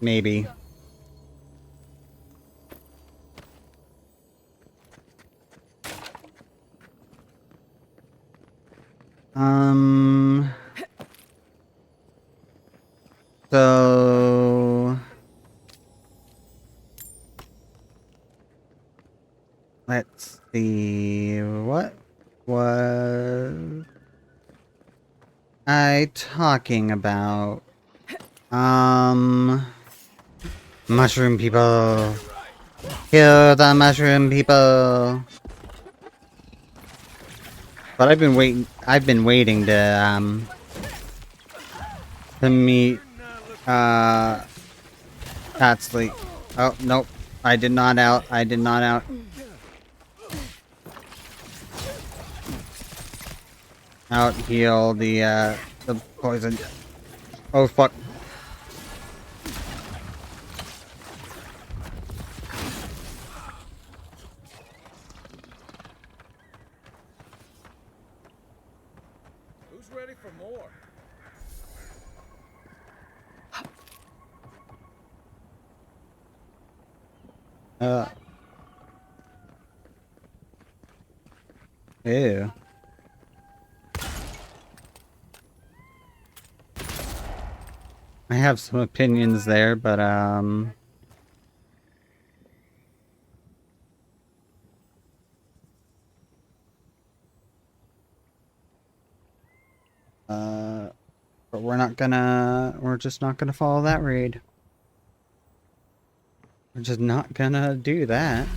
Maybe. So let's see, what was I talking about? Mushroom people. Kill the mushroom people. But I've been waiting to meet Patsley. Oh nope. I did not out. Out heal the poison. Oh fuck. Who's ready for more? Ew. I have some opinions there, but but we're just not gonna follow that raid. We're just not gonna do that.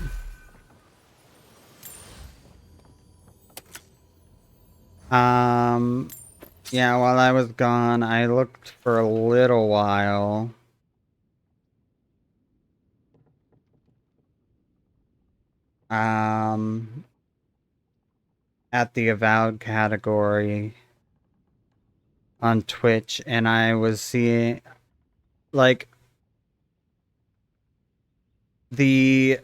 Yeah, while I was gone, I looked for a little while. At the Avowed category on Twitch, and I was seeing, like, the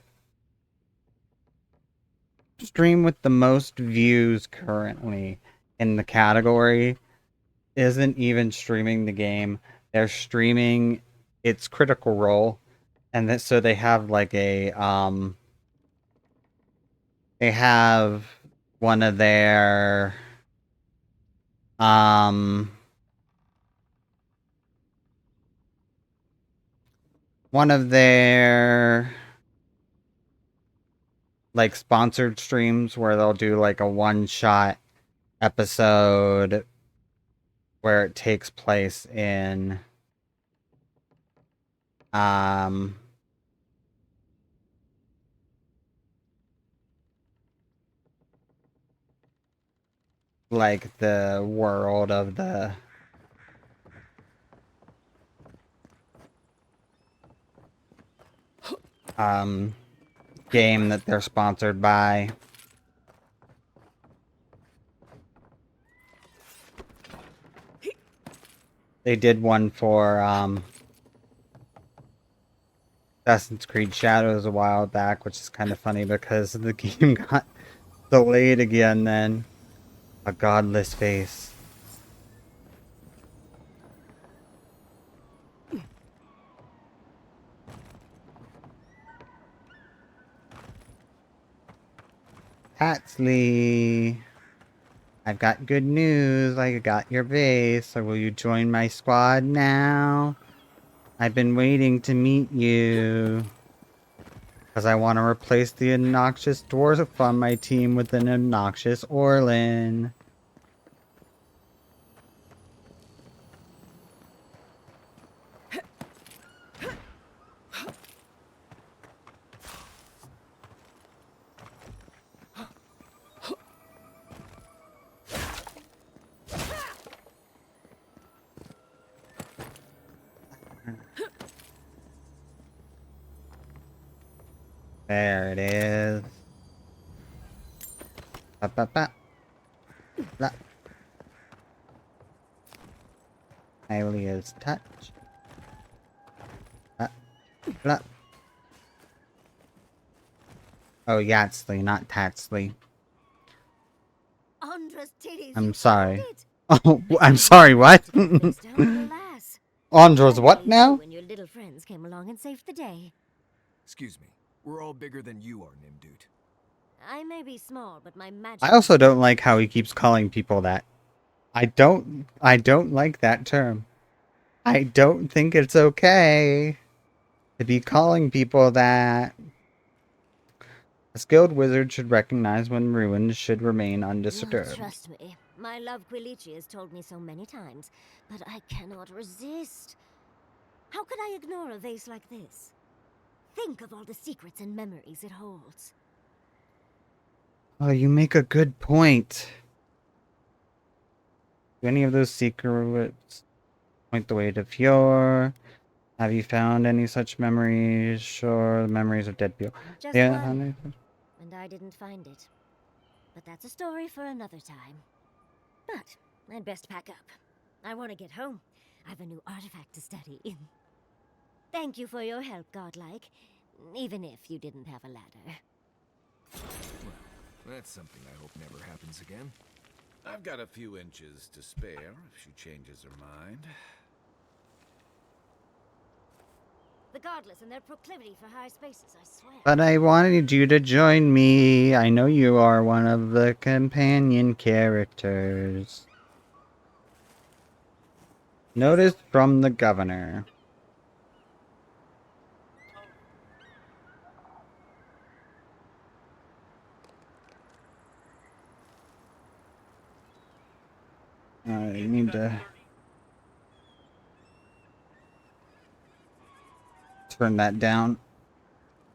stream with the most views currently in the category isn't even streaming the game. They're streaming its Critical Role, and so they have like a they have one of their one of their like sponsored streams where they'll do like a one-shot episode where it takes place in like the world of the game that they're sponsored by. They did one for Assassin's Creed Shadows a while back, which is kind of funny because the game got delayed again then. A godless face. Hatsley, I've got good news. I got your base. So will you join my squad now? I've been waiting to meet you. Because I want to replace the obnoxious dwarf on my team with an obnoxious Orlin. There it is. ba, ba. La. Hylia's touch. La. La. Oh, Yatsley, not Tatsley. Andra's titties. I'm sorry. Oh, I'm sorry, what? Andra's what now? When your little friends came along and saved the day. Excuse me. We're all bigger than you are, Nimdude. I may be small, but my magic. I also don't like how he keeps calling people that. I don't like that term. I don't think it's okay to be calling people that. A skilled wizard should recognize when ruins should remain undisturbed. Trust me, my love Quilichi has told me so many times, but I cannot resist. How could I ignore a vase like this? Think of all the secrets and memories it holds. Oh, you make a good point. Do any of those secrets point the way to Fjord? Have you found any such memories? Sure, the memories of dead people. Just Yeah, one, and I didn't find it. But that's a story for another time. But I'd best pack up. I want to get home. I have a new artifact to study. Thank you for your help, Godlike. Even if you didn't have a ladder. Well, that's something I hope never happens again. I've got a few inches to spare if she changes her mind. The godless and their proclivity for high spaces, I swear. But I wanted you to join me. I know you are one of the companion characters. Notice from the governor. I need to turn that down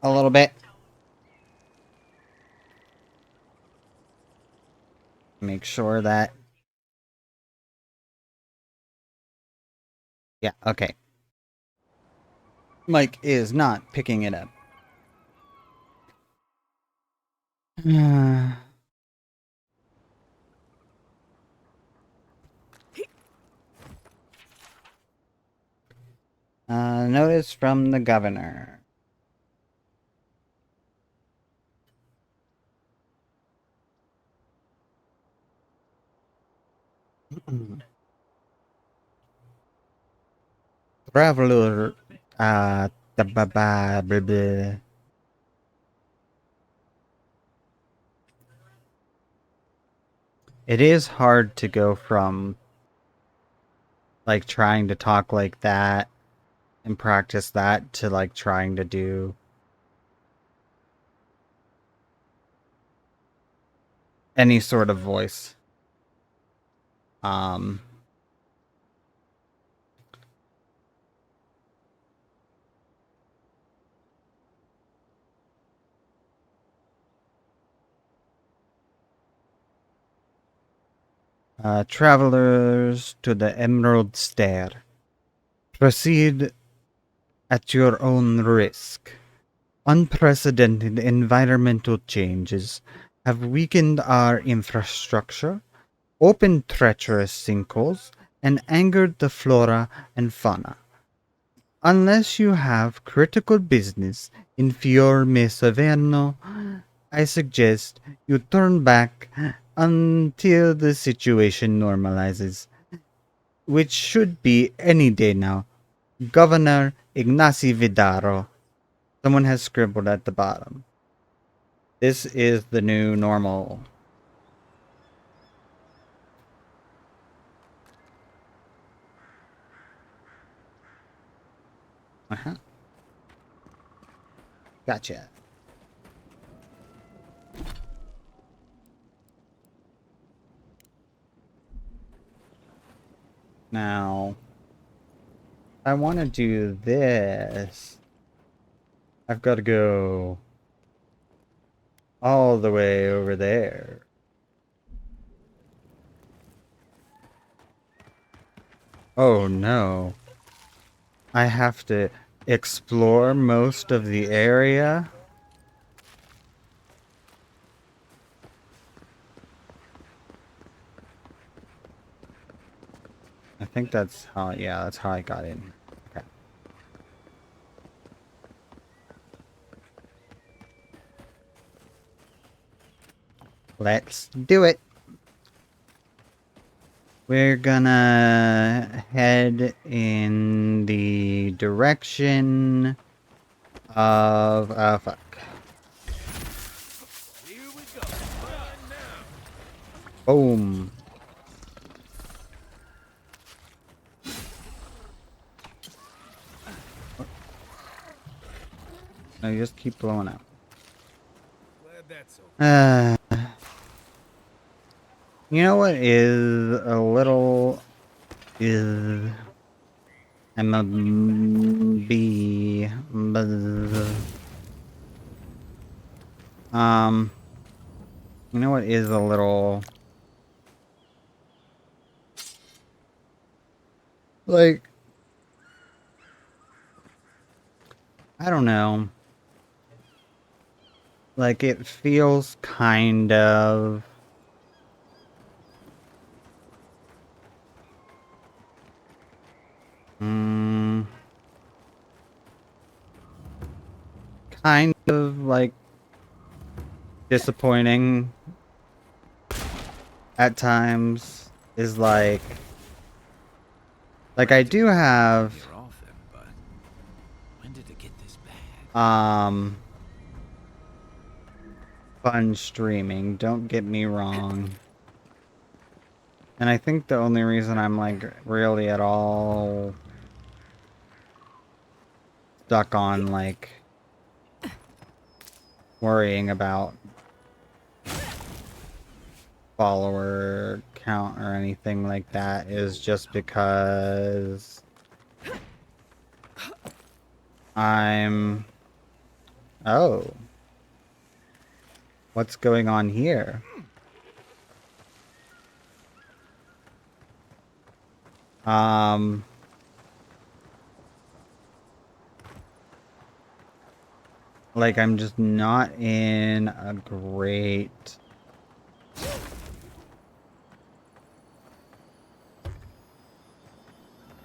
a little bit. Make sure that... Yeah, okay. Mike is not picking it up. Notice from the governor. Traveler, blah, blah, blah. It is hard to go from, like, trying to talk like that and practice that to, like, trying to do any sort of voice. Travelers to the Emerald Stair. Proceed at your own risk. Unprecedented environmental changes have weakened our infrastructure, opened treacherous sinkholes, and angered the flora and fauna. Unless you have critical business in Fiorme Saverno, I suggest you turn back until the situation normalizes, which should be any day now. Governor Ignacy Vidaro. Someone has scribbled at the bottom. This is the new normal. Gotcha. Now, I want to do this. I've got to go all the way over there. Oh no. I have to explore most of the area. I think that's how, yeah, that's how I got in. Okay. Let's do it. We're gonna head in the direction of, fuck. Here we go. Right now. Boom. No, you just keep blowing up. Glad that's over. You know what is a little is MB you know what is a little like I don't know. Like it feels kind of kind of like disappointing at times is like I do have Often, but when did it get this bad? fun streaming, don't get me wrong. And I think the only reason I'm like really at all stuck on like worrying about follower count or anything like that is just because I'm... Oh. What's going on here? Like, I'm just not in a great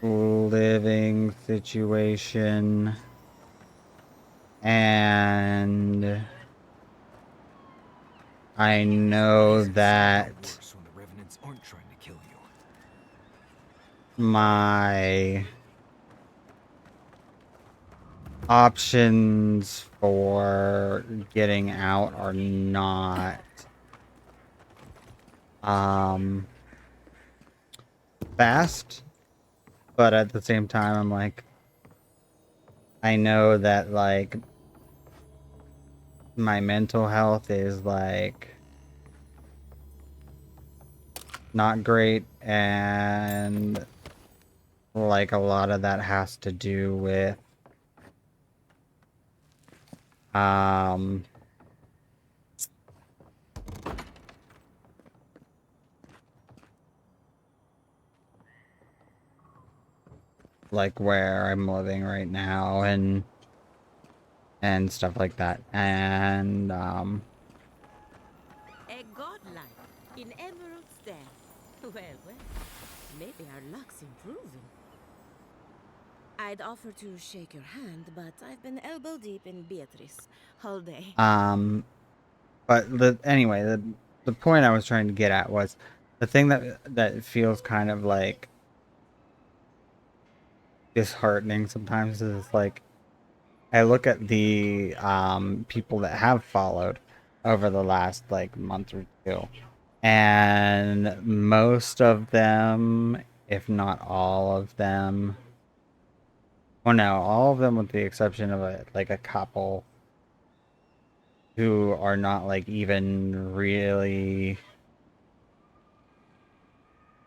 living situation. And I know that When the revenants aren't trying to kill you. my options for getting out are not fast, but at the same time I'm like, I know that like my mental health is like not great, and like a lot of that has to do with like where I'm living right now and stuff like that. And A godlike in Emerald's Den. Well, well, maybe our luck's improving. I'd offer to shake your hand, but I've been elbow deep in Beatrice all day. but anyway, the point I was trying to get at was the thing that feels kind of like disheartening sometimes is like I look at the people that have followed over the last like month or two, and most of them, if not all of them, well, no, all of them with the exception of a couple who are not like even really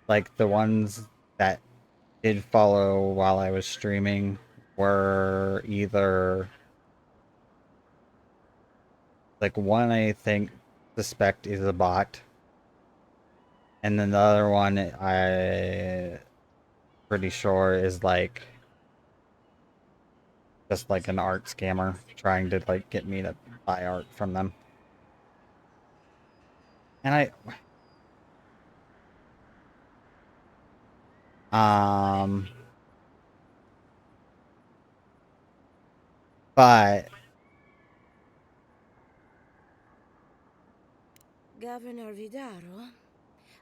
like the ones that did follow while I was streaming were either like one I think suspect is a bot, and then the other one I pretty sure is like just like an art scammer trying to like get me to buy art from them. And But Governor Vidaro,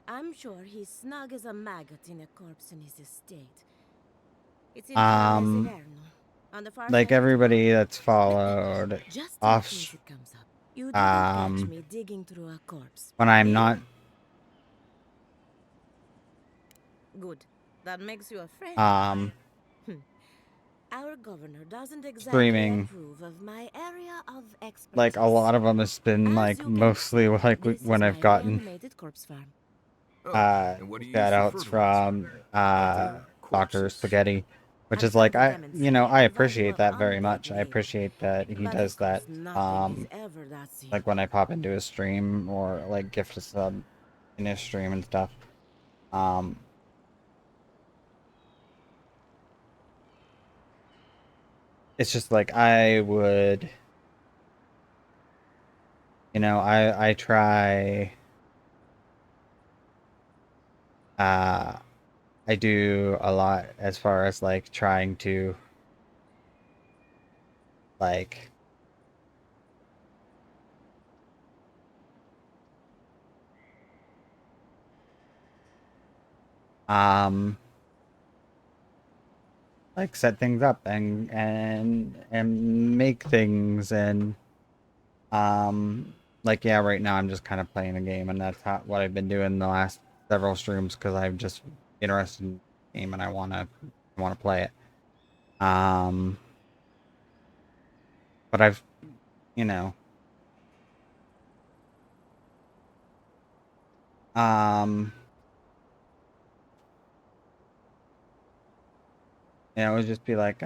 I'm sure he's snug as a maggot in a corpse in his estate. It's in Torres Inverno, on the far like side of town. everybody that's followed Just in off, case it comes up, you didn't catch um, me digging through a corpse. when I'm did not, you? Good. That makes you a friend. Our governor doesn't exactly streaming, approve of my area of expertise. like a lot of them has been As like you can mostly see, like this when is I've my gotten reanimated corpse farm. And what do you use shout for outs fertilizer? from Other Dr. corpses? Spaghetti, which I'm is like trying to I demonstrate the value appreciate of that very undead much. I labor. appreciate that he But does of course, that. nothing is ever that simple. Like when I pop into a stream or like gift a sub in his stream and stuff. It's just like I would, I try, I do a lot as far as like trying to like like set things up and make things and like yeah, right now I'm just kind of playing a game, and that's what I've been doing the last several streams because I'm just interested in the game and I want to play it. But I've you know it would just be like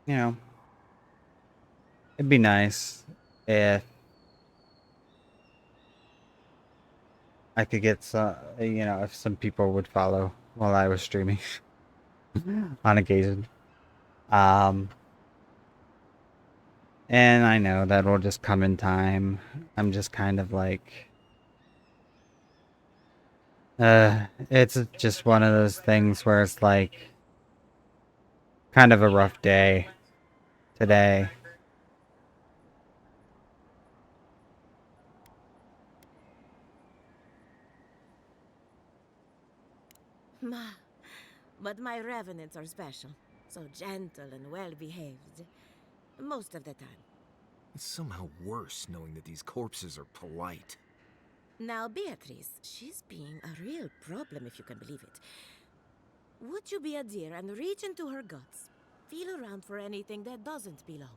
you know it'd be nice if I could get some, if some people would follow while I was streaming on occasion. And I know that will just come in time. I'm just kind of like, it's just one of those things where it's like kind of a rough day today. But my revenants are special, so gentle and well-behaved. Most of the time. It's somehow worse knowing that these corpses are polite. Now, Beatrice, she's being a real problem, if you can believe it. Would you be a dear and reach into her guts? Feel around for anything that doesn't belong.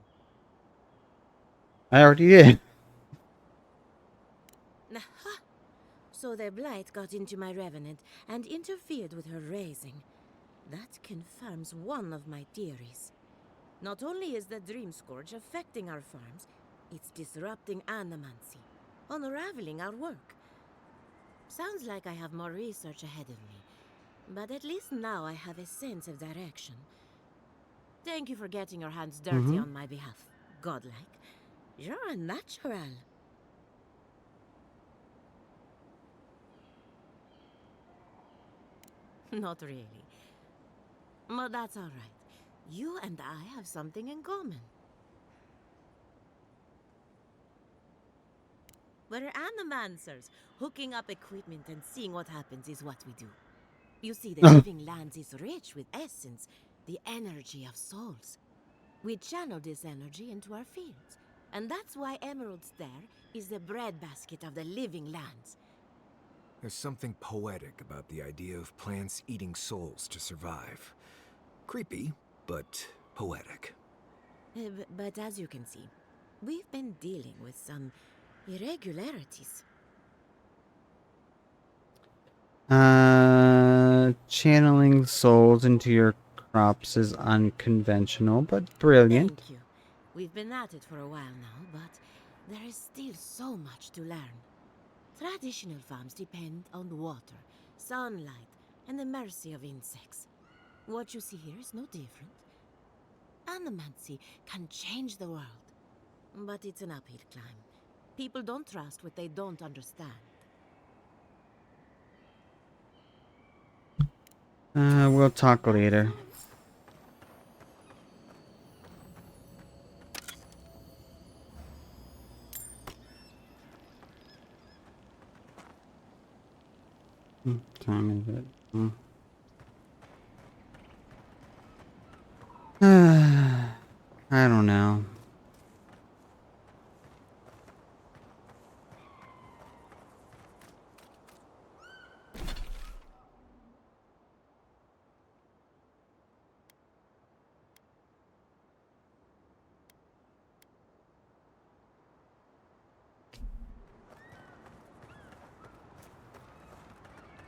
I already did. So the blight got into my revenant and interfered with her raising. That confirms one of my theories. Not only is the Dream Scourge affecting our farms, it's disrupting animancy, unraveling our work. Sounds like I have more research ahead of me, but at least now I have a sense of direction. Thank you for getting your hands dirty on my behalf, godlike. You're a natural. Not really. But that's all right. You and I have something in common. We're animancers. Hooking up equipment and seeing what happens is what we do. You see, the living lands is rich with essence, the energy of souls. We channel this energy into our fields. And that's why Emerald Stair is the breadbasket of the living lands. There's something poetic about the idea of plants eating souls to survive. Creepy, but poetic. But as you can see, we've been dealing with some irregularities. Channeling souls into your crops is unconventional, but brilliant. Thank you. We've been at it for a while now, but there is still so much to learn. Traditional farms depend on water, sunlight, and the mercy of insects. What you see here is no different. Animancy can change the world, but it's an uphill climb. People don't trust what they don't understand. We'll talk later. What time is it? I don't know.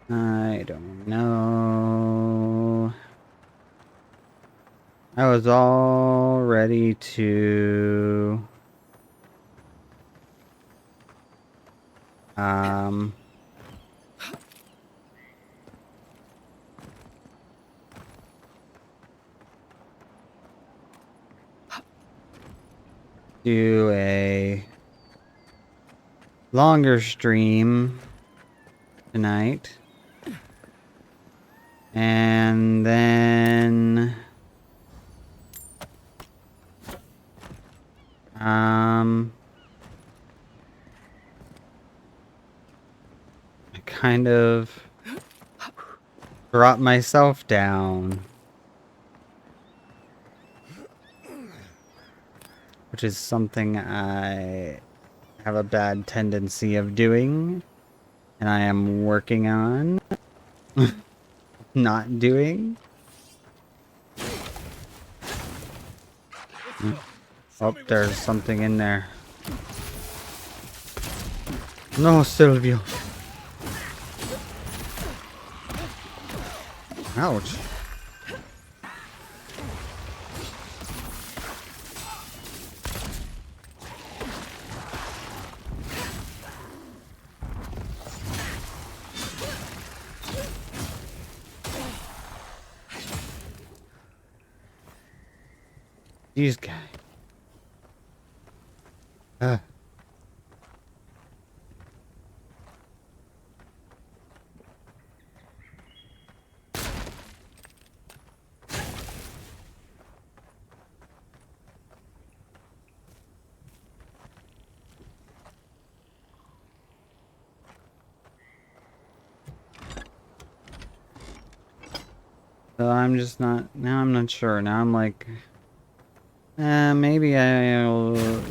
I don't know. I was all ready to do a longer stream tonight. And then I kind of brought myself down, which is something I have a bad tendency of doing, and I am working on not doing. Oh, there's something in there. No, Silvio. Ouch. These guys. So I'm just not, now I'm not sure. Now I'm like, maybe I'll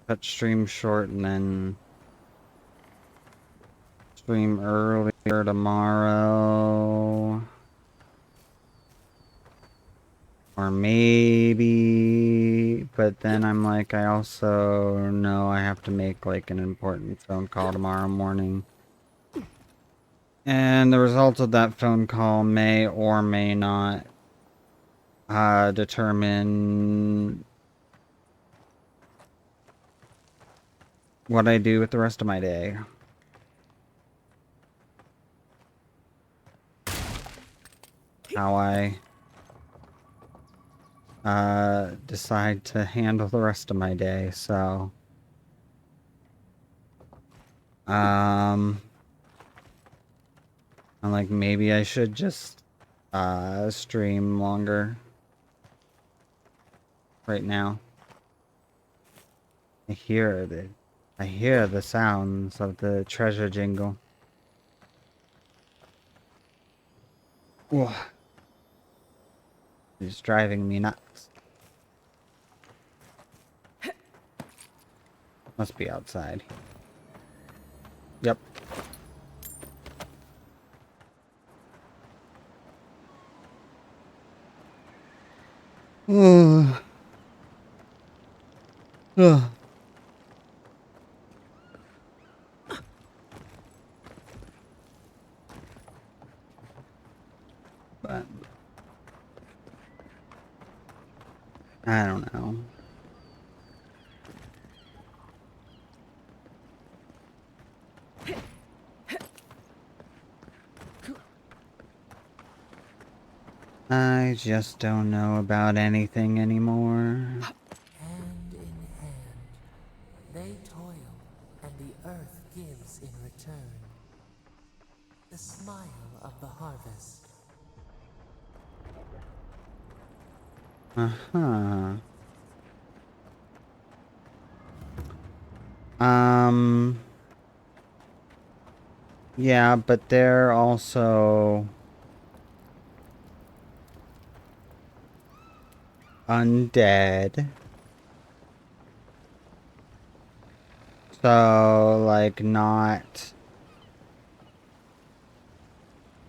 cut stream short and then stream earlier tomorrow. Or maybe, but then I'm like, I also know I have to make like an important phone call tomorrow morning. And the result of that phone call may or may not determine what I do with the rest of my day. How I decide to handle the rest of my day, so I'm like, maybe I should just stream longer right now. I hear the sounds of the treasure jingle. Whoa. It's driving me nuts. Must be outside. Yep. Ugh. Ugh. But I don't know. I just don't know about anything anymore. Hand in hand, they toil, and the earth gives in return. The smile Uh-huh. Um... Yeah, but they're also undead. So, like, not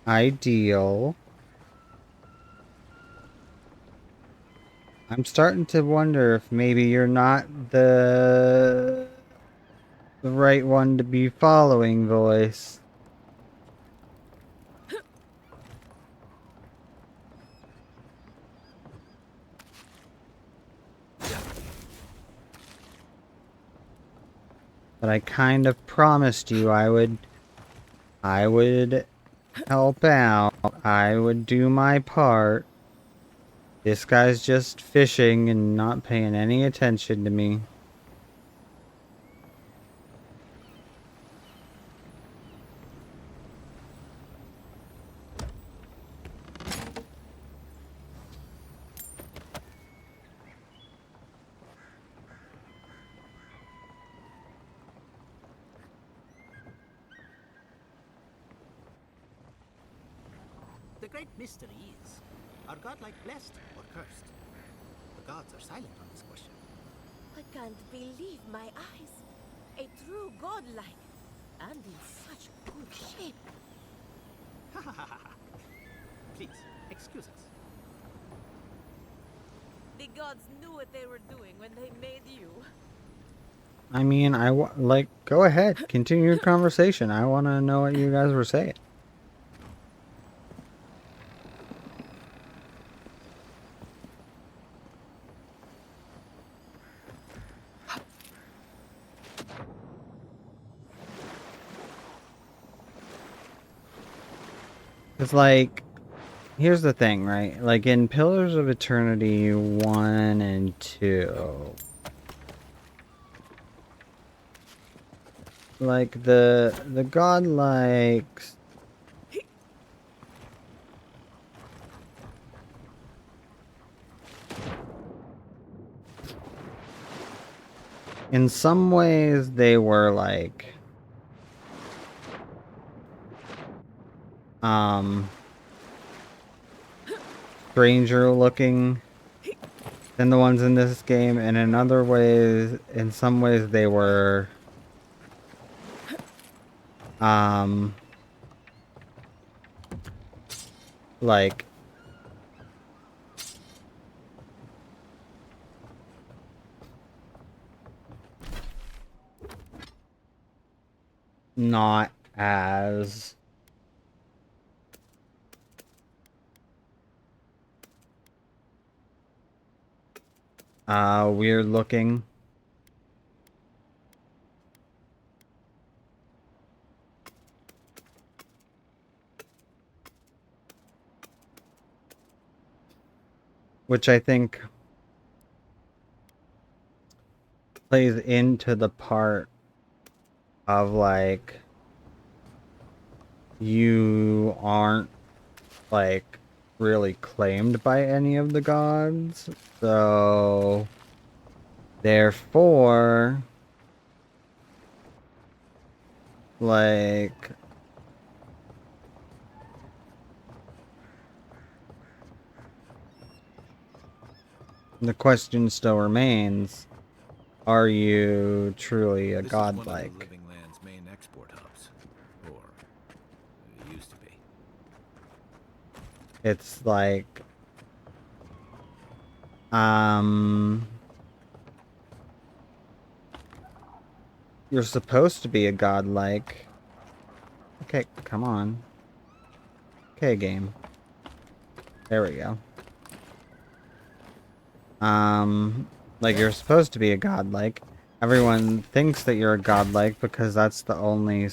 ideal. I'm starting to wonder if maybe you're not the right one to be following, Voice. But I kind of promised you I would help out. I would do my part. This guy's just fishing and not paying any attention to me. The great mystery is, are godlike blessed or cursed? The gods are silent on this question. I can't believe my eyes. A true godlike, and in such good shape. Ha ha ha ha. Please, excuse us. The gods knew what they were doing when they made you. I mean, like, go ahead. Continue your conversation. I want to know what you guys were saying. It's like, here's the thing, right? Like in Pillars of Eternity 1 and 2, like the godlikes, in some ways they were like stranger looking than the ones in this game, and in other ways, in some ways they were like not as weird looking. Which I think plays into the part of like you aren't like really claimed by any of the gods, so therefore like the question still remains, are you truly a godlike? This is one of the living land's main export hubs, or it used to be. It's like you're supposed to be a godlike. Okay, come on. Okay, game. There we go. Like you're supposed to be a godlike. Everyone thinks that you're a godlike because that's the only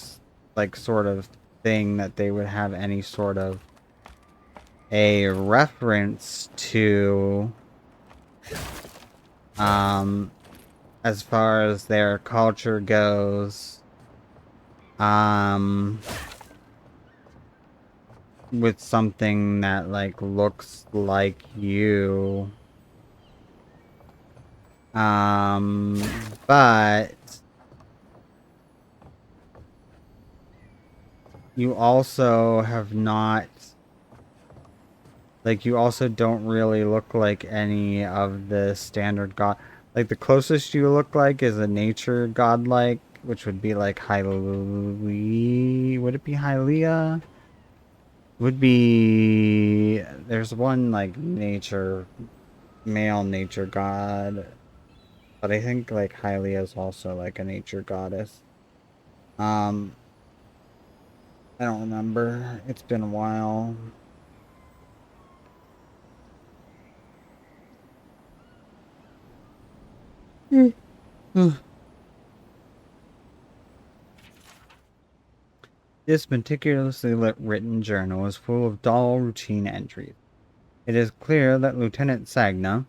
like sort of thing that they would have any sort of a reference to as far as their culture goes, with something that like looks like you, But you also have not, like, you also don't really look like any of the standard god. Like, the closest you look like is a nature godlike, which would be like Hylia. Would it be Hylia? Would be, there's one like nature, male nature god, but I think like Hylia is also like a nature goddess. I don't remember. It's been a while. This meticulously written journal is full of dull routine entries. It is clear that Lieutenant Sagna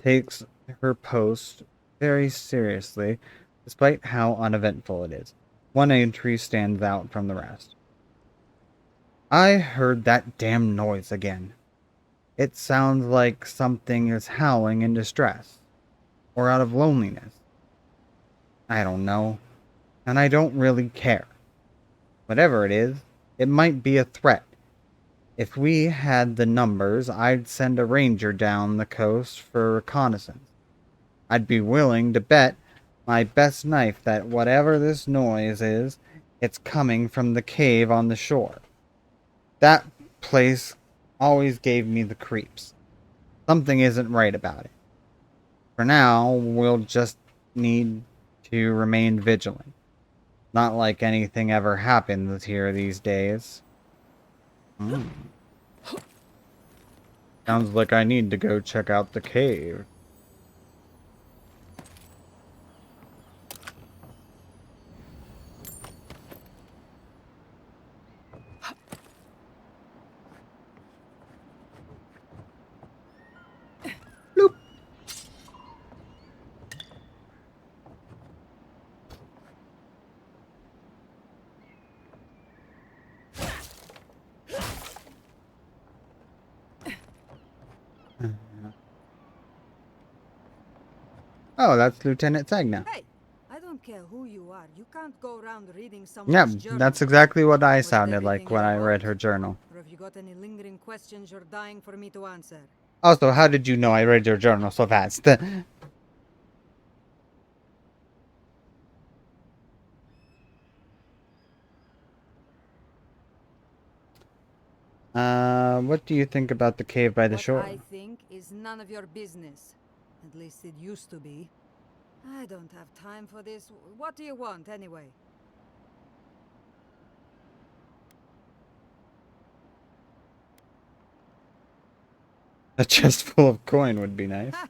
takes her post very seriously, despite how uneventful it is. One entry stands out from the rest. I heard that damn noise again. It sounds like something is howling in distress, or out of loneliness. I don't know, and I don't really care. Whatever it is, it might be a threat. If we had the numbers, I'd send a ranger down the coast for reconnaissance. I'd be willing to bet my best knife that whatever this noise is, it's coming from the cave on the shore. That place always gave me the creeps. Something isn't right about it. For now, we'll just need to remain vigilant. Not like anything ever happens here these days. Sounds like I need to go check out the cave. Bloop. Oh, that's Lieutenant Sagna. Hey, I don't care who you are. You can't go around reading Yeah, someone's journal. that's exactly what I Was it sounded like everything when you I read want? her journal. Or have you got any lingering questions you're dying for me to answer? Also, how did you know I read your journal so fast? What do you think about the cave by the shore? What I think is none of your business. At least it used to be. I don't have time for this. What do you want, anyway? A chest full of coin would be nice. Ha!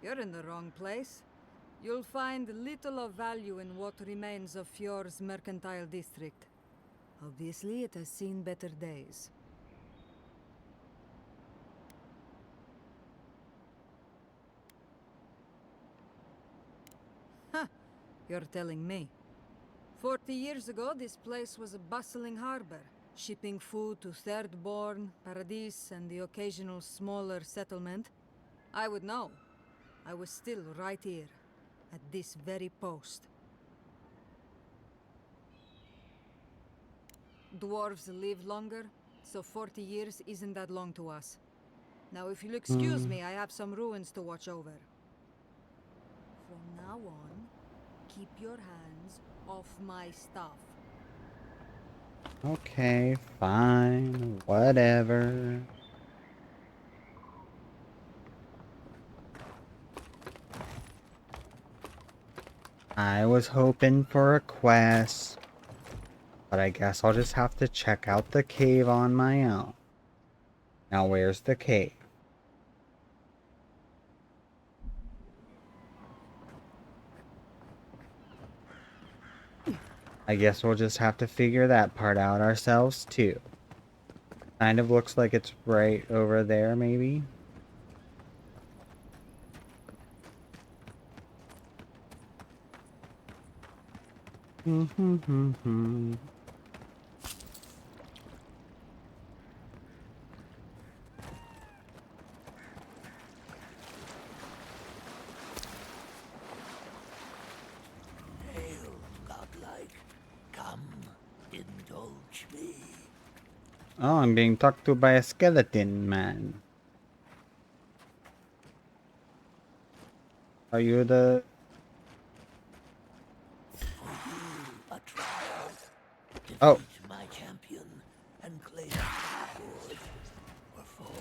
You're in the wrong place. You'll find little of value in what remains of Fjord's mercantile district. Obviously, it has seen better days. Huh, you're telling me. 40 years ago, this place was a bustling harbor, shipping food to Thirdborn, Paradis, and the occasional smaller settlement. I would know. I was still right here, at this very post. Dwarves live longer, so 40 years isn't that long to us. Now, if you'll excuse me, I have some ruins to watch over. From now on, keep your hands off my stuff. Okay, fine, whatever. I was hoping for a quest, but I guess I'll just have to check out the cave on my own. Now, where's the cave? I guess we'll just have to figure that part out ourselves, too. Kind of looks like it's right over there, maybe? Oh, I'm being talked to by a skeleton man. Are you the... Oh. My champion and claim good or fall.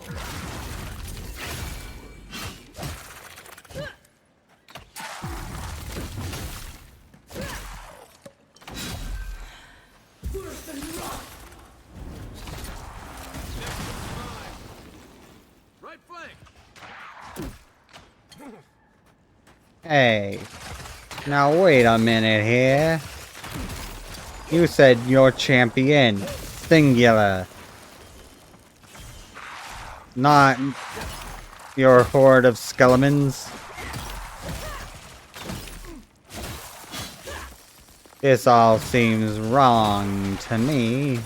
Worse than rock. Right flank. Hey. Now wait a minute here. You said your champion. Singular. Not your horde of skeletons. This all seems wrong to me.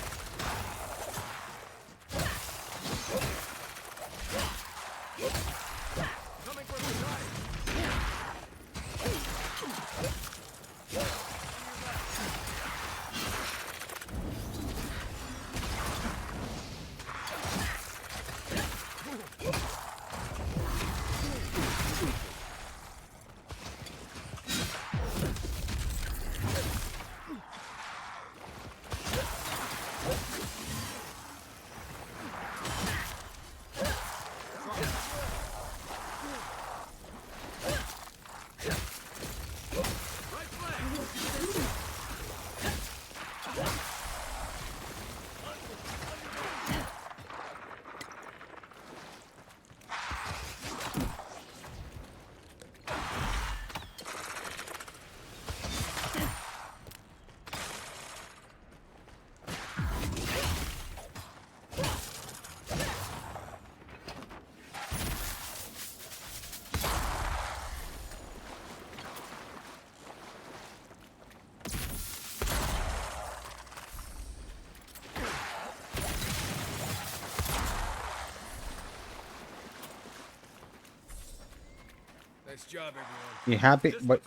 Nice job, everyone. You happy? But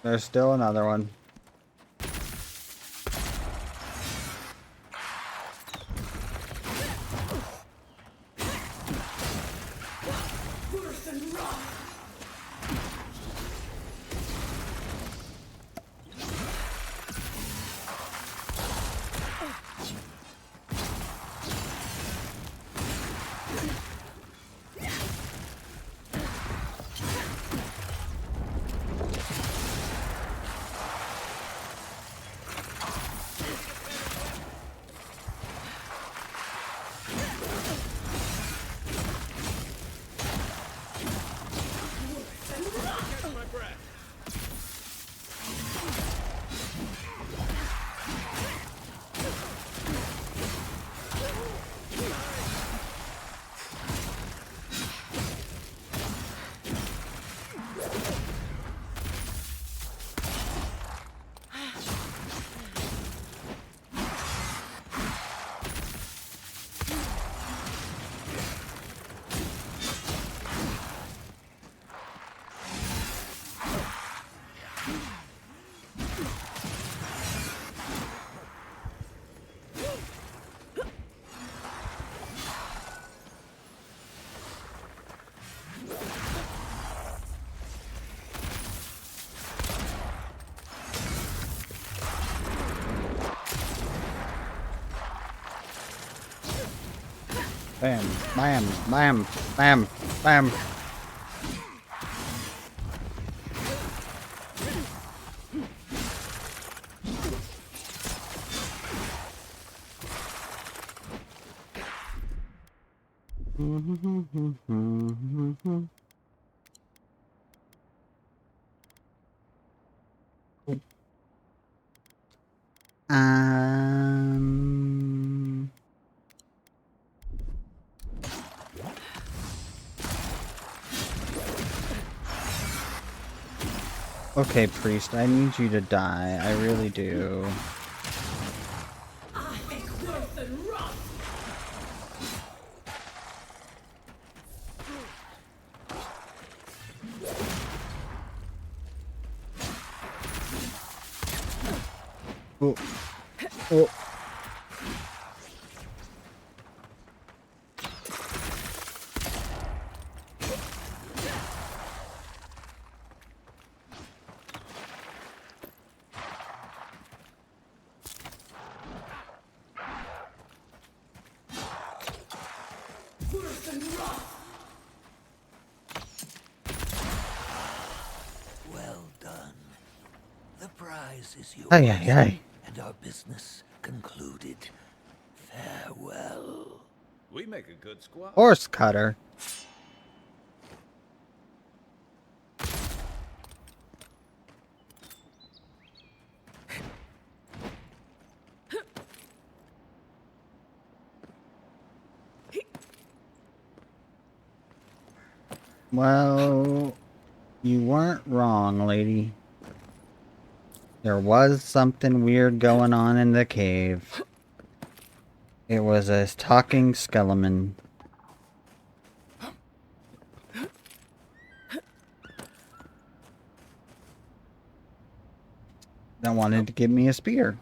there's still another one. Worse than rock. Bam, bam, bam, bam, bam. Um. Okay, priest, I need you to die. I really do. I think worse than rock. Oh. Oh. Well done. The prize is yours. Ay, ay, ay. And our business concluded. Farewell. We make a good squad. Horse cutter. Well, you weren't wrong, lady. There was something weird going on in the cave. It was a talking skeleton. That wanted to give me a spear.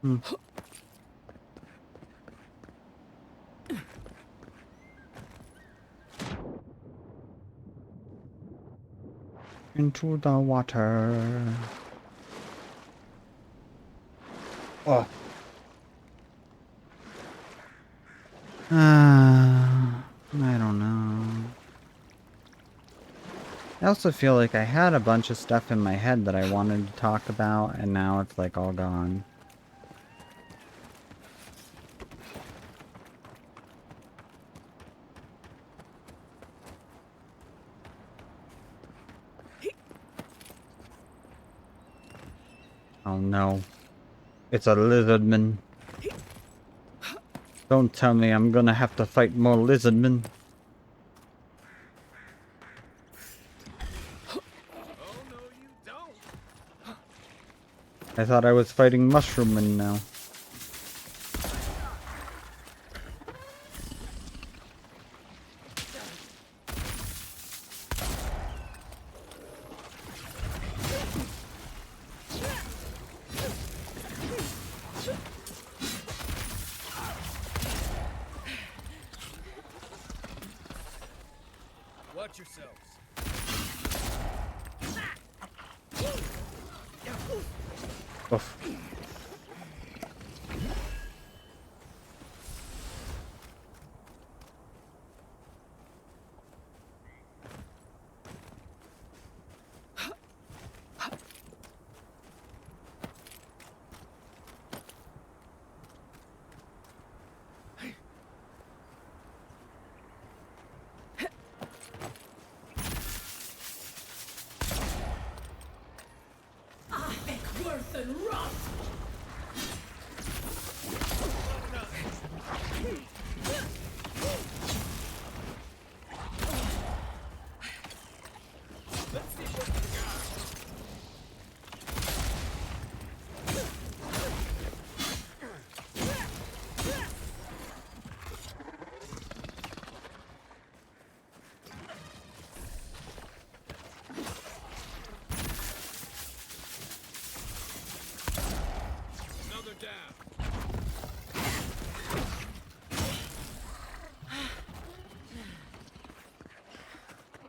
Hmm. Into the water. Oh. I don't know. I also feel like I had a bunch of stuff in my head that I wanted to talk about, and now it's like all gone. Oh no. It's a lizardman. Don't tell me I'm gonna have to fight more lizardmen. I thought I was fighting mushroommen now. Watch yourselves. Oof.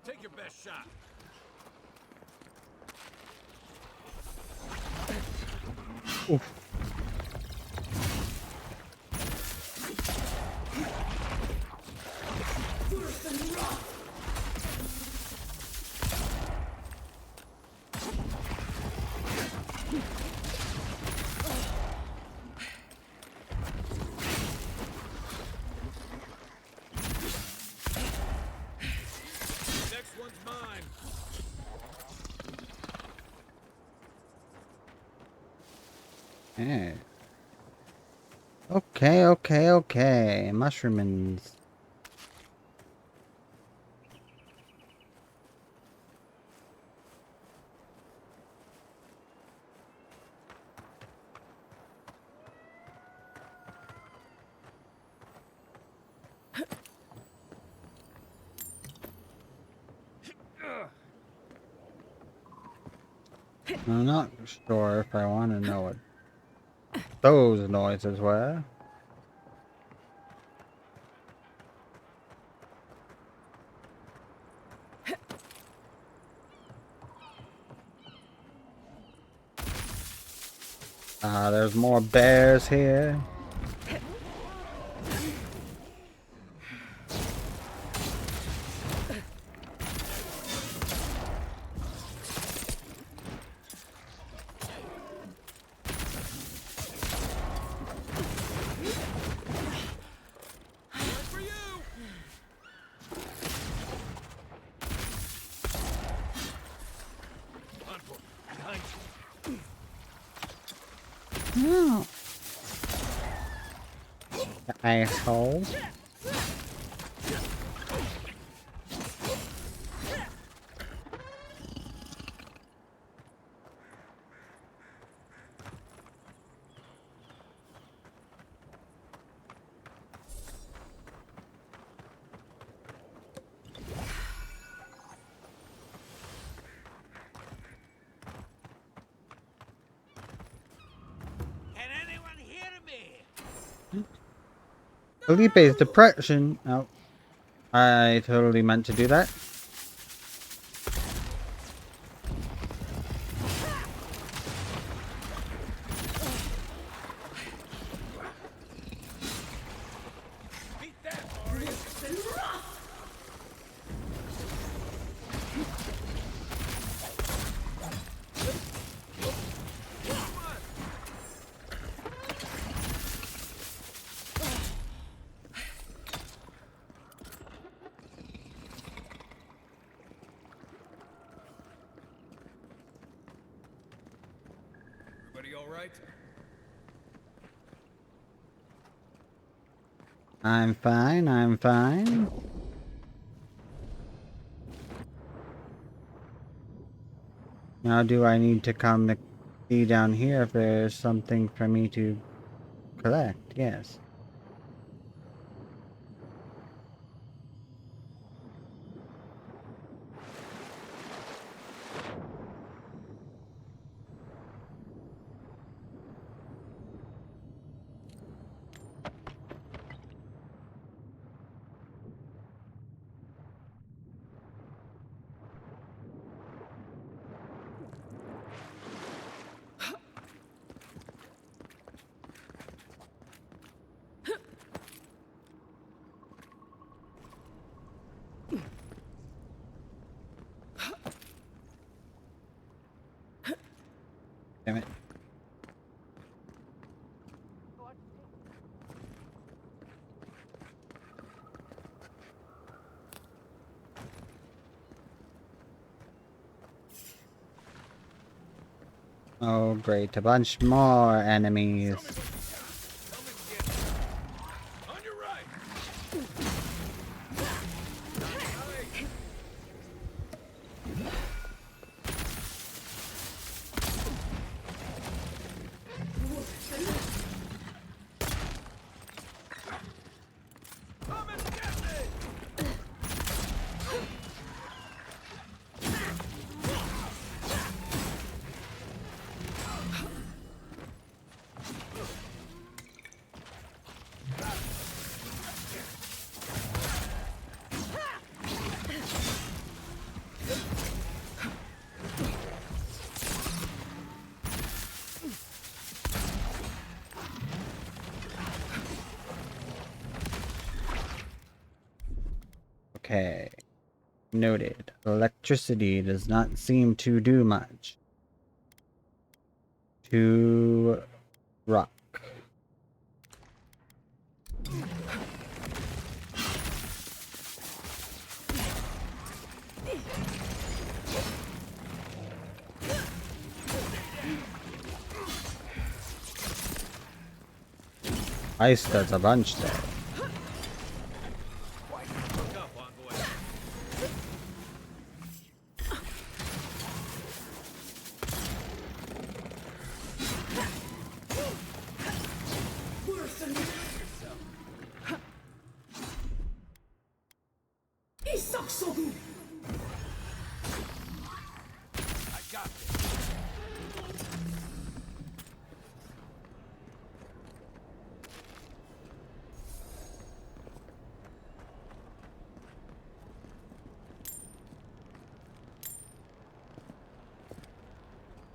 Take your best shot. Oof. Next one's mine. Hey. Okay. Mushroomins. I'm not sure if I want to know what those noises were. There's more bears here. Oh. Asshole. Felipe's depression. Oh, I totally meant to do that. Everybody all right? I'm fine, I'm fine. Now do I need to come to see down here if there's something for me to collect? Yes. Damn it. Oh great, a bunch more enemies. On your right. Okay. Noted. Electricity does not seem to do much. To rock. Ice does a bunch there.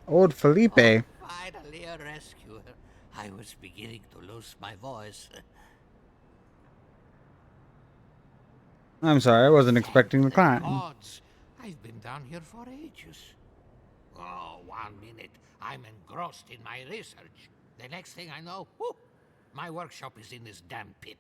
Old Felipe. Finally a rescuer. I was beginning to lose my voice. I'm sorry, I wasn't expecting the climb. Gods, I've been down here for ages. Oh, 1 minute, I'm engrossed in my research. The next thing I know, whew, my workshop is in this damn pit.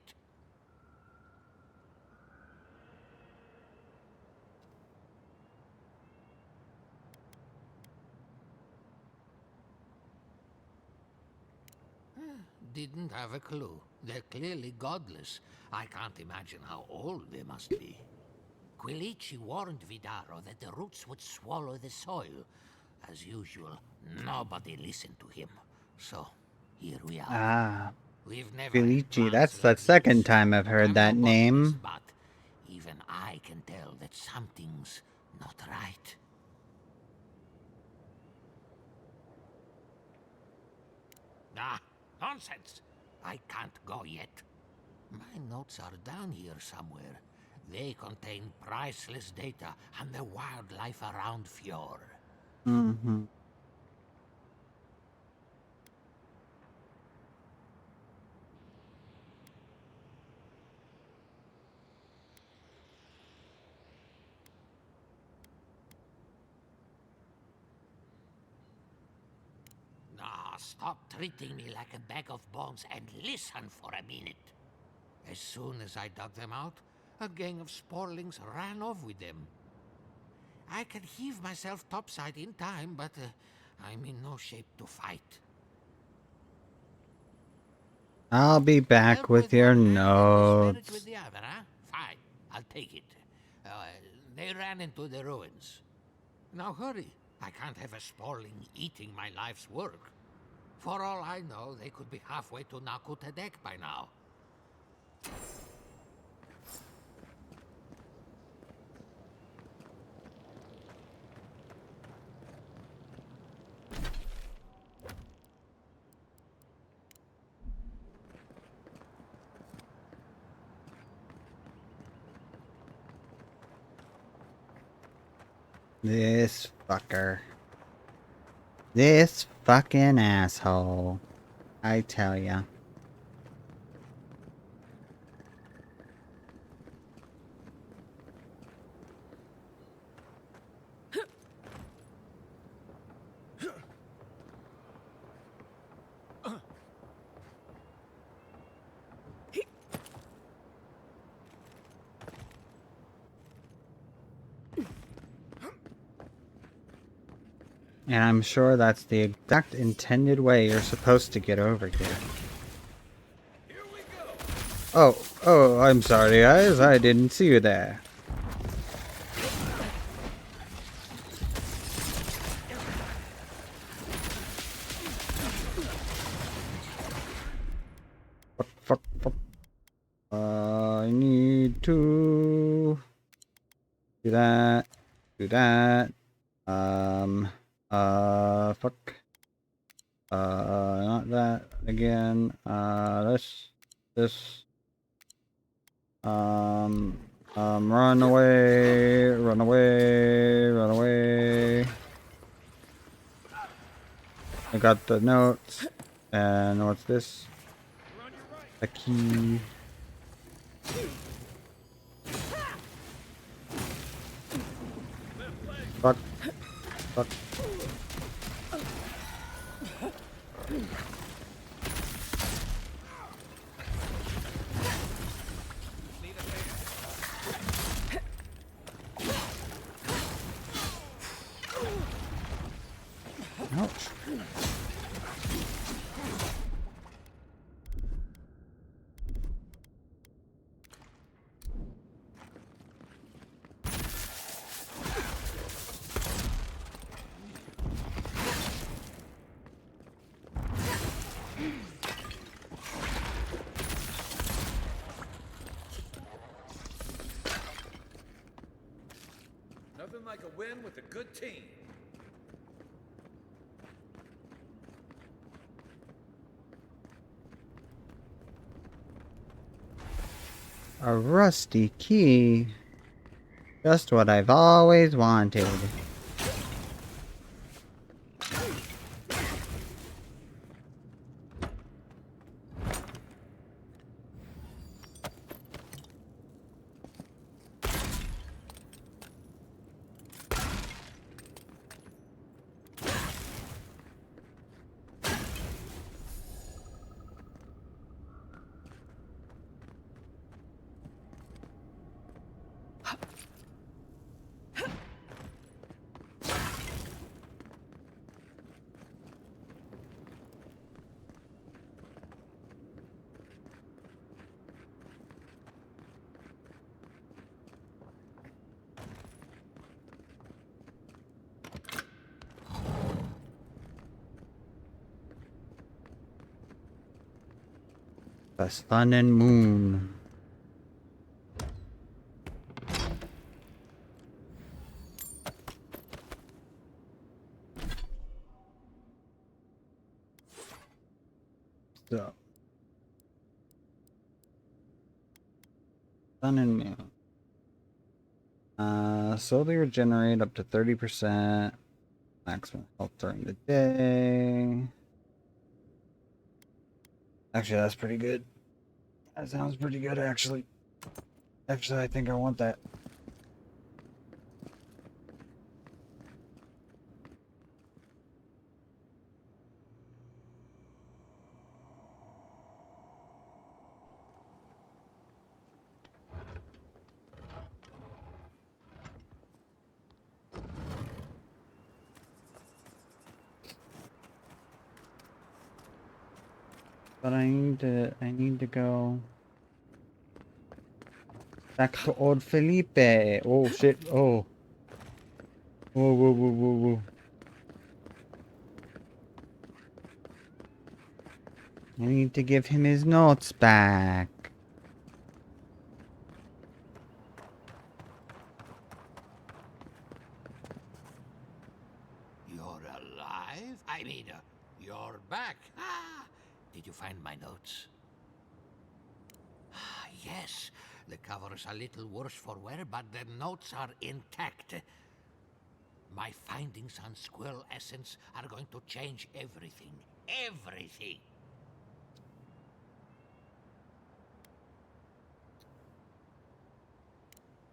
Didn't have a clue. They're clearly godless. I can't imagine how old they must be. Quilici warned Vidaro that the roots would swallow the soil. As usual, nobody listened to him. So, here we are. Ah, We've never Felici. That's the second time I've heard that name. but even I can tell that something's not right. Ah, nonsense! I can't go yet. My notes are down here somewhere. They contain priceless data on the wildlife around Fjord. Mm-hmm. Ah, stop treating me like a bag of bones and listen for a minute. As soon as I dug them out, a gang of sporlings ran off with them. I can heave myself topside in time, but I'm in no shape to fight. I'll be back Help with your one hand and spare it notes. with the other, huh? Fine, I'll take it. They ran into the ruins. Now hurry. I can't have a sporling eating my life's work. For all I know, they could be halfway to Nakutadek by now. This fucker. This fucking asshole. I tell ya. And I'm sure that's the exact intended way you're supposed to get over here. Oh, I'm sorry guys, I didn't see you there. Fuck. I need to do that. Fuck. Not that again. This. Run away. I got the notes. And what's this? A key. Fuck. Ouch. Nothing like a win with a good team. A rusty key. Just what I've always wanted. The sun and moon. So, sun and moon. Slowly regenerate up to 30%. Maximum health during the day. Actually, that's pretty good. That sounds pretty good, actually. Actually, I think I want that. But I need to go back to old Felipe. Oh shit. Oh. Whoa, whoa, whoa, whoa, whoa. I need to give him his notes back. You're alive? I mean, you're back. Ah, did you find my notes? Ah, yes. The cover is a little worse for wear, but the notes are intact. My findings on squirrel essence are going to change everything. Everything.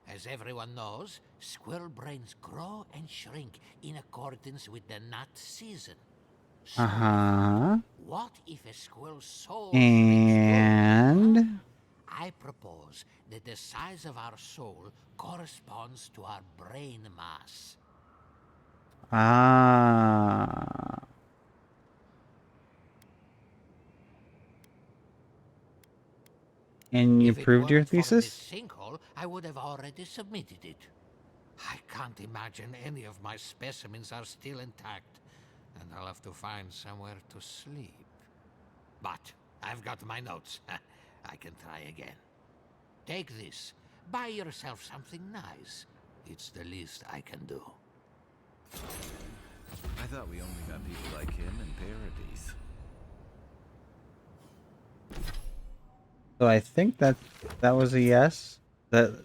As everyone knows, squirrel brains grow and shrink in accordance with the nut season. So, Uh-huh. what if a squirrel's soul And shrinks too? I propose that the size of our soul corresponds to our brain mass. ah. And you If it proved your weren't for this thesis? sinkhole, I would have already submitted it. I can't imagine any of my specimens are still intact, and I'll have to find somewhere to sleep. But I've got my notes. I can try again. Take this. Buy yourself something nice. It's the least I can do. I thought we only got people like him in Paradise. So I think that was a yes. That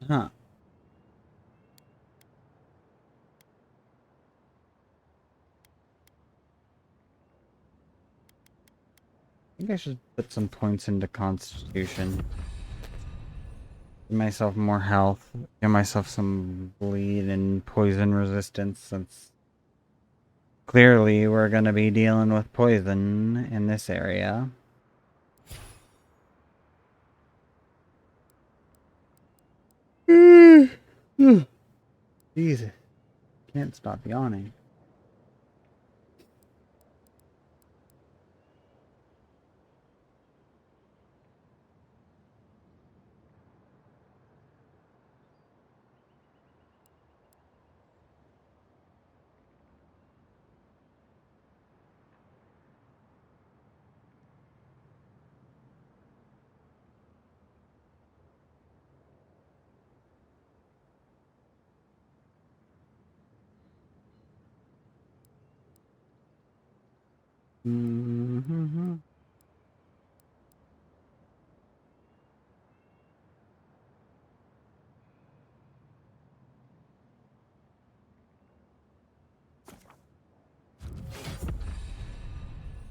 huh. I think I should put some points into Constitution. Give myself more health. Give myself some bleed and poison resistance, since clearly we're gonna be dealing with poison in this area. Jesus. Can't stop yawning. Mm-hmm.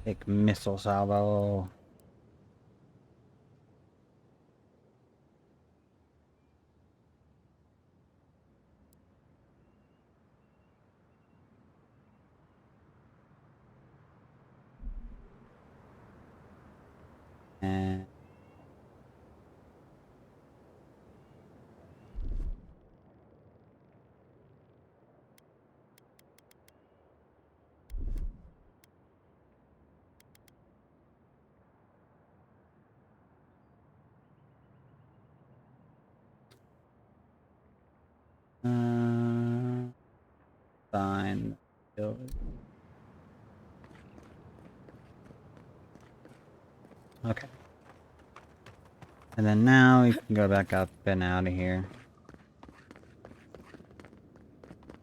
Take missile salvo. And sign. Okay. And then now we can go back up and out of here.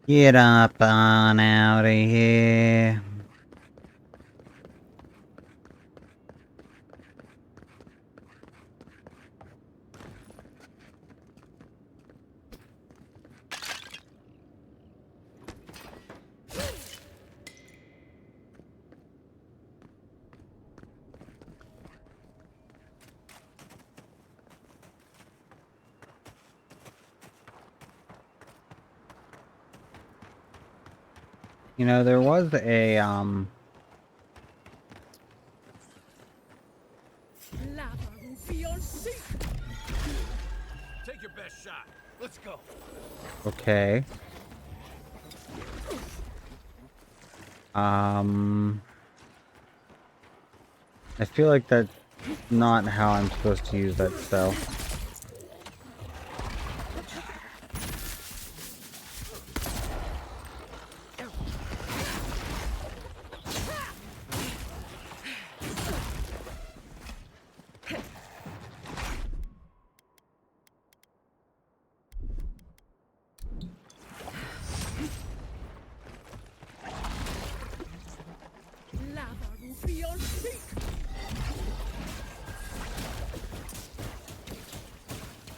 Get up on out of here. You know, there was a, Take your best shot. Let's go. okay. I feel like that's not how I'm supposed to use that spell.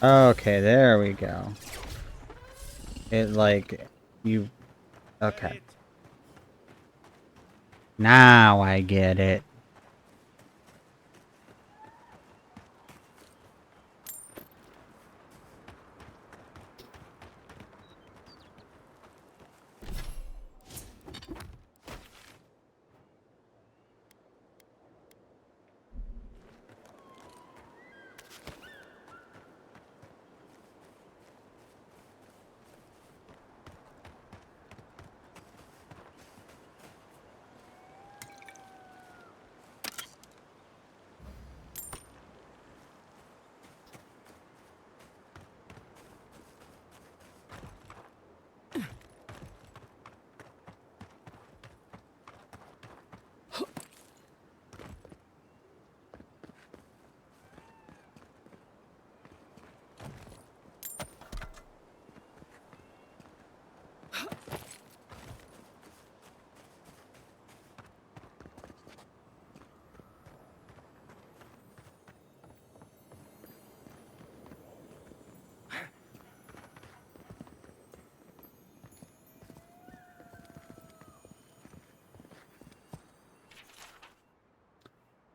Okay, there we go. It like you okay. Now I get it.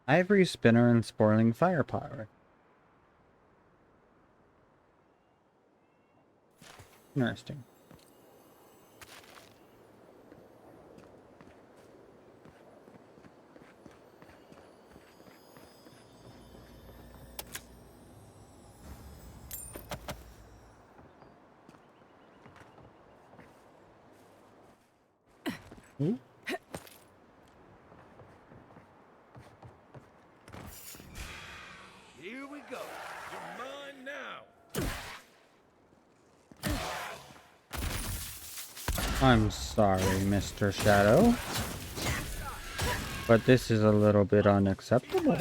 Ivory spinner and spoiling firepower. Interesting. Ooh. Here we go. You're mine now. I'm sorry, Mr. Shadow. But this is a little bit unacceptable.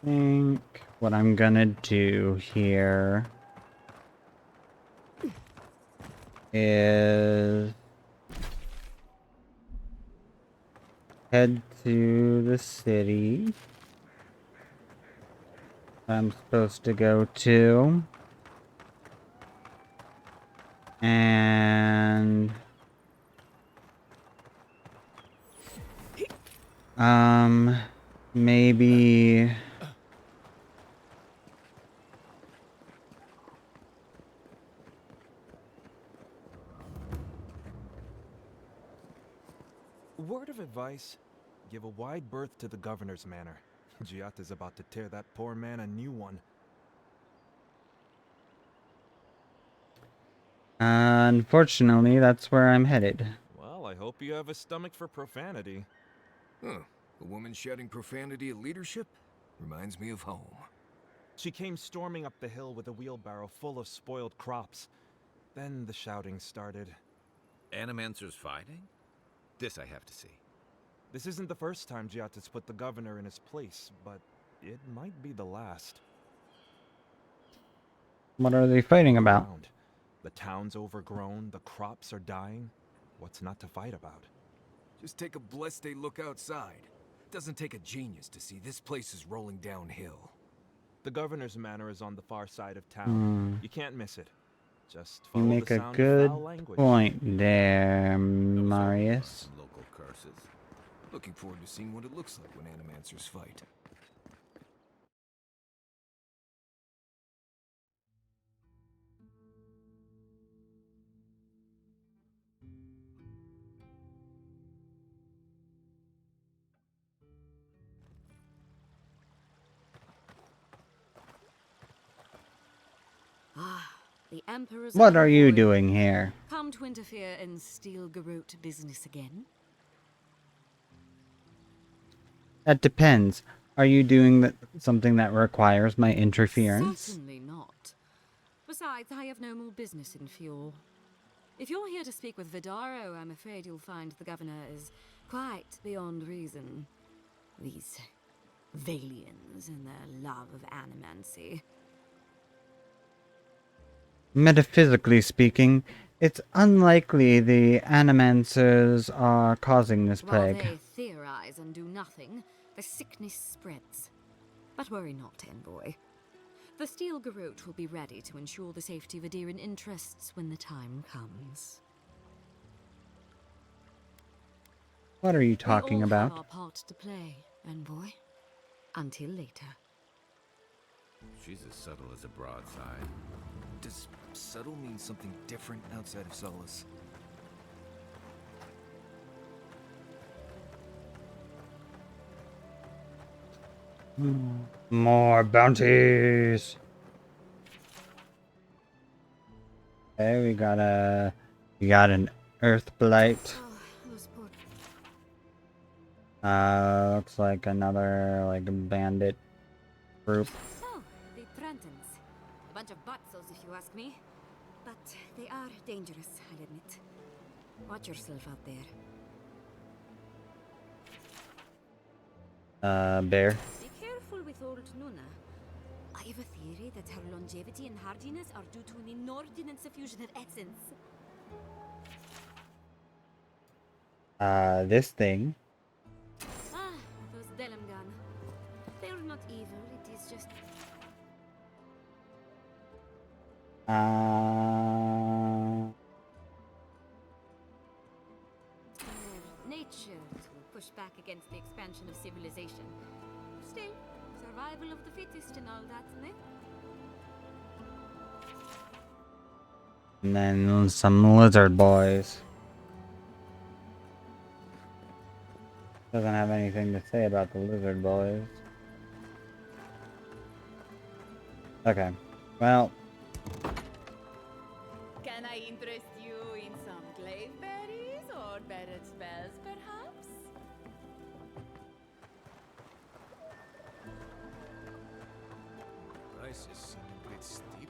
Think what I'm gonna do here is head to the city I'm supposed to go to. And maybe Word of advice, give a wide berth to the governor's manor. Giata's about to tear that poor man a new one. unfortunately, that's where I'm headed. Well, I hope you have a stomach for profanity. Huh. A woman shouting profanity at leadership? Reminds me of home. She came storming up the hill with a wheelbarrow full of spoiled crops. Then the shouting started. Animancers fighting? This I have to see. This isn't the first time Giata's put the governor in his place, but it might be the last. What are they fighting about? The town's overgrown, the crops are dying. What's not to fight about? Just take a blessed day look outside. Doesn't take a genius to see this place is rolling downhill. The governor's manor is on the far side of town. You can't miss it. Just You follow make the a sound good of foul language. point there, Marius. Local curses. Looking forward to seeing what it looks like when animancers fight. The Emperor's What are you envoy. doing here? Come to interfere in Steel Garrote business again? That depends. Are you doing something that requires my interference? Certainly not. Besides, I have no more business in Fjord. If you're here to speak with Vidaro, I'm afraid you'll find the governor is quite beyond reason. These Valians and their love of animancy. Metaphysically speaking, it's unlikely the animancers are causing this While plague. they theorize and do nothing, the sickness spreads. But worry not, envoy. The Steel Garrote will be ready to ensure the safety of Adiran interests when the time comes. What are you talking we all about? have our part to play, envoy. Until later. She's as subtle as a broadside. Does subtle mean something different outside of Solace? More bounties! Okay, we got an earth blight. Looks like another bandit group. Oh, the Trentons. A bunch of butzos, if you ask me. But they are dangerous, I'll admit. Watch yourself out there. Bear. Be careful with old Nuna. I have a theory that her longevity and hardiness are due to an inordinate suffusion of essence. This thing. Ah, those Delamgan. They're not evil, it is just... nature to push back against the expansion of civilization. Still, survival of the fittest and all that, eh? And then some lizard boys. Doesn't have anything to say about the lizard boys. Okay, well. Can I interest you in some glaive berries or better spells, perhaps? Price is sounding a bit steep.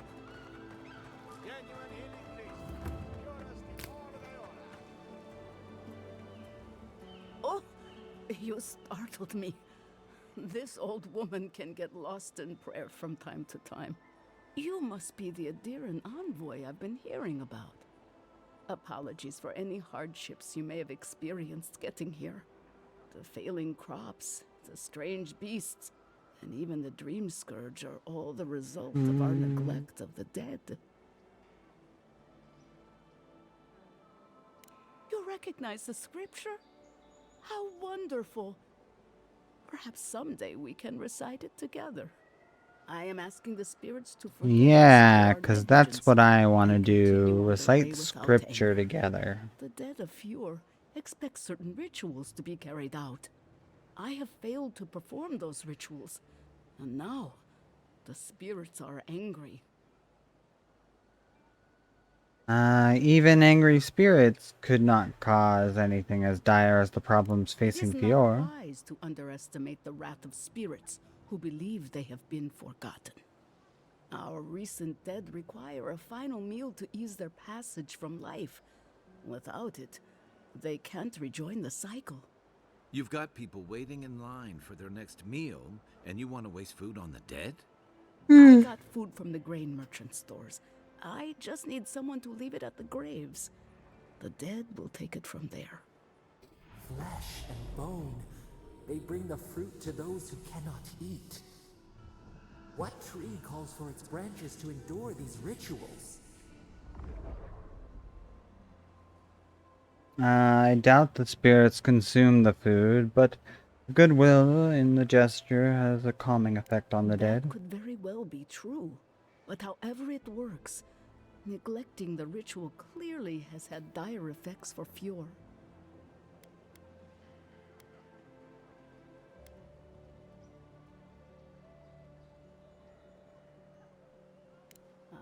Oh, you startled me. This old woman can get lost in prayer from time to time. You must be the Adiran envoy I've been hearing about. Apologies for any hardships you may have experienced getting here. The failing crops, the strange beasts, and even the dream scourge are all the result of our neglect of the dead. You recognize the scripture? How wonderful! Perhaps someday we can recite it together. I am asking the spirits to forgive us Yeah, for our because that's negligence what I want to and continue do. on their way Recite without scripture anger. together. The dead of yore expect certain rituals to be carried out. I have failed to perform those rituals, and now the spirits are angry. Even angry spirits could not cause anything as dire as the problems It facing is not Fior. wise to underestimate the wrath of spirits who believe they have been forgotten. Our recent dead require a final meal to ease their passage from life. Without it, they can't rejoin the cycle. You've got people waiting in line for their next meal, and you want to waste food on the dead? I got food from the grain merchant stores. I just need someone to leave it at the graves. The dead will take it from there. Flesh and bone, they bring the fruit to those who cannot eat. What tree calls for its branches to endure these rituals? I doubt the spirits consume the food, but goodwill in the gesture has a calming effect on the That dead. could very well be true. But however it works, neglecting the ritual clearly has had dire effects for Fior.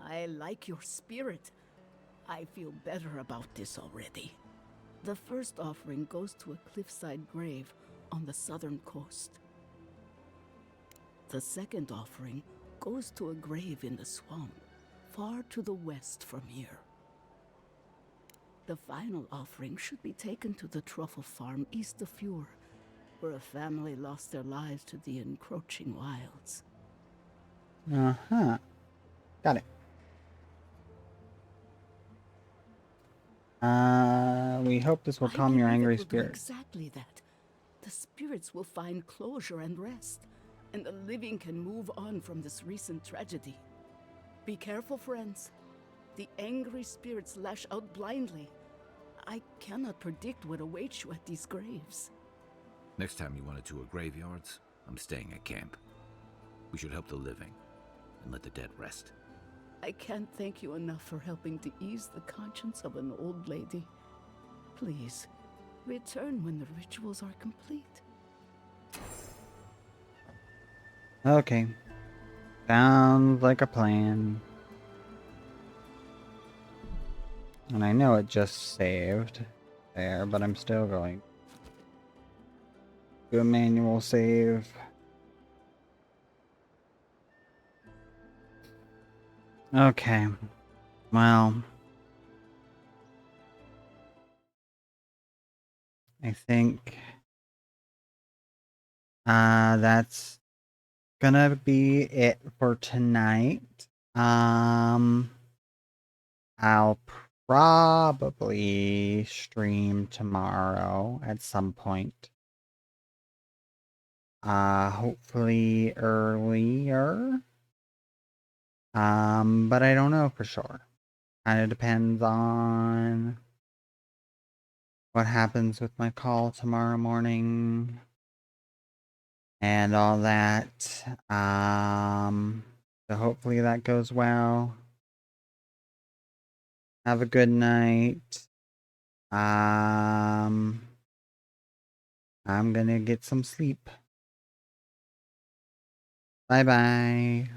I like your spirit. I feel better about this already. The first offering goes to a cliffside grave on the southern coast. The second offering goes to a grave in the swamp, far to the west from here. The final offering should be taken to the truffle farm east of Fior, where a family lost their lives to the encroaching wilds. Uh-huh. Got it. We hope this will calm your believe angry it will do spirits. exactly that. The spirits will find closure and rest, and the living can move on from this recent tragedy. Be careful, friends. The angry spirits lash out blindly. I cannot predict what awaits you at these graves. Next time you want to tour graveyards, I'm staying at camp. We should help the living and let the dead rest. I can't thank you enough for helping to ease the conscience of an old lady. Please, return when the rituals are complete. Okay. Sounds like a plan. And I know it just saved there, but I'm still going to do a manual save. Okay. Well, I think that's gonna be it for tonight. I'll probably stream tomorrow at some point. Hopefully earlier. But I don't know for sure. Kind of depends on what happens with my call tomorrow morning and all that. So hopefully that goes well. Have a good night. I'm gonna get some sleep. Bye bye.